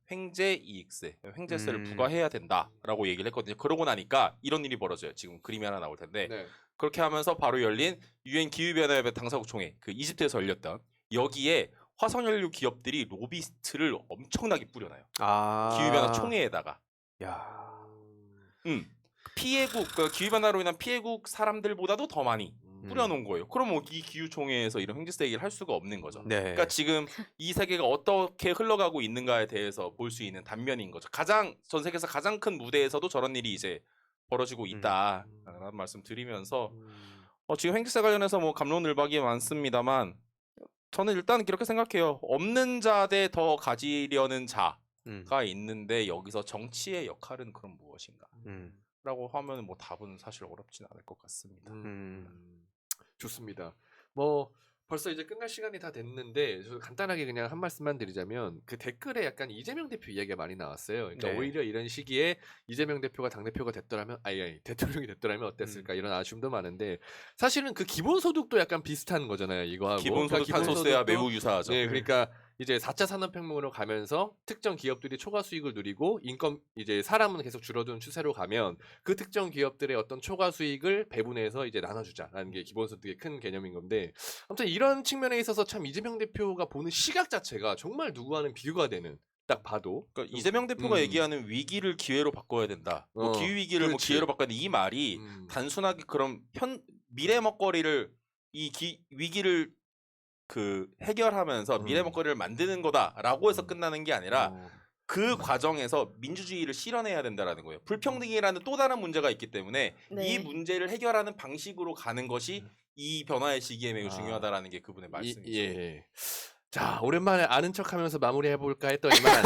Speaker 2: 횡재 이익세, 횡재세를 부과해야 된다라고 얘기를 했거든요. 그러고 나니까 이런 일이 벌어져요. 지금 그림이 하나 나올 텐데 그렇게 하면서 바로 열린 유엔 기후변화협의 당사국 총회, 그 이집트에서 열렸던 여기에 화석연료 기업들이 로비스트를 엄청나게 뿌려놔요.
Speaker 4: 아.
Speaker 2: 기후변화 총회에다가.
Speaker 4: 야.
Speaker 2: 피해국, 그 기후변화로 인한 피해국 사람들보다도 더 많이 뿌려놓은 거예요. 그럼 뭐 이 기후총회에서 이런 횡재세 얘기를 할 수가 없는 거죠.
Speaker 4: 네.
Speaker 2: 그러니까 지금 이 세계가 어떻게 흘러가고 있는가에 대해서 볼 수 있는 단면인 거죠. 전 세계에서 가장 큰 무대에서도 저런 일이 이제 벌어지고 있다라는 말씀 드리면서 지금 횡재세 관련해서 뭐 갑론을박이 많습니다만 저는 일단 이렇게 생각해요. 없는 자 대 더 가지려는 자가 있는데 여기서 정치의 역할은 그럼 무엇인가? 라고 하면 뭐 답은 사실 어렵진 않을 것 같습니다.
Speaker 1: 좋습니다. 뭐 벌써 이제 끝날 시간이 다 됐는데 저 간단하게 그냥 한 말씀만 드리자면 그 댓글에 약간 이재명 대표 이야기가 많이 나왔어요. 그러니까
Speaker 4: 네.
Speaker 1: 오히려 이런 시기에 이재명 대표가 당대표가 됐더라면 아니 대통령이 됐더라면 어땠을까 이런 아쉬움도 많은데 사실은 그 기본소득도 약간 비슷한 거잖아요. 이거하고
Speaker 2: 기본소득
Speaker 1: 그러니까
Speaker 2: 탄소세와
Speaker 1: 기본소득도
Speaker 2: 매우 유사하죠.
Speaker 1: 네, 그러니까 이제 4차 산업혁명으로 가면서 특정 기업들이 초과 수익을 누리고 인건 이제 사람은 계속 줄어드는 추세로 가면 그 특정 기업들의 어떤 초과 수익을 배분해서 이제 나눠주자라는 게 기본소득의 큰 개념인 건데 아무튼 이런 측면에 있어서 참 이재명 대표가 보는 시각 자체가 정말 누구와는 비교가 되는 딱 봐도
Speaker 2: 그러니까 이재명 대표가 얘기하는 위기를 기회로 바꿔야 된다. 뭐 기후 위기를 뭐
Speaker 1: 그렇지.
Speaker 2: 기회로 바꿔야 된다. 이 말이 단순하게 그럼 미래 먹거리를 위기를 그 해결하면서 미래 먹거리를 만드는 거다라고 해서 끝나는 게 아니라 그 과정에서 민주주의를 실현해야 된다라는 거예요. 불평등이라는 또 다른 문제가 있기 때문에
Speaker 3: 네.
Speaker 2: 이 문제를 해결하는 방식으로 가는 것이 이 변화의 시기에 매우 중요하다라는 게 그분의 말씀이죠.
Speaker 1: 예. 자 오랜만에 아는 척하면서 마무리해볼까 했더니만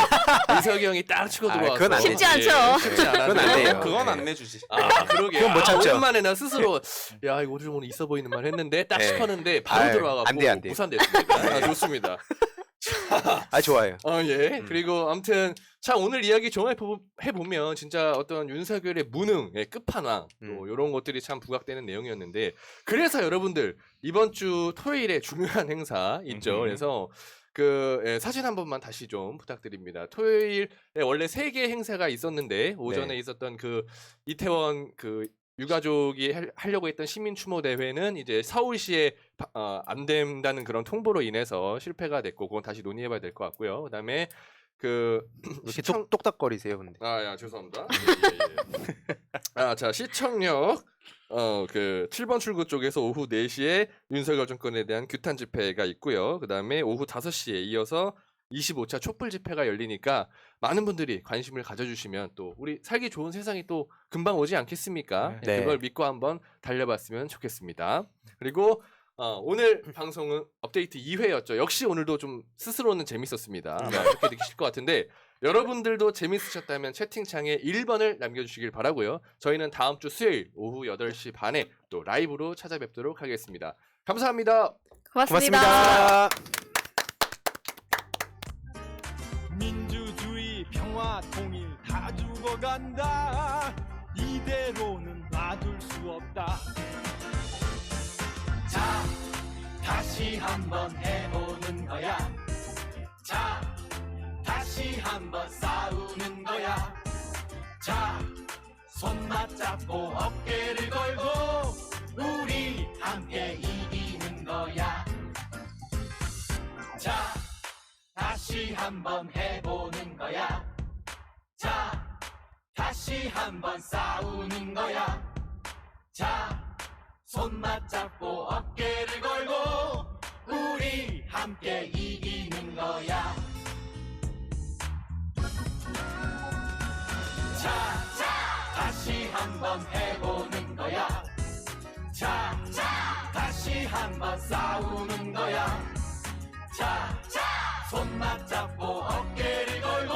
Speaker 1: 이석이 형이 딱 치고 들어와서
Speaker 4: 그건 안
Speaker 3: 쉽지
Speaker 4: 되죠.
Speaker 3: 않죠.
Speaker 1: 쉽지 않아요.
Speaker 4: 그건 안 돼요.
Speaker 2: 그건
Speaker 4: 네.
Speaker 2: 안 내주지.
Speaker 1: 그러게.
Speaker 4: 그건 못 참죠.
Speaker 1: 오랜만에 나 스스로 야 이거 오늘 있어 보이는 말 했는데 딱
Speaker 4: 네.
Speaker 1: 짚었는데 바로
Speaker 4: 아유,
Speaker 1: 들어와갖고
Speaker 4: 안 돼, 안 돼.
Speaker 1: 무산됐습니다. 좋습니다.
Speaker 4: 좋아요.
Speaker 1: 예. 그리고 아무튼 자 오늘 이야기 정해 보면 진짜 어떤 윤석열의 무능의 끝판왕 또 이런 것들이 참 부각되는 내용이었는데 그래서 여러분들 이번 주 토요일에 중요한 행사 있죠. 그래서 사진 한 번만 다시 좀 부탁드립니다. 토요일에 원래 3개 행사가 있었는데 오전에
Speaker 4: 네.
Speaker 1: 있었던 그 이태원 그 유가족이 하려고 했던 시민 추모 대회는 이제 서울시에 안 된다는 그런 통보로 인해서 실패가 됐고 그건 다시 논의해봐야 될 것 같고요. 그다음에
Speaker 4: 이렇게 똑딱거리세요, 근데.
Speaker 1: 야 죄송합니다. 예. 자 시청역 7번 출구 쪽에서 오후 4시에 윤석열 정권에 대한 규탄 집회가 있고요. 그다음에 오후 5시에 이어서 25차 촛불 집회가 열리니까 많은 분들이 관심을 가져주시면 또 우리 살기 좋은 세상이 또 금방 오지 않겠습니까?
Speaker 4: 네.
Speaker 1: 그걸 믿고 한번 달려봤으면 좋겠습니다. 그리고 오늘 방송은 업데이트 2회였죠. 역시 오늘도 좀 스스로는 재밌었습니다. 아마 그렇게 느끼실 것 같은데 여러분들도 재밌으셨다면 채팅창에 1번을 남겨주시길 바라고요. 저희는 다음 주 수요일 오후 8시 반에 또 라이브로 찾아뵙도록 하겠습니다. 감사합니다.
Speaker 3: 고맙습니다.
Speaker 5: 민주주의 평화 통일 다 죽어간다 이대로는 놔둘 수 없다
Speaker 6: 자 다시 한번 해보는 거야 자 다시 한번 싸우는 거야 자 손 맞잡고 어깨를 걸고 우리 함께 이기는 거야 자 다시 한번 해보는 거야 자 다시 한번 싸우는 거야 자 손 맞잡고 어깨를 걸고 우리 함께 이기는 거야 자 다시 한번 해보는 거야 자 다시 한번 싸우는 거야 자 손 맞잡고 어깨를 걸고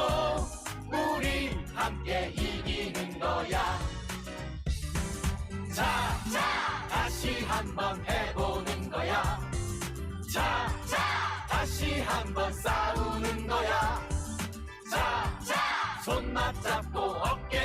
Speaker 6: 우리 함께 이기는 거야 자 다시 한번 해보는 거야 자 다시 한번 싸우는 거야 자 손 맞잡고 어깨